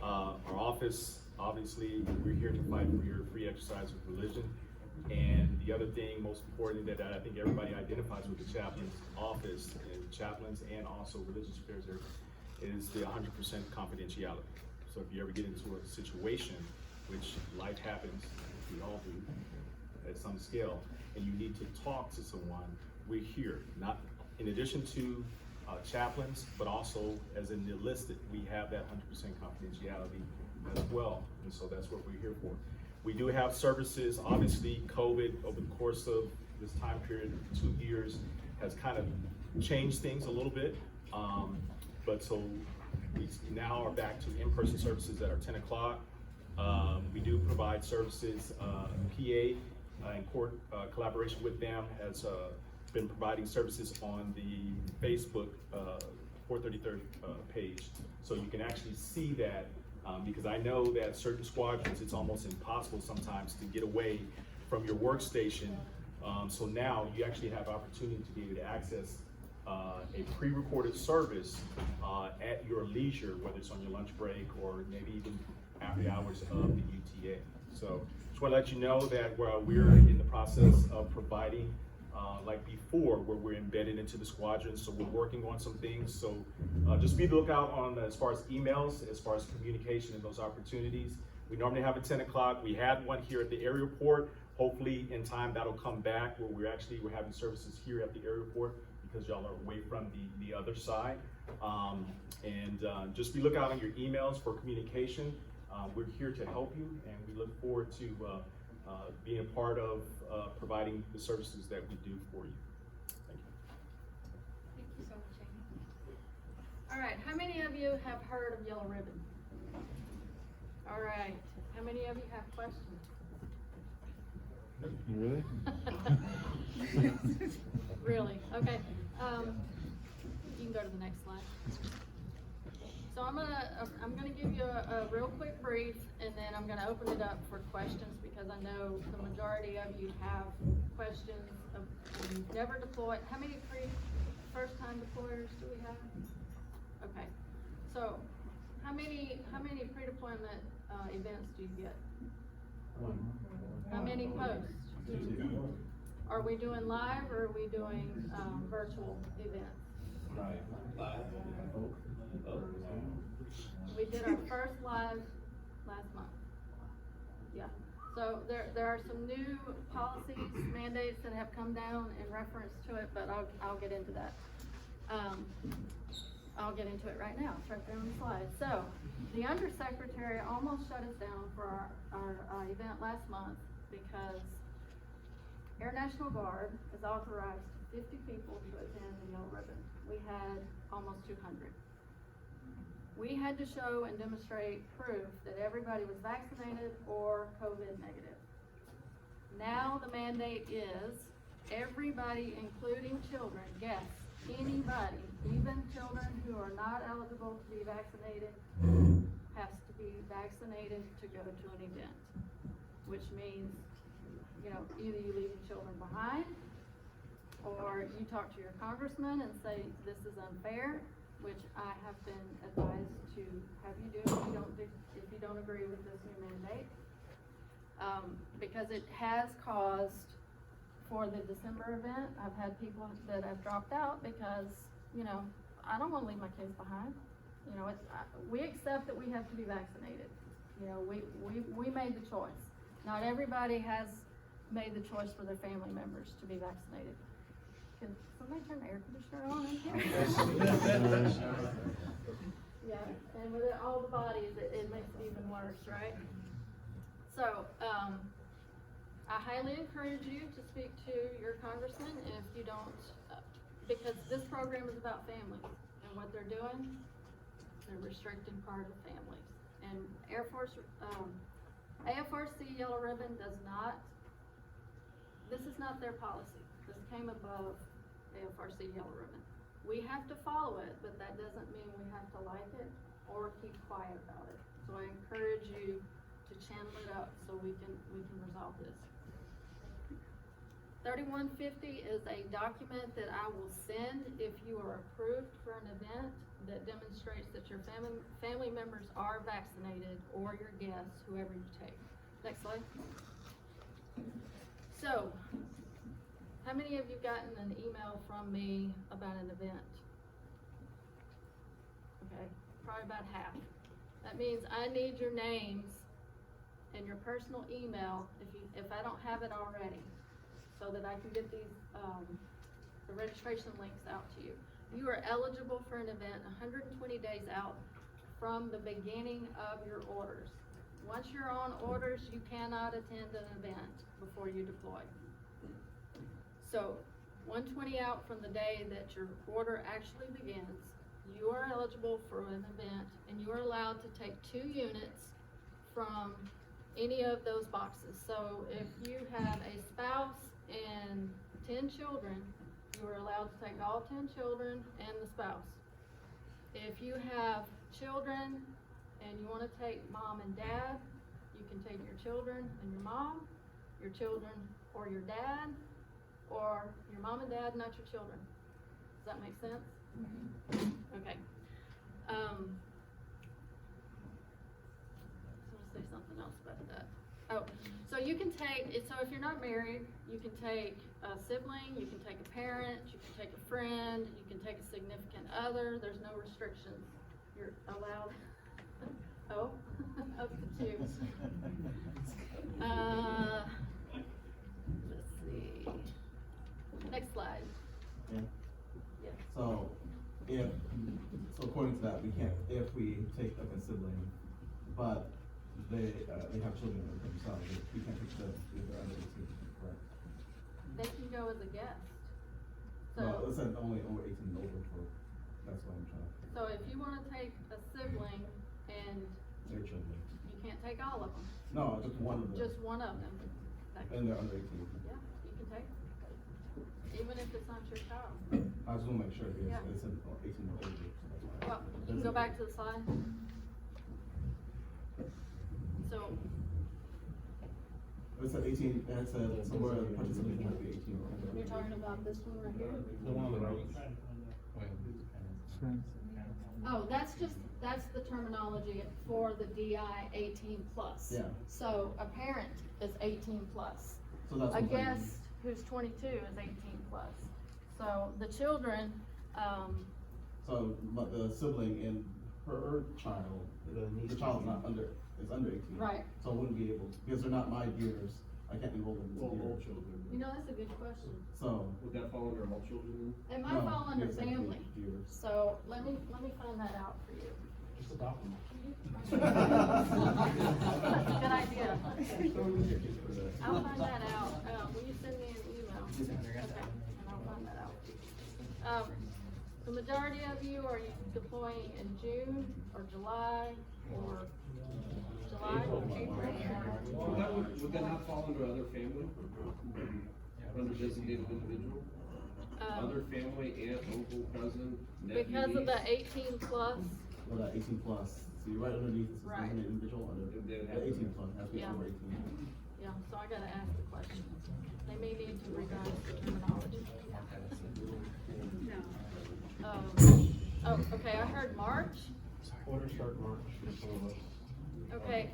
Our office, obviously, we're here to fight for your free exercise of religion. And the other thing, most important, that I think everybody identifies with the chaplain's office, and chaplains and also religious affairs there, is the 100% confidentiality. So if you ever get into a situation, which life happens, we all do, at some scale, and you need to talk to someone, we're here. Not in addition to chaplains, but also as in the enlisted, we have that 100% confidentiality as well, and so that's what we're here for. We do have services. Obviously, COVID over the course of this time period, 2 years, has kind of changed things a little bit, but so we now are back to in-person services that are 10 o'clock. We do provide services, PA in court collaboration with them has been providing services on the Facebook 433rd page. So you can actually see that because I know that certain squadrons, it's almost impossible sometimes to get away from your workstation. So now you actually have opportunity to be able to access a pre-recorded service at your leisure, whether it's on your lunch break or maybe even after the hours of the UTA. So just want to let you know that we're in the process of providing, like before, where we're embedded into the squadron. So we're working on some things. So just be on the lookout on as far as emails, as far as communication and those opportunities. We normally have a 10 o'clock. We had one here at the airport. Hopefully in time that'll come back where we're having services here at the airport, because y'all are away from the other side. Just be looking out on your emails for communication. We're here to help you, and we look forward to being a part of providing the services that we do for you. Thank you. Thank you so much, Amy. All right, how many of you have heard of Yellow Ribbon? All right, how many of you have questions? Really? Really? Okay. You can go to the next slide. So I'm gonna give you a real quick brief, and then I'm gonna open it up for questions, because I know the majority of you have questions. You've never deployed. How many first-time deployers do we have? Okay. So how many pre-deployment events do you get? How many posts? Are we doing live or are we doing virtual events? We did our first live last month. Yeah. So there are some new policies, mandates that have come down in reference to it, but I'll get into that. I'll get into it right now. It's right there on the slide. So the undersecretary almost shut us down for our event last month because Air National Guard is authorized 50 people to attend the Yellow Ribbon. We had almost 200. we had to show and demonstrate proof that everybody was vaccinated or COVID negative. Now the mandate is everybody, including children, yes, anybody, even children who are not eligible to be vaccinated, has to be vaccinated to go to an event. Which means, you know, either you leave your children behind, or you talk to your congressman and say, this is unfair, which I have been advised to have you do if you don't agree with this new mandate. Because it has caused, for the December event, I've had people that have dropped out because, you know, I don't wanna leave my kids behind. You know, we accept that we have to be vaccinated. You know, we made the choice. Not everybody has made the choice for their family members to be vaccinated. Can somebody turn the air conditioner on in here? Yeah, and with all the bodies, it makes it even worse, right? So, I highly encourage you to speak to your congressman if you don't, because this program is about families, and what they're doing, they're restricting part of families. And Air Force, A&FRC Yellow Ribbon does not, this is not their policy. This came above A&FRC Yellow Ribbon. We have to follow it, but that doesn't mean we have to like it or keep quiet about it. So I encourage you to channel it up so we can resolve this. 3150 is a document that I will send if you are approved for an event that demonstrates that your family members are vaccinated, or your guests, whoever you take. Next slide. So, how many of you gotten an email from me about an event? Okay, probably about half. That means I need your names and your personal email if I don't have it already, so that I can get these the registration links out to you. You are eligible for an event 120 days out from the beginning of your orders. Once you're on orders, you cannot attend an event before you deploy. So 120 out from the day that your order actually begins, you are eligible for an event, and you are allowed to take 2 units from any of those boxes. So if you have a spouse and 10 children, you are allowed to take all 10 children and the spouse. If you have children and you want to take mom and dad, you can take your children and your mom, your children or your dad, or your mom and dad, not your children. Does that make sense? Okay. I was gonna say something else about that. Oh, so you can take, so if you're not married, you can take a sibling, you can take a parent, you can take a friend, you can take a significant other. There's no restrictions. You're allowed. Oh, up to 2. Let's see. Next slide. Yeah. Yes. So according to that, we can't, if we take like a sibling, but they have children themselves, we can't take them if they're under 18, correct? They can go as a guest. So, No, it said only over 18 and over for, that's what I'm trying to. So if you wanna take a sibling and Their children. you can't take all of them. No, just one of them. Just one of them. And they're under 18. Yeah, you can take them. Even if it's not your child. I just wanna make sure, because Yeah. it said 18 and over, so that's why. Well, you can go back to the slide. So, It said 18, and it said somewhere the participants might be 18 or over. you're talking about this one right here? The one on the right. Oh, that's the terminology for the DI 18 plus. Yeah. So a parent is 18 plus. So that's A what I'm saying. guest who's 22 is 18 plus. So the children, So, but the sibling and her child, the child's not under, is under 18. Right. So I wouldn't be able to, because they're not my dears, I can't enroll them as All dears. children. you know, that's a good question. So. Would that fall under all children? It might fall under yes, I think family. dears. So let me find that out for you. Just adopt them. That's a good idea. I'll find that out. Will you send me an email? Okay, and I'll find that out. The majority of you, are you deploying in June or July or July or April? Would that not fall under other family? Under designated individual? Other family, aunt, uncle, cousin, nephew, Because of the niece? 18 plus, Or that 18 plus, so you're right underneath, it says Right. designated individual, under, Then the have to 18 be- plus, has to be Yeah. over 18. yeah, so I gotta ask the question. They may need to revise the terminology. Oh, okay, I heard March. Orders start March, for some of us. Okay.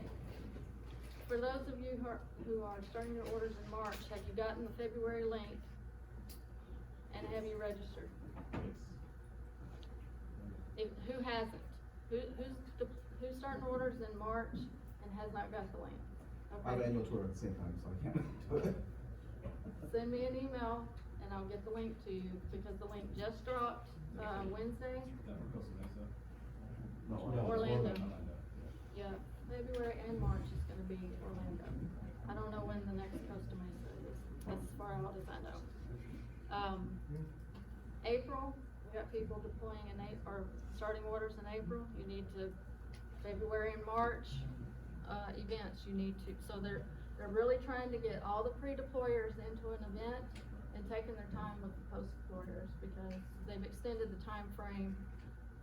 For those of you who are starting your orders in March, have you gotten the February link? And have you registered? Who hasn't? Who's starting orders in March and has not got the link? I have Okay. annual tour at the same time, so I can't do it. Send me an email and I'll get the link to you, because the link just dropped, Wednesday. That for Costa Mesa. No, Orlando. Orlando. Yeah, February and March is gonna be Orlando. I don't know when the next Costa Mesa is, that's as far out as I know. April, we got people deploying in or starting orders in April. You need to, February and March, events, you need to, so they're really trying to get all the pre-deployers into an event and taking their time with the post-deployers, because they've extended the time frame.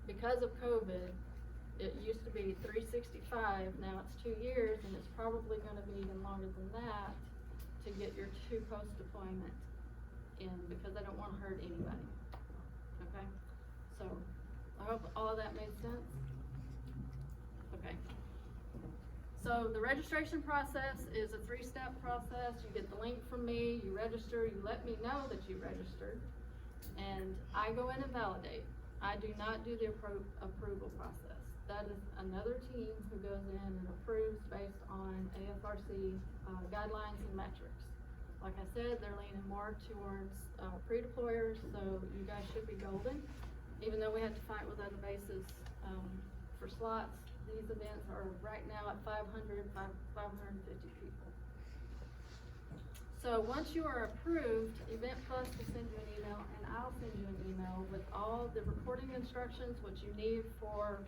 Because of COVID, it used to be 365, now it's 2 years, and it's probably gonna be even longer than that to get your 2 post-deployment in, because they don't wanna hurt anybody. Okay, so, I hope all of that made sense. Okay. So the registration process is a 3-step process. You get the link from me, you register, you let me know that you registered, and I go in and validate. I do not do the approval process. That is another team who goes in and approves based on A&FRC guidelines and metrics. Like I said, they're leaning more towards pre-deployers, so you guys should be golden. Even though we had to fight with other bases for slots, these events are right now at 550 people. So once you are approved, Event Plus will send you an email, and I'll send you an email with all the reporting instructions, what you need for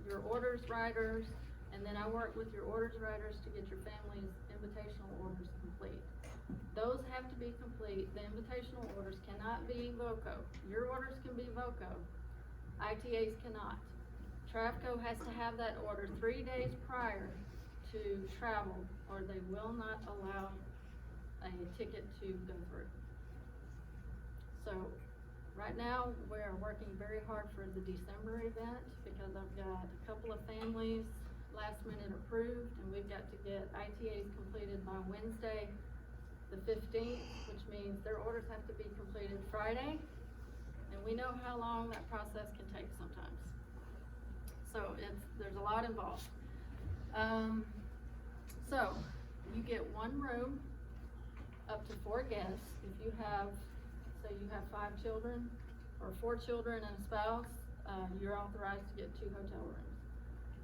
your orders writers, and then I work with your orders writers to get your family's invitational orders complete. Those have to be complete. The invitational orders cannot be VOCO. Your orders can be VOCO. ITAs cannot. Travco has to have that order 3 days prior to travel, or they will not allow a ticket to go through. So, right now, we're working very hard for the December event, because I've got a couple of families last minute approved, and we've got to get ITAs completed by Wednesday, the 15th, which means their orders have to be completed Friday, and we know how long that process can take sometimes. So there's a lot involved. So you get one room up to 4 guests. If you have, say you have 5 children or 4 children and a spouse, you're authorized to get 2 hotel rooms.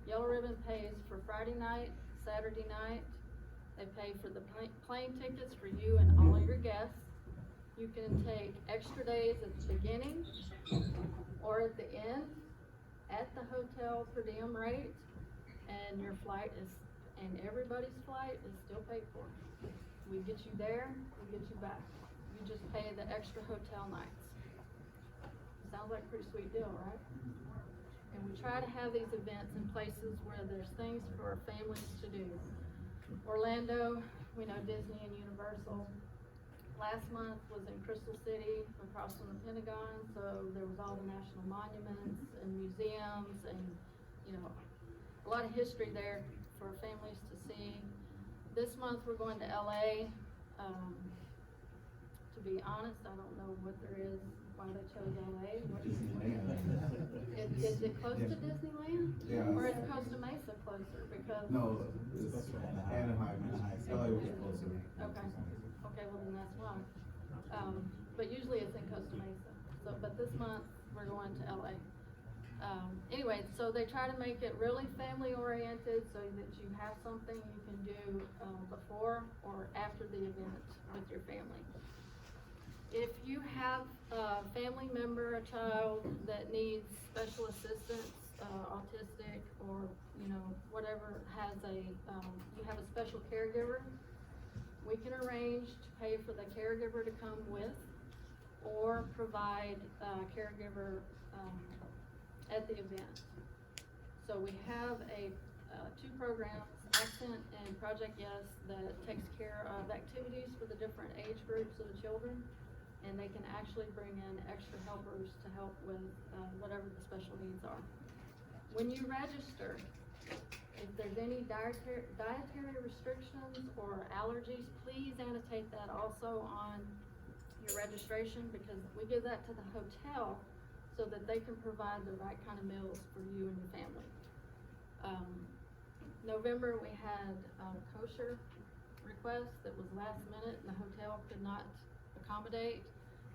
Yellow Ribbon pays for Friday night, Saturday night. They pay for the plane tickets for you and all of your guests. You can take extra days at the beginning or at the end at the hotel per diem rate, and your flight is, and everybody's flight is still paid for. We get you there, we get you back. You just pay the extra hotel nights. Sounds like a pretty sweet deal, right? And we try to have these events in places where there's things for families to do. Orlando, we know Disney and Universal. Last month was in Crystal City, across from the Pentagon, so there was all the national monuments and museums and, you know, a lot of history there for families to see. This month we're going to LA. To be honest, I don't know what there is, why they chose LA. Disneyland. Is it close to Disneyland? Yeah. Or is Costa Mesa closer? Because. No, it's Anaheim. LA was closer. Okay, okay, well then that's why. But usually it's in Costa Mesa, so, but this month, we're going to LA. Anyway, so they try to make it really family oriented, so that you have something you can do, before or after the event with your family. If you have a family member, a child that needs special assistance, autistic or, you know, whatever, has you have a special caregiver, we can arrange to pay for the caregiver to come with or provide a caregiver, at the event. So we have two programs, Accent and Project Yes, that takes care of activities for the different age groups of the children. And they can actually bring in extra helpers to help with whatever the special needs are. When you register, if there's any dietary restrictions or allergies, please annotate that also on your registration, because we give that to the hotel so that they can provide the right kind of meals for you and your family. November, we had a kosher request that was last minute and the hotel could not accommodate,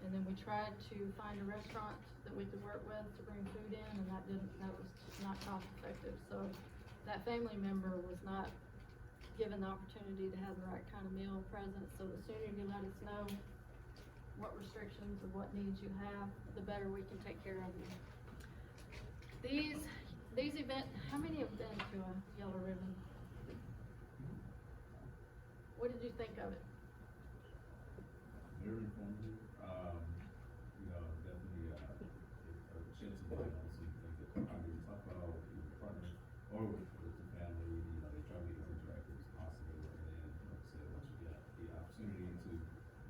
and then we tried to find a restaurant that we could work with to bring food in, and that was not cost effective. So that family member was not given the opportunity to have the right kind of meal present. So the sooner you let us know what restrictions or what needs you have, the better we can take care of you. These events, how many have been to a Yellow Ribbon? What did you think of it? Very informative, you know, definitely, sheds some light on some things that either you talk about with your partner or with the family, you know, they try to be as interactive as possible, and then, like I said, once you get the opportunity to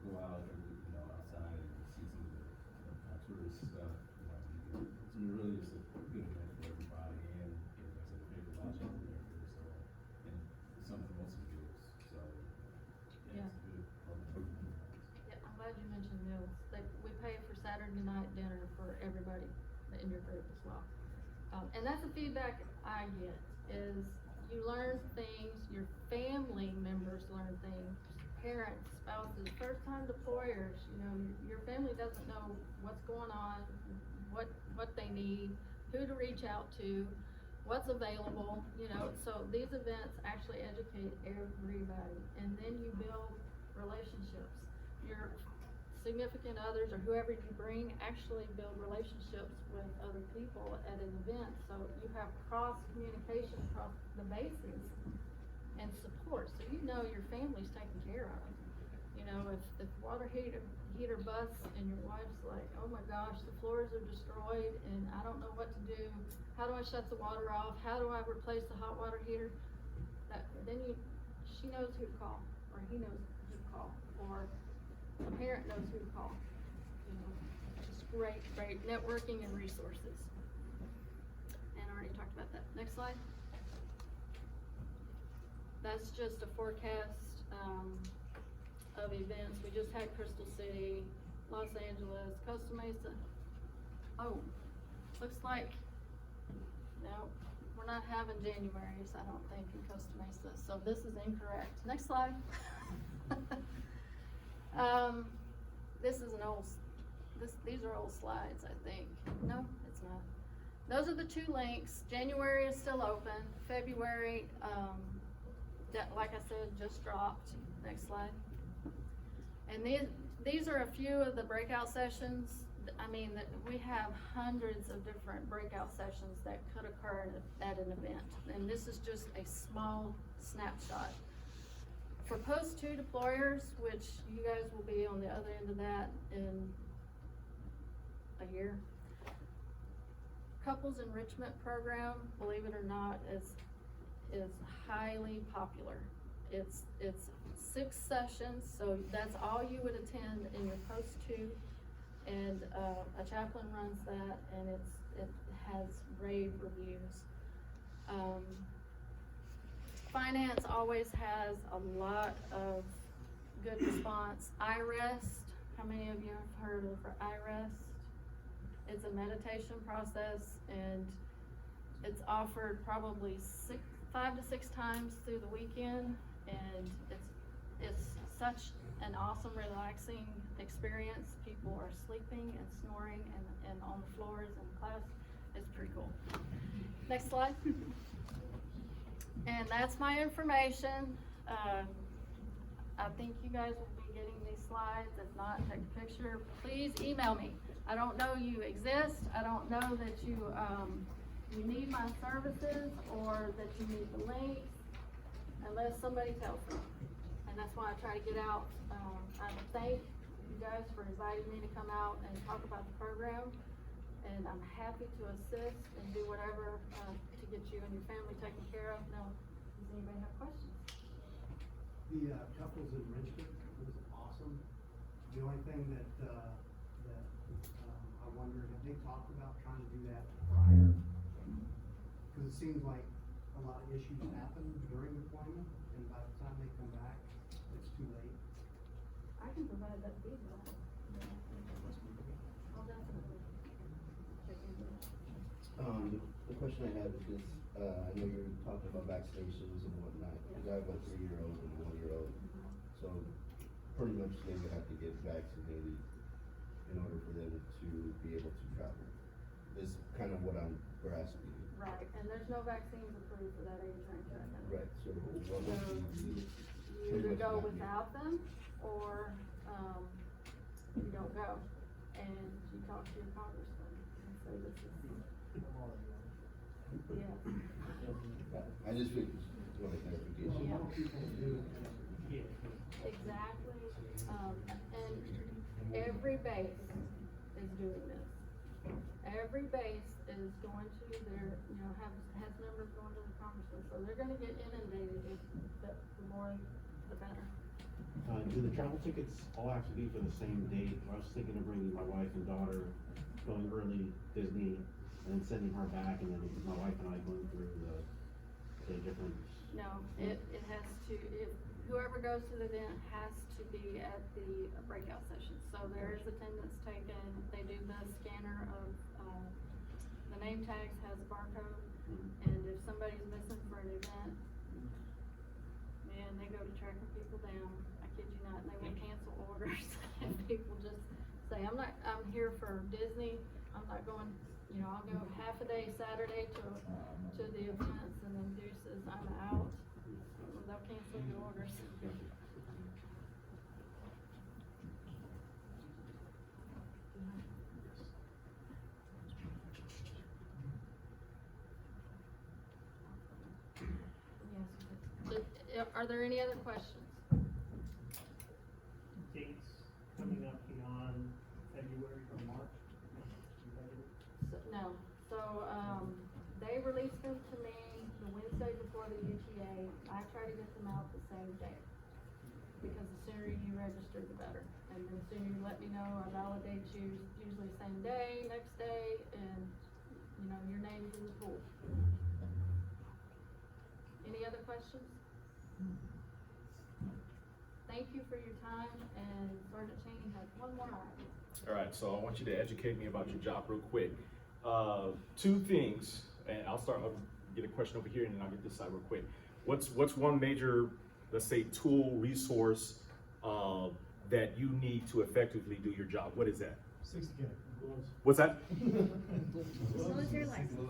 go out, you know, outside and see some of the, you know, kind of tourist stuff, you know, it's really just a good event for everybody, and, like I said, the paper launch over there, so, and it's something for most of the kids, so, yeah, it's good. Yeah, I'm glad you mentioned meals. We pay for Saturday night dinner for everybody in your group as well. And that's the feedback I get, is you learn things, your family members learn things, parents, spouses, first-time deployers, you know, your family doesn't know what's going on, what they need, who to reach out to, what's available, you know. So these events actually educate everybody, and then you build relationships. Your significant others or whoever you bring actually build relationships with other people at an event, so you have cross communication across the bases and support, so you know your family's taken care of. You know, if water heater busts and your wife's like, oh my gosh, the floors are destroyed and I don't know what to do, how do I shut the water off, how do I replace the hot water heater, she knows who to call, or he knows who to call, or a parent knows who to call. You know, just great networking and resources. And I already talked about that. Next slide. That's just a forecast of events. We just had Crystal City, Los Angeles, Costa Mesa. Oh, looks like, no, we're not having January's, I don't think, in Costa Mesa. So this is incorrect. Next slide. This is these are old slides, I think. No, it's not. Those are the two links. January is still open. February, that, like I said, just dropped. Next slide. And these are a few of the breakout sessions. I mean, we have hundreds of different breakout sessions that could occur at an event. And this is just a small snapshot. For post 2 deployers, which you guys will be on the other end of that in a year, couples enrichment program, believe it or not, is highly popular. It's 6 sessions, so that's all you would attend in your post 2, and a chaplain runs that, and it has rave reviews. Finance always has a lot of good response. iRest, how many of you have heard of iRest? It's a meditation process, and it's offered probably 5 to 6 times through the weekend, and it's such an awesome, relaxing experience. People are sleeping and snoring and on the floors in class. It's pretty cool. Next slide. And that's my information. I think you guys will be getting these slides. If not, take a picture. Please email me. I don't know you exist. I don't know that you need my services or that you need the links unless somebody tells me. And that's why I try to get out. I thank you guys for inviting me to come out and talk about the program. And I'm happy to assist and do whatever to get you and your family taken care of. Now, does anybody have questions? The couples enrichment was awesome. The only thing that I wondered, have they talked about trying to do that prior? Cause it seems like a lot of issues happen during deployment, and by the time they come back, it's too late. I can provide that feedback. I'll definitely check into it. The question I have is this, I know you're talking about vaccinations and whatnot, because I have a 3-year-old and a 1-year-old, so pretty much they would have to get vaccinated in order for them to be able to travel. This is kind of what I'm grasping. Right, and there's no vaccines approved for that age range right now. Right, so what would be You either go without them, or, you don't go, and you talk to your congressman, and say this is, yeah. I just wanted clarification. Yeah. Exactly, and every base is doing this. Every base is going to their, has members going to the congressman, so they're gonna get inundated, the more, the better. Do the travel tickets all have to be for the same date? I was thinking of bringing my wife and daughter, going early Disney, and then sending her back, and then my wife and I going through the different. No, it has to, whoever goes to the event has to be at the breakout session. So there is attendance taken, they do the scanner of, the name tags has a barcode, and if somebody's missing for an event, man, they go to tracking people down, I kid you not, and they will cancel orders. And people just say, I'm here for Disney, I'm not going, I'll go half a day Saturday to the events, and then deuces, I'm out. They'll cancel your orders. Yes. Are there any other questions? Dates coming up beyond February or March? No, so, they released them to me the Wednesday before the UTA. I try to get them out the same day, because the sooner you register, the better. And the sooner you let me know, I validate you, usually same day, next day, and, your name's in the pool. Any other questions? Thank you for your time, and Sergeant Cheney has one more item. All right, so I want you to educate me about your job real quick. 2 things, and I'll get a question over here, and then I'll get this side real quick. What's one major, let's say, tool, resource that you need to effectively do your job? What is that? 60K gloves. What's that? Military license.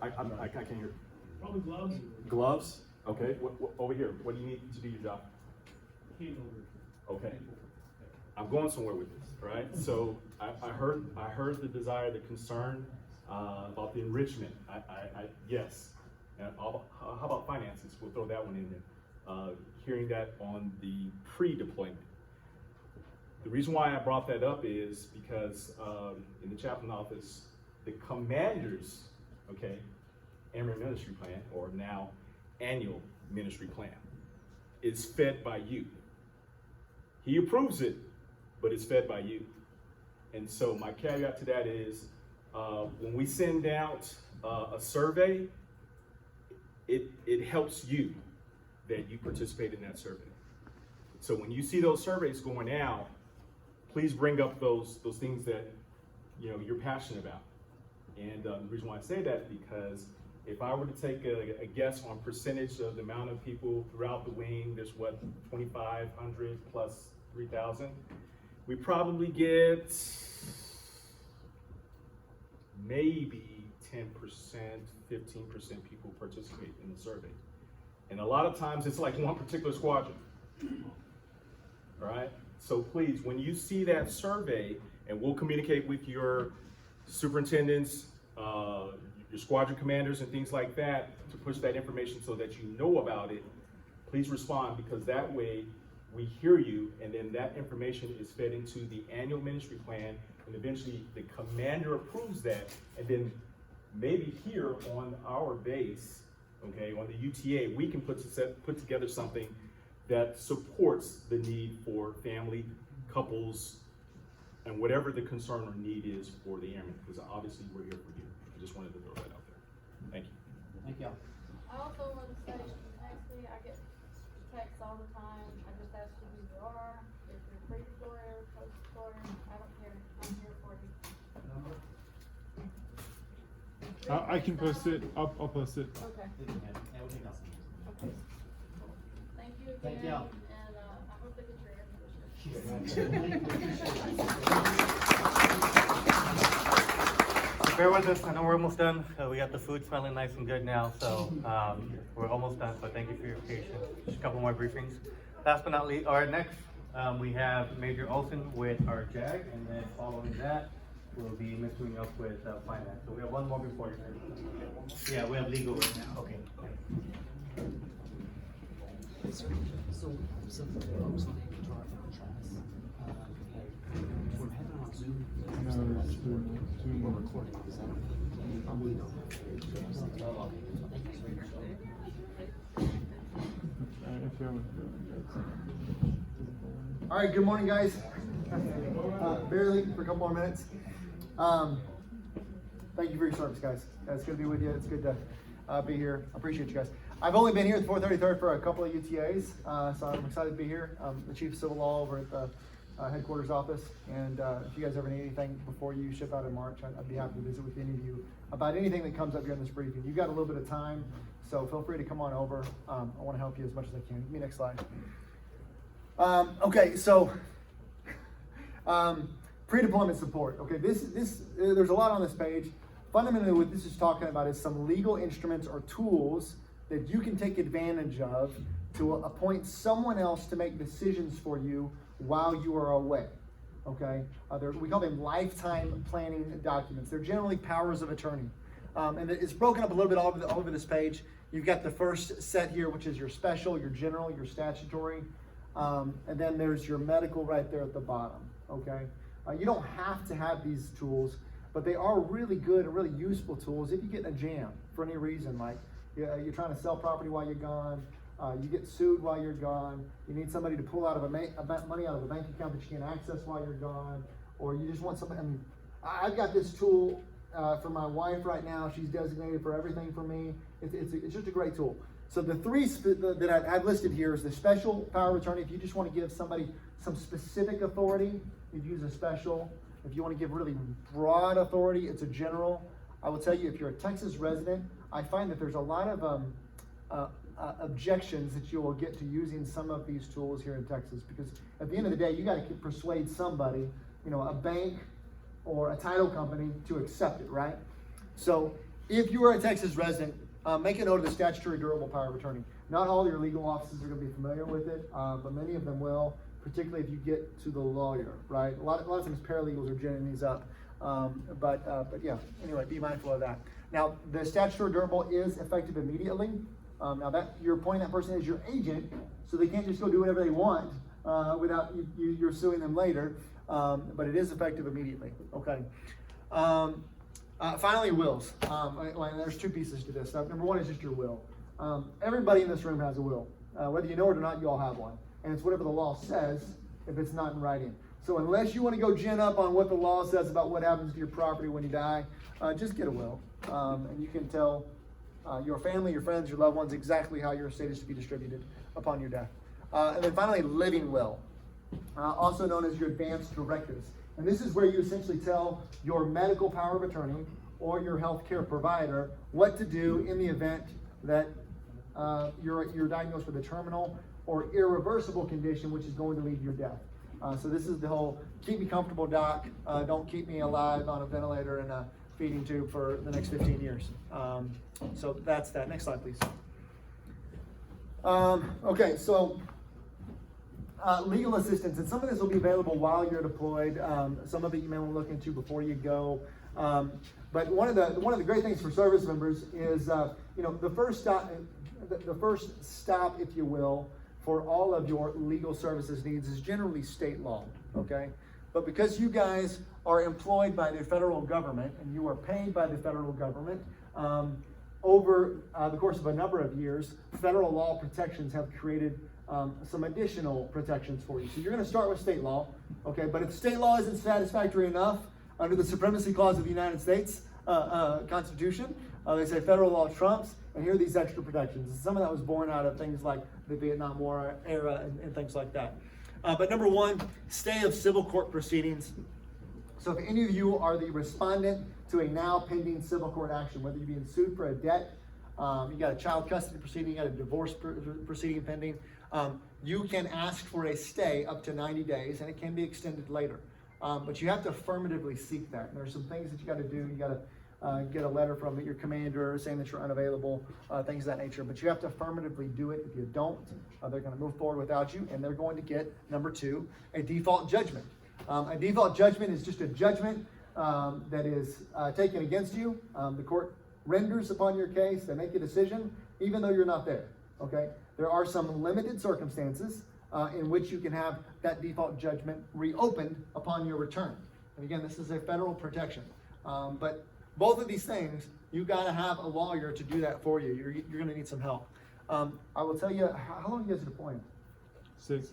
I can't hear. Probably gloves. Gloves? Okay. What over here? What do you need to do your job? Hand holder. Okay. I'm going somewhere with this, right? So I heard the desire, the concern about the enrichment. Yes. And how about finances? We'll throw that one in there. Hearing that on the pre-deployment. The reason why I brought that up is because in the chaplain office, the commander's, annual ministry plan, or now annual ministry plan, is fed by you. He approves it, but it's fed by you. And so my caveat to that is, when we send out a survey, it helps you that you participate in that survey. So when you see those surveys going out, please bring up those things that you're passionate about. And the reason why I say that is because if I were to take a guess on percentage of the amount of people throughout the wing, there's 2,500 plus 3,000. We probably get maybe 10%, 15% people participate in the survey. And a lot of times it's like one particular squadron. All right, so please, when you see that survey, and we'll communicate with your superintendents, your squadron commanders and things like that to push that information so that you know about it, please respond, because that way we hear you, and then that information is fed into the annual ministry plan, and eventually the commander approves that, and then maybe here on our base, okay, on the UTA, we can put together something that supports the need for family, couples, and whatever the concern or need is for the airmen, because obviously we're here for you. I just wanted to throw that out there. Thank you. Thank y'all. I also want to say, actually, I get texts all the time. I just ask you who you are, if you're pre-deployer, post-deployer, I don't care. I'm here for you. I can post it. I'll post it. Okay. Yeah, we'll take out some. Okay. Thank you again. Thank y'all. And, I hope they get your air Bear with us, I know we're almost done. We got the food smelling nice and good now, so we're almost done, so thank you for your patience. Just a couple more briefings. Last but not least, next, we have Major Olson with our JAG, and then following that, we'll be mixing up with finance. So we have one more before you. Yeah, we have legal right now, okay. So some folks on HR trust, we're having on Zoom. We're recording. Is that probably not? All right, good morning, guys. Barely for a couple more minutes. Thank you for your service, guys. It's good to be with you. It's good to be here. I appreciate you guys. I've only been here at the 433rd for a couple of UTAs, so I'm excited to be here. I'm the Chief of Civil Law over at the headquarters office, and if you guys ever need anything before you ship out in March, I'd be happy to visit with any of you about anything that comes up during this briefing. You've got a little bit of time, so feel free to come on over. I want to help you as much as I can. Give me next slide. Okay, so pre-deployment support. Okay, there's a lot on this page. Fundamentally, what this is talking about is some legal instruments or tools that you can take advantage of to appoint someone else to make decisions for you while you are away. Okay, we call them lifetime planning documents. They're generally powers of attorney, and it's broken up a little bit all over this page. You've got the first set here, which is your special, your general, your statutory, and then there's your medical right there at the bottom. Okay, you don't have to have these tools, but they are really good and really useful tools if you get in a jam for any reason, like you're trying to sell property while you're gone, you get sued while you're gone, you need somebody to pull out of money out of a bank account that you can't access while you're gone, or you just want somebody. I mean, I've got this tool for my wife right now. She's designated for everything for me. It's just a great tool. So the three that I've listed here is the special power of attorney. If you just want to give somebody some specific authority, you'd use a special. If you want to give really broad authority, it's a general. I will tell you, if you're a Texas resident, I find that there's a lot of objections that you will get to using some of these tools here in Texas, because at the end of the day, you got to persuade somebody, a bank or a title company to accept it, right? So if you are a Texas resident, make a note of the statutory durable power of attorney. Not all your legal offices are going to be familiar with it, but many of them will, particularly if you get to the lawyer, right? A lot of times paralegals are generating these up, but yeah, anyway, be mindful of that. Now, the statutory durable is effective immediately. Now that you're appointing that person as your agent, so they can't just go do whatever they want without you're suing them later, but it is effective immediately, okay? Finally, wills. There's two pieces to this. Number one is just your will. Everybody in this room has a will. Whether you know it or not, you all have one. And it's whatever the law says if it's not in writing. So unless you want to go gin up on what the law says about what happens to your property when you die, just get a will. And you can tell your family, your friends, your loved ones exactly how your estate is to be distributed upon your death. And then finally, living will, also known as your advance directives. And this is where you essentially tell your medical power of attorney or your healthcare provider what to do in the event that you're diagnosed with a terminal or irreversible condition which is going to lead to your death. So this is the whole keep me comfortable, doc. Don't keep me alive on a ventilator and a feeding tube for the next 15 years. So that's that. Next slide, please. Okay, so legal assistance, and some of this will be available while you're deployed. Some of it you may want to look into before you go. But one of the great things for service members is, the first stop, if you will, for all of your legal services needs is generally state law, okay? But because you guys are employed by the federal government and you are paid by the federal government, over the course of a number of years, federal law protections have created some additional protections for you. So you're going to start with state law, okay? But if state law isn't satisfactory enough under the Supremacy Clause of the United States Constitution, they say federal law trumps, and here are these extra protections. And some of that was born out of things like the Vietnam War era and things like that. But number one, stay of civil court proceedings. So if any of you are the respondent to a now pending civil court action, whether you're being sued for a debt, you got a child custody proceeding, you got a divorce proceeding pending, you can ask for a stay up to 90 days, and it can be extended later. But you have to affirmatively seek that. And there's some things that you got to do. You got to get a letter from your commander saying that you're unavailable, things of that nature. But you have to affirmatively do it. If you don't, they're going to move forward without you, and they're going to get, number two, a default judgment. A default judgment is just a judgment that is taken against you. The court renders upon your case. They make a decision, even though you're not there. Okay? There are some limited circumstances in which you can have that default judgment reopened upon your return. And again, this is a federal protection. But both of these things, you got to have a lawyer to do that for you. You're going to need some help. I will tell you, how long are you guys deploying? 6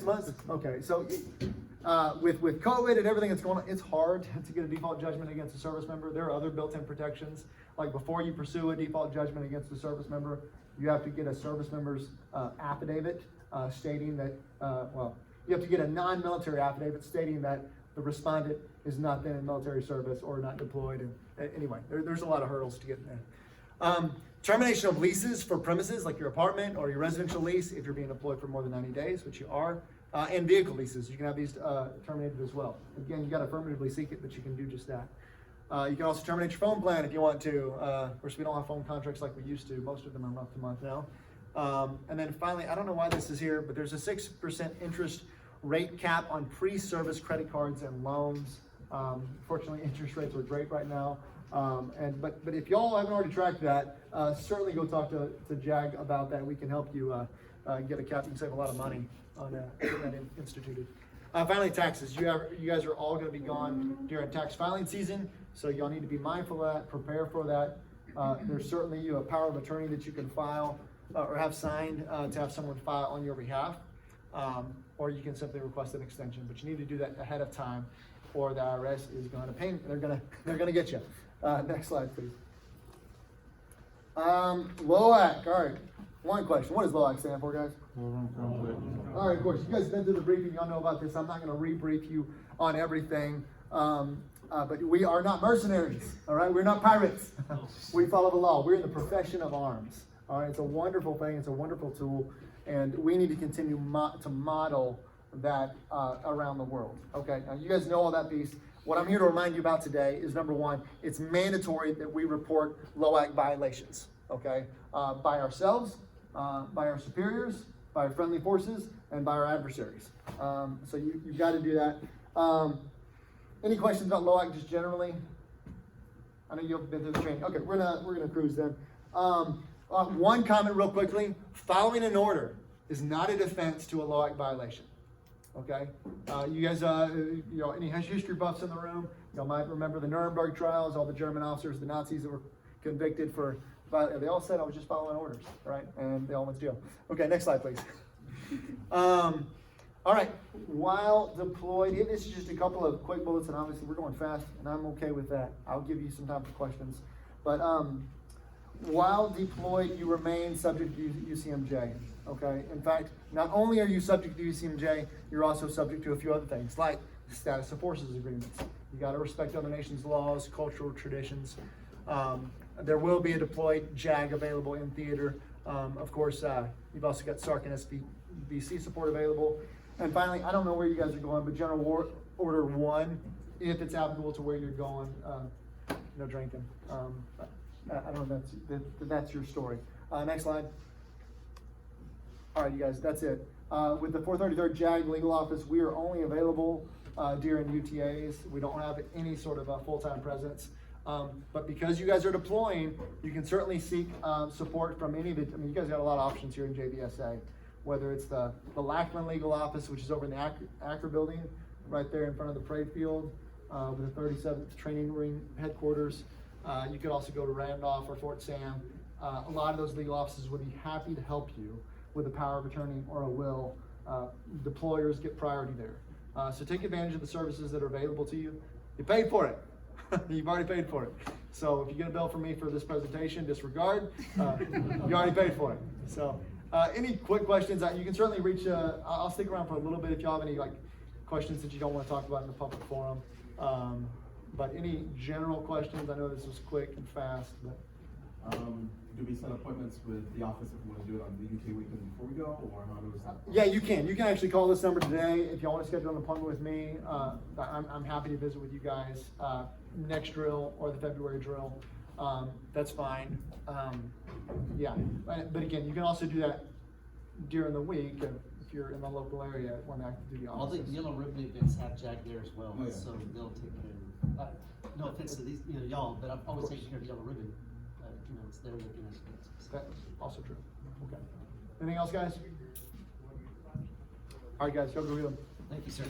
months? Okay, so with COVID and everything that's going on, it's hard to get a default judgment against a service member. There are other built-in protections. Like before you pursue a default judgment against a service member, you have to get a service member's affidavit stating that, you have to get a non-military affidavit stating that the respondent is not then in military service or not deployed. And anyway, there's a lot of hurdles to get in there. Termination of leases for premises like your apartment or your residential lease if you're being deployed for more than 90 days, which you are, and vehicle leases. You can have these terminated as well. Again, you got to affirmatively seek it, but you can do just that. You can also terminate your phone plan if you want to. Of course, we don't have phone contracts like we used to. Most of them are month to month now. And then finally, I don't know why this is here, but there's a 6% interest rate cap on pre-service credit cards and loans. Fortunately, interest rates are great right now. But if y'all haven't already tracked that, certainly go talk to JAG about that. We can help you get a cap. You can save a lot of money on getting that instituted. Finally, taxes. You guys are all going to be gone during tax filing season, so y'all need to be mindful of that, prepare for that. There's certainly a power of attorney that you can file or have signed to have someone file on your behalf, or you can simply request an extension. But you need to do that ahead of time, or the IRS is going to pay. They're going to get you. Next slide, please. LOAC. All right. One question. What does LOAC stand for, guys? All right, of course. You guys have been through the briefing. Y'all know about this. I'm not going to re-brief you on everything. But we are not mercenaries. All right. We're not pirates. We follow the law. We're in the profession of arms. All right. It's a wonderful thing. It's a wonderful tool. And we need to continue to model that around the world. Okay. Now, you guys know all that piece. What I'm here to remind you about today is, number one, it's mandatory that we report LOAC violations, okay? By ourselves, by our superiors, by our friendly forces, and by our adversaries. So you've got to do that. Any questions about LOAC just generally? I know you've been through the training. Okay, we're gonna cruise then. One comment real quickly. Following an order is not a defense to a LOAC violation. Okay, you guys, any history buffs in the room, y'all might remember the Nuremberg trials, all the German officers, the Nazis that were convicted for, they all said I was just following orders, right? And they all went to jail. Okay, next slide, please. All right, while deployed, this is just a couple of quick bullets, and obviously we're going fast, and I'm okay with that. I'll give you some time for questions. But while deployed, you remain subject to UCMJ. Okay. In fact, not only are you subject to UCMJ, you're also subject to a few other things, like the status of forces agreements. You got to respect other nations' laws, cultural traditions. There will be a deployed JAG available in theater. Of course, you've also got SARC and SBC support available. And finally, I don't know where you guys are going, but General Order 1, if it's applicable to where you're going, no drinking. I don't know if that's your story. Next slide. All right, you guys, that's it. With the 433rd JAG legal office, we are only available during UTAs. We don't have any sort of a full-time presence. But because you guys are deploying, you can certainly seek support from any of the, I mean, you guys got a lot of options here in JBSA, whether it's the Lackland legal office, which is over in the Acra building, right there in front of the parade field, with the 37th Training Ring headquarters. You could also go to Randolph or Fort Sam. A lot of those legal offices would be happy to help you with a power of attorney or a will. Deployers get priority there. So take advantage of the services that are available to you. You paid for it. You've already paid for it. So if you get a bill from me for this presentation, disregard. You already paid for it. So any quick questions? You can certainly reach. I'll stick around for a little bit if you have any questions that you don't want to talk about in the public forum. But any general questions? I know this was quick and fast, but. Do we set appointments with the office if we want to do it on the UT weekend before we go, or how does that? Yeah, you can. You can actually call this number today if y'all want to schedule an appointment with me. I'm happy to visit with you guys next drill or the February drill. That's fine. Yeah, but again, you can also do that during the week if you're in the local area when active duty All the officers. yellow ribbon events have JAG there as well, Oh, yeah. so they'll take care of it. No offense to these, y'all, but I've always taken care of the yellow ribbon. It's there looking at. That's also true. Okay. Anything else, guys? All right, guys, go review them. Thank you, sir.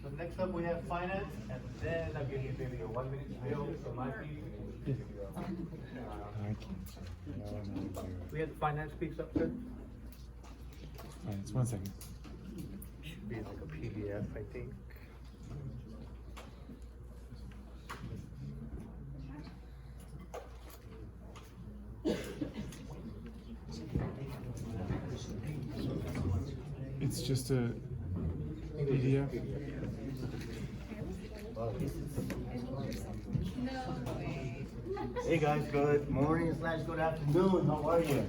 So next up we have finance, and then I'll give you maybe a 1 minute spiel from my piece. We have the finance piece up there. It's 1 second. Should be like a PDF, I think. It's just a PDF. Hey guys, good morning / good afternoon. How are you?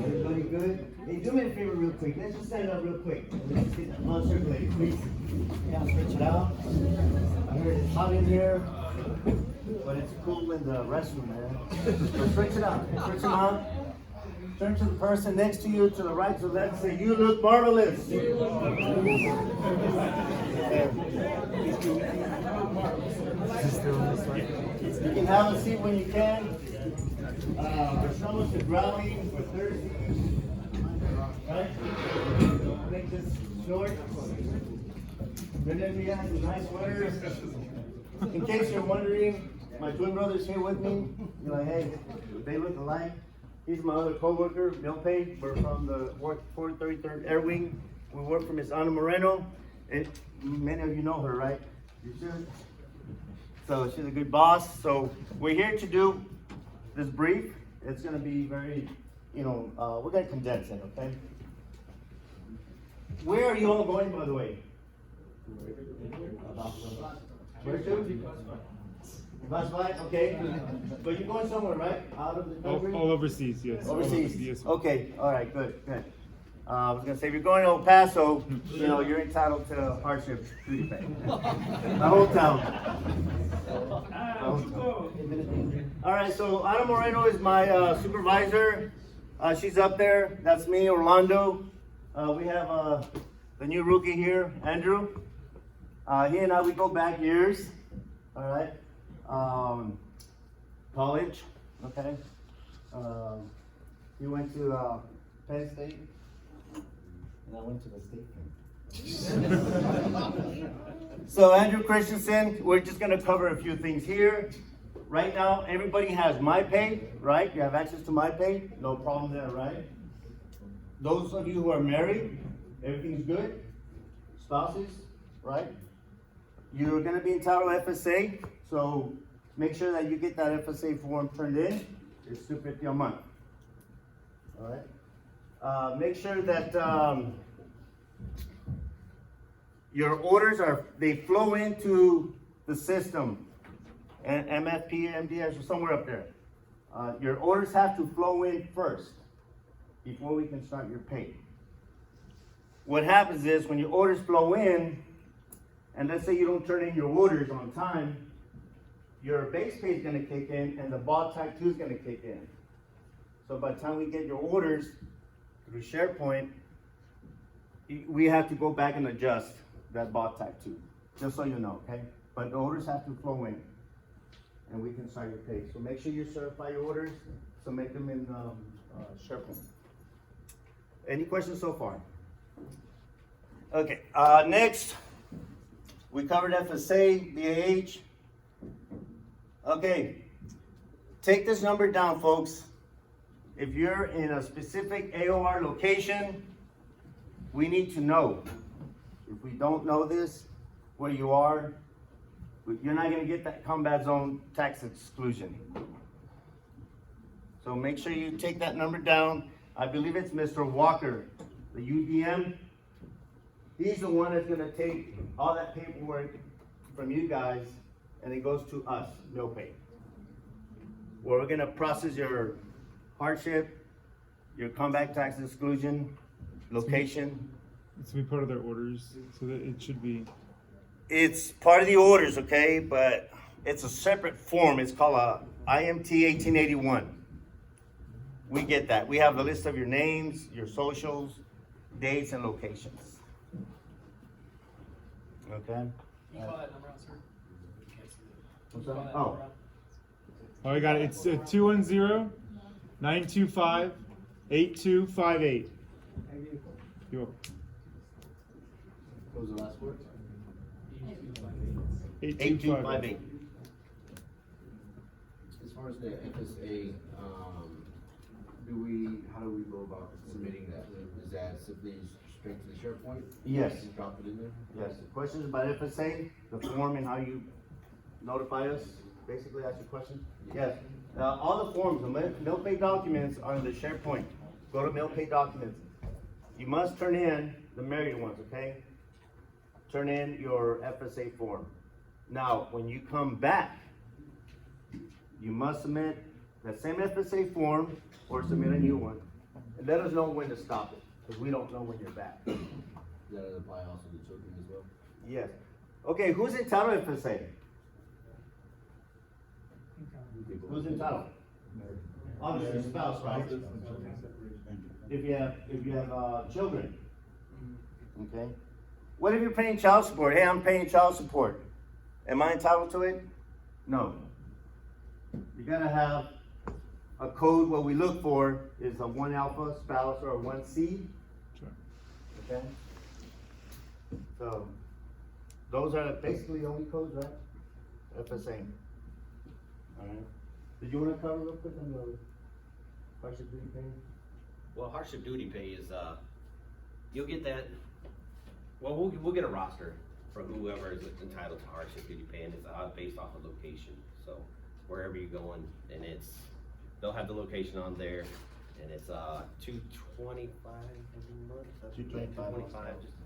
Everybody good? Hey, do me a favor real quick. Let's just stand up real quick. Let's just get the circulate, please. Yeah, stretch it out. I heard it's hot in here, but it's cool in the restroom, man. So stretch it out. Stretch them out. Turn to the person next to you, to the right, to the left, say, you look marvelous. You can have a seat when you can. For some of the growling for Thursday, right? Make this short. And then we have some nice sweaters. In case you're wondering, my twin brother's here with me. You're like, hey, they look alike. He's my other co-worker, Milpay. We're from the 433rd Air Wing. We work for Miss Ana Moreno. And many of you know her, right? You should. So she's a good boss. So we're here to do this brief. It's going to be very, we're going to condense it, okay? Where are you all going, by the way? Where to? That's right, okay. But you're going somewhere, right? Out of the country? All overseas, yes. Overseas? Yes. Okay, all right, good. I was gonna say, if you're going to El Paso, you're entitled to hardship duty pay. The whole town. All right, so Ana Moreno is my supervisor. She's up there. That's me, Orlando. We have the new rookie here, Andrew. He and I, we go back years. All right. College, okay. He went to Penn State, and I went to the state. So Andrew Christensen, we're just gonna cover a few things here. Right now, everybody has MyPay, right? You have access to MyPay, no problem there, right? Those of you who are married, everything's good. Spouses, right? You're gonna be entitled to FSA, so make sure that you get that FSA form turned in. It's $250 a month. All right. Make sure that your orders they flow into the system, and MFP, MDS, or somewhere up there. Your orders have to flow in first before we can start your pay. What happens is when your orders flow in, and let's say you don't turn in your orders on time, your base pay is gonna kick in and the ball type 2 is gonna kick in. So by the time we get your orders through SharePoint, we have to go back and adjust that ball type 2, just so you know, okay? But the orders have to flow in and we can start your pay. So make sure you certify your orders, submit them in SharePoint. Any questions so far? Okay, next, we covered FSA, BAH. Okay, take this number down, folks. If you're in a specific AOR location, we need to know. If we don't know this, where you are, you're not gonna get that combat zone tax exclusion. So make sure you take that number down. I believe it's Mr. Walker, the UDM. He's the one that's gonna take all that paperwork from you guys and it goes to us, no pay. Where we're gonna process your hardship, your comeback tax exclusion, location. It's to be part of their orders, so that it should be. It's part of the orders, okay, but it's a separate form. It's called a IMT 1881. We get that. We have a list of your names, your socials, dates, and locations. Okay? Can you call that number out, sir? What's that? Oh. Oh, I got it. It's 210-925-8258. You're welcome. What was the last word? 8258. As far as the FSA, how do we go about submitting that? Is that simply straight to the SharePoint? Yes. Just drop it in there? Yes. Questions about FSA, the form and how you notify us? Basically, that's your question? Yes. All the forms, the mail pay documents are in the SharePoint. Go to mail pay documents. You must turn in the married ones, okay? Turn in your FSA form. Now, when you come back, you must submit the same FSA form or submit a new one. And let us know when to stop it, because we don't know when you're back. Does that apply also to children as well? Yes. Okay, who's entitled to FSA? Who's entitled? Obviously, spouse, right? If you have children. Okay. What if you're paying child support? Hey, I'm paying child support. Am I entitled to it? No. You gotta have a code. What we look for is a 1 alpha spouse or a 1C. Sure. Okay. So those are basically the only codes, right? FSA. All right. Did you want to cover real quick on the hardship duty pay? Well, hardship duty pay is, you'll get that, well, we'll get a roster for whoever is entitled to hardship duty pay, and it's based off of location. So wherever you're going, and they'll have the location on there, and it's $225 every month. $225, just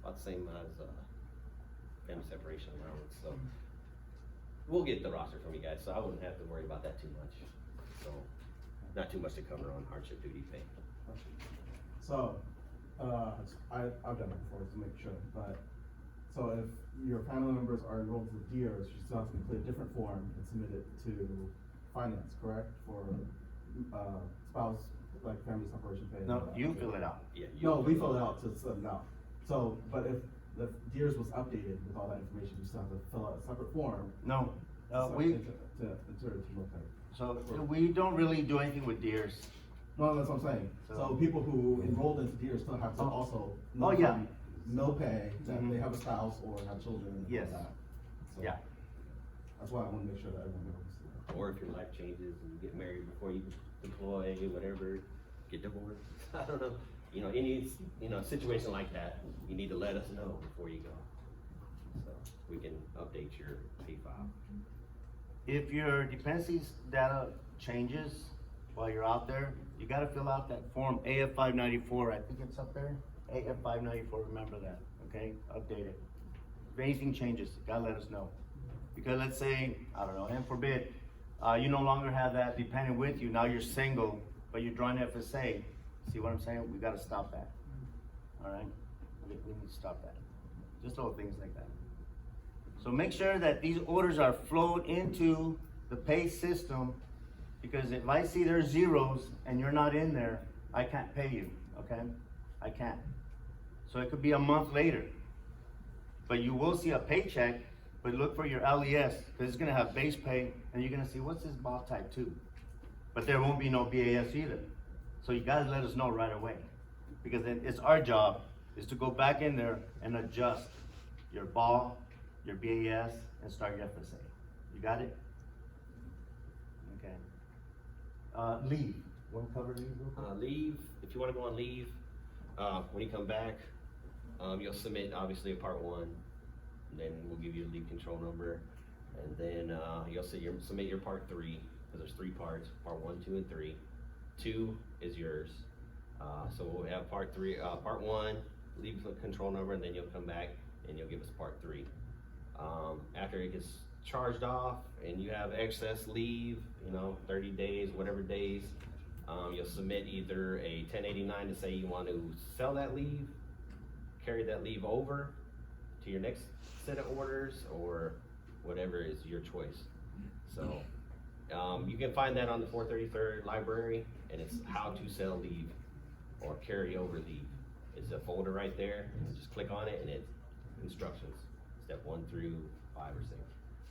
about the same as family separation allowance. So we'll get the roster from you guys, so I wouldn't have to worry about that too much. So not too much to cover on hardship duty pay. So, I've done it before to make sure, but, so if your family members are enrolled to DEERS, you still have to complete a different form and submit it to finance, correct? For, spouse, like family separation pay. No, you fill it out. Yeah. No, we fill it out to send it out. So, but if the DEERS was updated with all that information, you still have to fill out a separate form. No, to look at. So we don't really do anything with DEERS. No, that's what I'm saying. So people who enrolled into DEERS still have to also. Oh, yeah. No pay, that Mhm. they have a spouse or have children and Yes. all that. So Yeah. That's why I wanna make sure that everyone knows. Or if your life changes and you get married before you deploy, whatever, get divorced, I don't know. Any situation like that, you need to let us know before you go. So we can update your pay file. If your dependencies data changes while you're out there, you gotta fill out that form AF 594, I think it's up there. AF 594, remember that, okay? Update it. If anything changes, you gotta let us know. Because let's say, I don't know, heaven forbid, you no longer have that dependent with you, now you're single, but you're drawing FSA. See what I'm saying? We gotta stop that. All right? We need to stop that. Just little things like that. So make sure that these orders are flowed into the pay system, because if I see there's zeros and you're not in there, I can't pay you, okay? I can't. So it could be a month later. But you will see a paycheck, but look for your LES, because it's gonna have base pay, and you're gonna see, what's this Bob type 2? But there won't be no BAS either. So you guys let us know right away. Because it's our job, is to go back in there and adjust your BAL, your BAS, and start your FSA. You got it? Okay. Leave. Want to cover leave real quick? Leave, if you wanna go on leave, when you come back, you'll submit obviously a part 1, and then we'll give you a leave control number, and then you'll submit your part 3, because there's 3 parts, part 1, 2, and 3. 2 is yours. So we'll have part 1, leave control number, and then you'll come back and you'll give us part 3. After it gets charged off and you have excess leave, 30 days, whatever days, you'll submit either a 1089 to say you want to sell that leave, carry that leave over to your next set of orders, or whatever is your choice. So you can find that on the 433rd library, and it's how to sell leave or carry over leave. It's a folder right there, and just click on it, and it's instructions, step 1 through 5 or 6.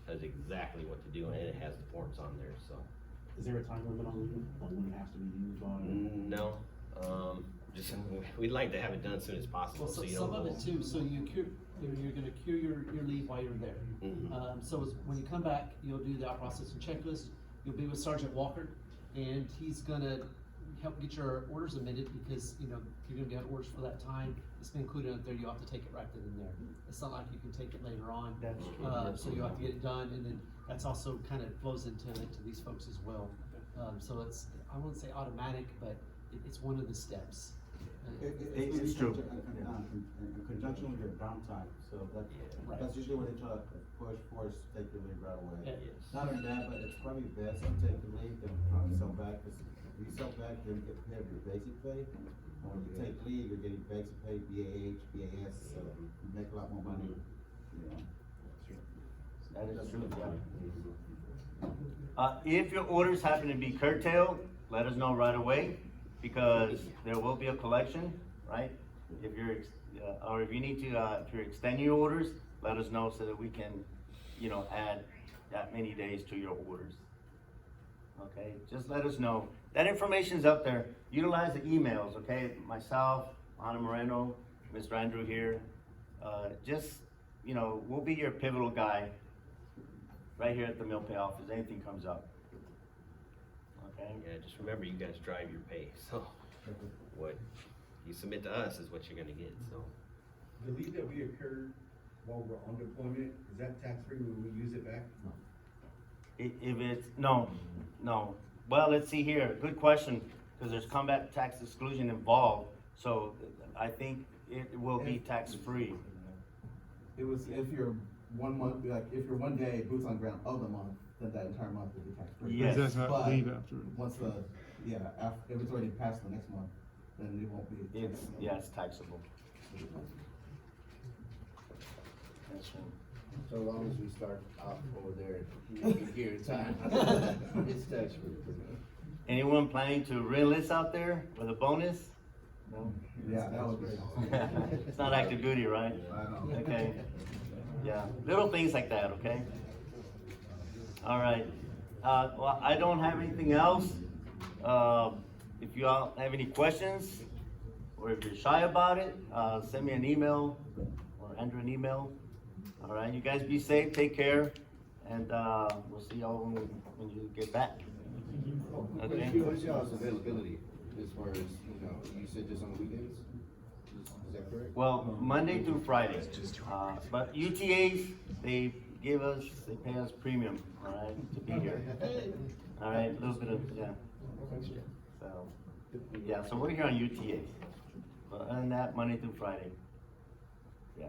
Tells you exactly what to do, and it has the forms on there, so. Is there a time limit on leave, like when it has to be used on? No, just, we'd like to have it done as soon as possible, Well, so you some don't. of it too, so you're gonna queue your leave while you're there. So when you come back, you'll do the out processing checklist, you'll be with Sergeant Walker, and he's gonna help get your orders amended, because, you're gonna get orders for that time. It's been included up there, you have to take it right then and there. It's not like you can take it later on. That's true. So you have to get it done, and then that's also kind of flows into these folks as well. So it's, I wouldn't say automatic, but it's one of the steps. It's true. In conjunction with your downtime, so that's usually what they try to push for, is take the leave right away. Yeah. Not only that, but it's probably best to take the leave than sell back, because if you sell back, then you get paid your basic pay. When you take leave, you're getting basic pay, BAH, BAS, so you make a lot more money, That is true, yeah. If your orders happen to be curtailed, let us know right away, because there will be a collection, right? If you're, or if you need to, if you're extending your orders, let us know so that we can, add that many days to your orders. Okay, just let us know. That information's up there. Utilize the emails, okay? Myself, Ana Moreno, Mr. Andrew here. We'll be your pivotal guy right here at the mill pay office, anything comes up. Okay? Yeah, just remember, you guys drive your pay, so what you submit to us is what you're gonna get, so. The leave that we incurred while we're on deployment, is that tax-free when we use it back? No. If it's, no. Well, let's see here, good question, because there's combat tax exclusion involved, so I think it will be tax-free. It was, if you're 1 month, like, if you're 1 day boots on ground of the month, then that entire month will be tax-free. Yes. That's not But leave afterwards. once if it's already passed the next month, then it won't be. It's taxable. That's right. So long as we start off over there here in time, it's tax free. Anyone planning to re-enlist out there with a bonus? No? Yeah, that was great. It's not active duty, right? I know. Okay, yeah, little things like that, okay? All right, well, I don't have anything else. If you all have any questions, or if you're shy about it, send me an email, or Andrew an email. All right, you guys be safe, take care, and we'll see y'all when you get back. Okay? What's y'all's availability as far as, you said just on the weekends? Is that correct? Well, Monday through Friday, but UTAs, they pay us premium, all right, to be here. All right, a little bit of, so we're here on UTAs, but other than that, Monday through Friday. Yeah.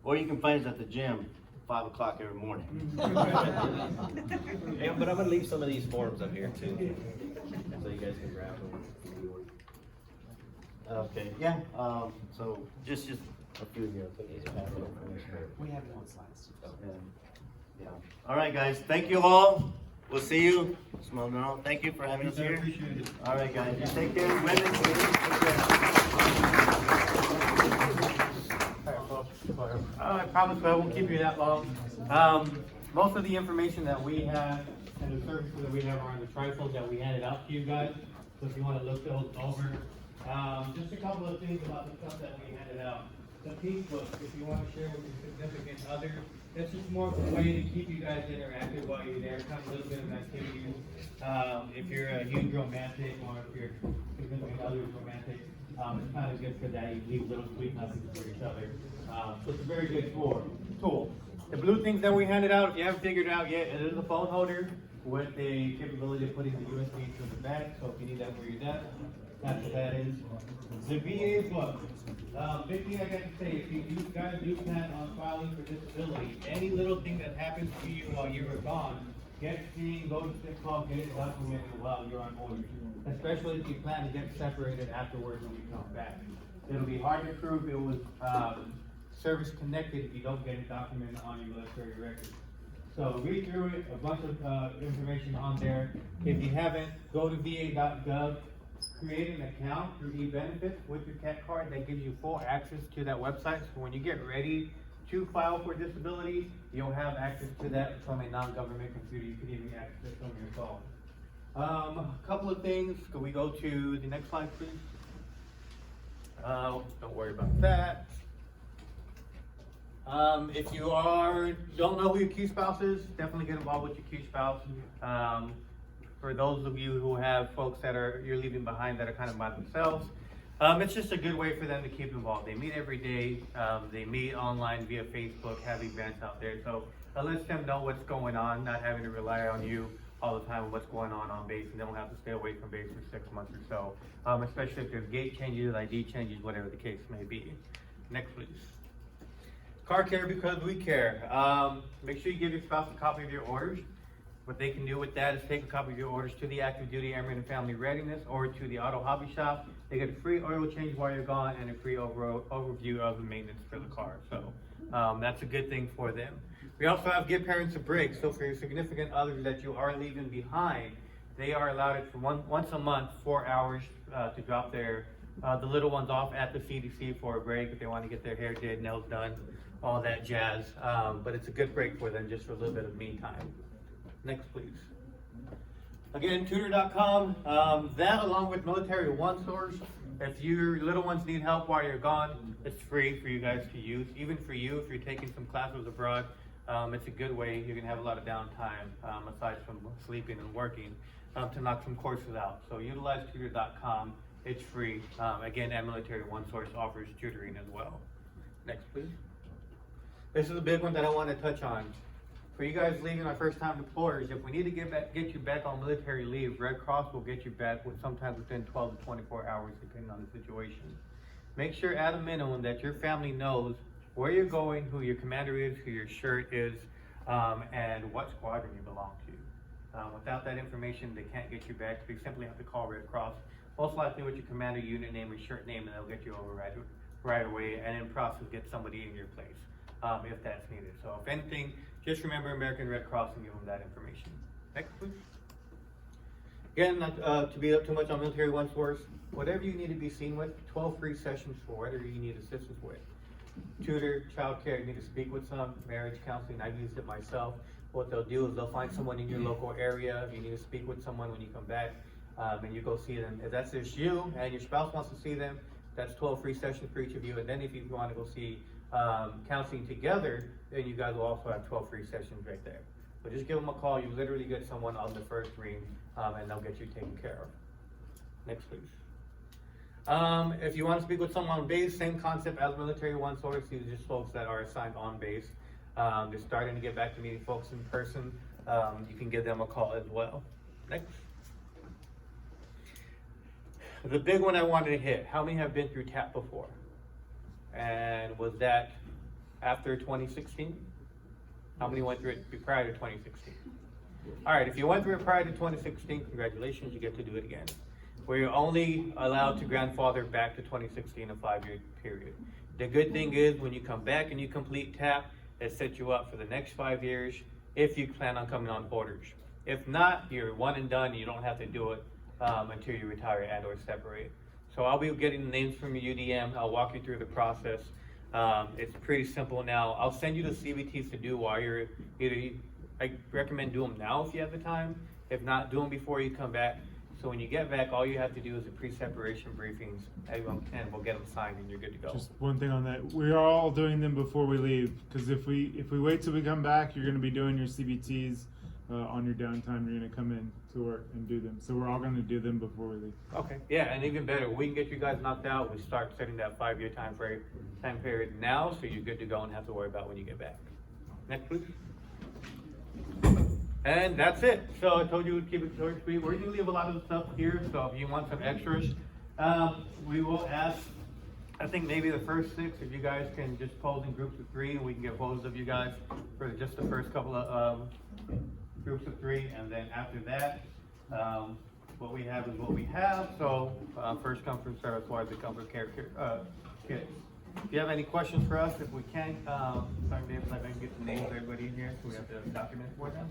Or you can find us at the gym, 5 o'clock every morning. Yeah, but I'm gonna leave some of these forms up here too, so you guys can grab them. Okay, yeah, so just a few here, but just pass the information. We have it on slides. Yeah. All right, guys, thank you all. We'll see you tomorrow. Thank you for having us here. Appreciate it. All right, guys, you take care. Women, take care. I promise I won't keep you that long. Most of the information that we have and the services that we have are on the trifold that we handed out to you guys. So if you want to look those over. Just a couple of things about the stuff that we handed out. The peace book, if you want to share with your significant other, it's just more of a way to keep you guys interactive while you're there, kind of a little bit of activity. If you're a huge romantic or if your significant other is romantic, it's kind of good for that. You leave little sweet messages for each other. So it's a very good tool. The blue things that we handed out, if you haven't figured it out yet, it is a phone holder with the capability of putting the USB into the back. So if you need that where you're at, that's what that is. The VA book. Big thing I got to say, if you guys do plan on filing for disability, any little thing that happens to you while you were gone, get seen, go to sick call, get it documented while you're on order. Especially if you plan to get separated afterwards when you come back. It'll be hard to prove it was service connected if you don't get it documented on your military record. So read through it, a bunch of information on there. If you haven't, go to va.gov. Create an account through eBenefits with your CAT card that gives you full access to that website. So when you get ready to file for disability, you'll have access to that from a non-government computer. You can even access it from your phone. A couple of things. Could we go to the next slide, please? Don't worry about that. If you don't know who your key spouse is, definitely get involved with your key spouse. For those of you who have folks that you're leaving behind that are kind of by themselves, it's just a good way for them to keep involved. They meet every day. They meet online via Facebook, have events out there. So it lets them know what's going on, not having to rely on you all the time on what's going on base, and they don't have to stay away from base for 6 months or so, especially if there's gate changes, ID changes, whatever the case may be. Next, please. Car care because we care. Make sure you give your spouse a copy of your orders. What they can do with that is take a copy of your orders to the active duty airman and family readiness or to the auto hobby shop. They get a free oil change while you're gone and a free overview of the maintenance for the car. So that's a good thing for them. We also have give parents a break. So for your significant others that you are leaving behind, they are allowed it for once a month, 4 hours to drop the little ones off at the CDC for a break if they want to get their hair did, nails done, all that jazz. But it's a good break for them just for a little bit of me time. Next, please. Again, tutor.com. That along with Military One Source. If your little ones need help while you're gone, it's free for you guys to use. Even for you, if you're taking some classes abroad, it's a good way. You're gonna have a lot of downtime aside from sleeping and working to knock some courses out. So utilize tutor.com. It's free. Again, and Military One Source offers tutoring as well. Next, please. This is a big one that I want to touch on. For you guys leaving our first-time deployers, if we need to get you back on military leave, Red Cross will get you back sometimes within 12 to 24 hours, depending on the situation. Make sure at a minimum that your family knows where you're going, who your commander is, who your shirt is, and what squadron you belong to. Without that information, they can't get you back. So you simply have to call Red Cross, most likely with your commander unit name or shirt name, and they'll get you over right away, and in process get somebody in your place if that's needed. So if anything, just remember American Red Cross and give them that information. Next, please. Again, not to be up too much on Military One Source, whatever you need to be seen with, 12 free sessions for whatever you need assistance with. Tutor, child care, you need to speak with some, marriage counseling, I've used it myself. What they'll do is they'll find someone in your local area, you need to speak with someone when you come back, and you go see them. If that's just you and your spouse wants to see them, that's 12 free sessions for each of you, and then if you want to go see counseling together, then you guys will also have 12 free sessions right there. So just give them a call, you literally get someone on the first ring, and they'll get you taken care of. Next, please. If you want to speak with someone on base, same concept as Military One Source. These are just folks that are assigned on base. They're starting to get back to meeting folks in person. You can give them a call as well. Next. The big one I wanted to hit, how many have been through TAP before? And was that after 2016? How many went through it prior to 2016? All right, if you went through it prior to 2016, congratulations, you get to do it again. We're only allowed to grandfather back to 2016, a 5-year period. The good thing is when you come back and you complete TAP, it sets you up for the next 5 years if you plan on coming on orders. If not, you're one and done, and you don't have to do it until you retire and or separate. So I'll be getting the names from UDM. I'll walk you through the process. It's pretty simple now. I'll send you the CBTs to do while you're I recommend do them now if you have the time. If not, do them before you come back. So when you get back, all you have to do is the pre-separation briefings, and we'll get them signed, and you're good to go. Just one thing on that, we're all doing them before we leave, because if we wait till we come back, you're gonna be doing your CBTs on your downtime. You're gonna come in to work and do them. So we're all gonna do them before we leave. Okay, yeah, and even better, we can get you guys knocked out. We start setting that 5-year time period now, so you're good to go and have to worry about when you get back. Next, please. And that's it. So I told you we'd keep it short and sweet. We're gonna leave a lot of the stuff here, so if you want some extras, we will ask, I think maybe the first 6, if you guys can just pose in groups of 3, and we can get poses of you guys for just the first couple of groups of 3, and then after that, what we have is what we have. So first come, first serve as far as the comfort care kits. If you have any questions for us, if we can, sorry, Dave, if I can get the names of everybody in here, so we have to document for them.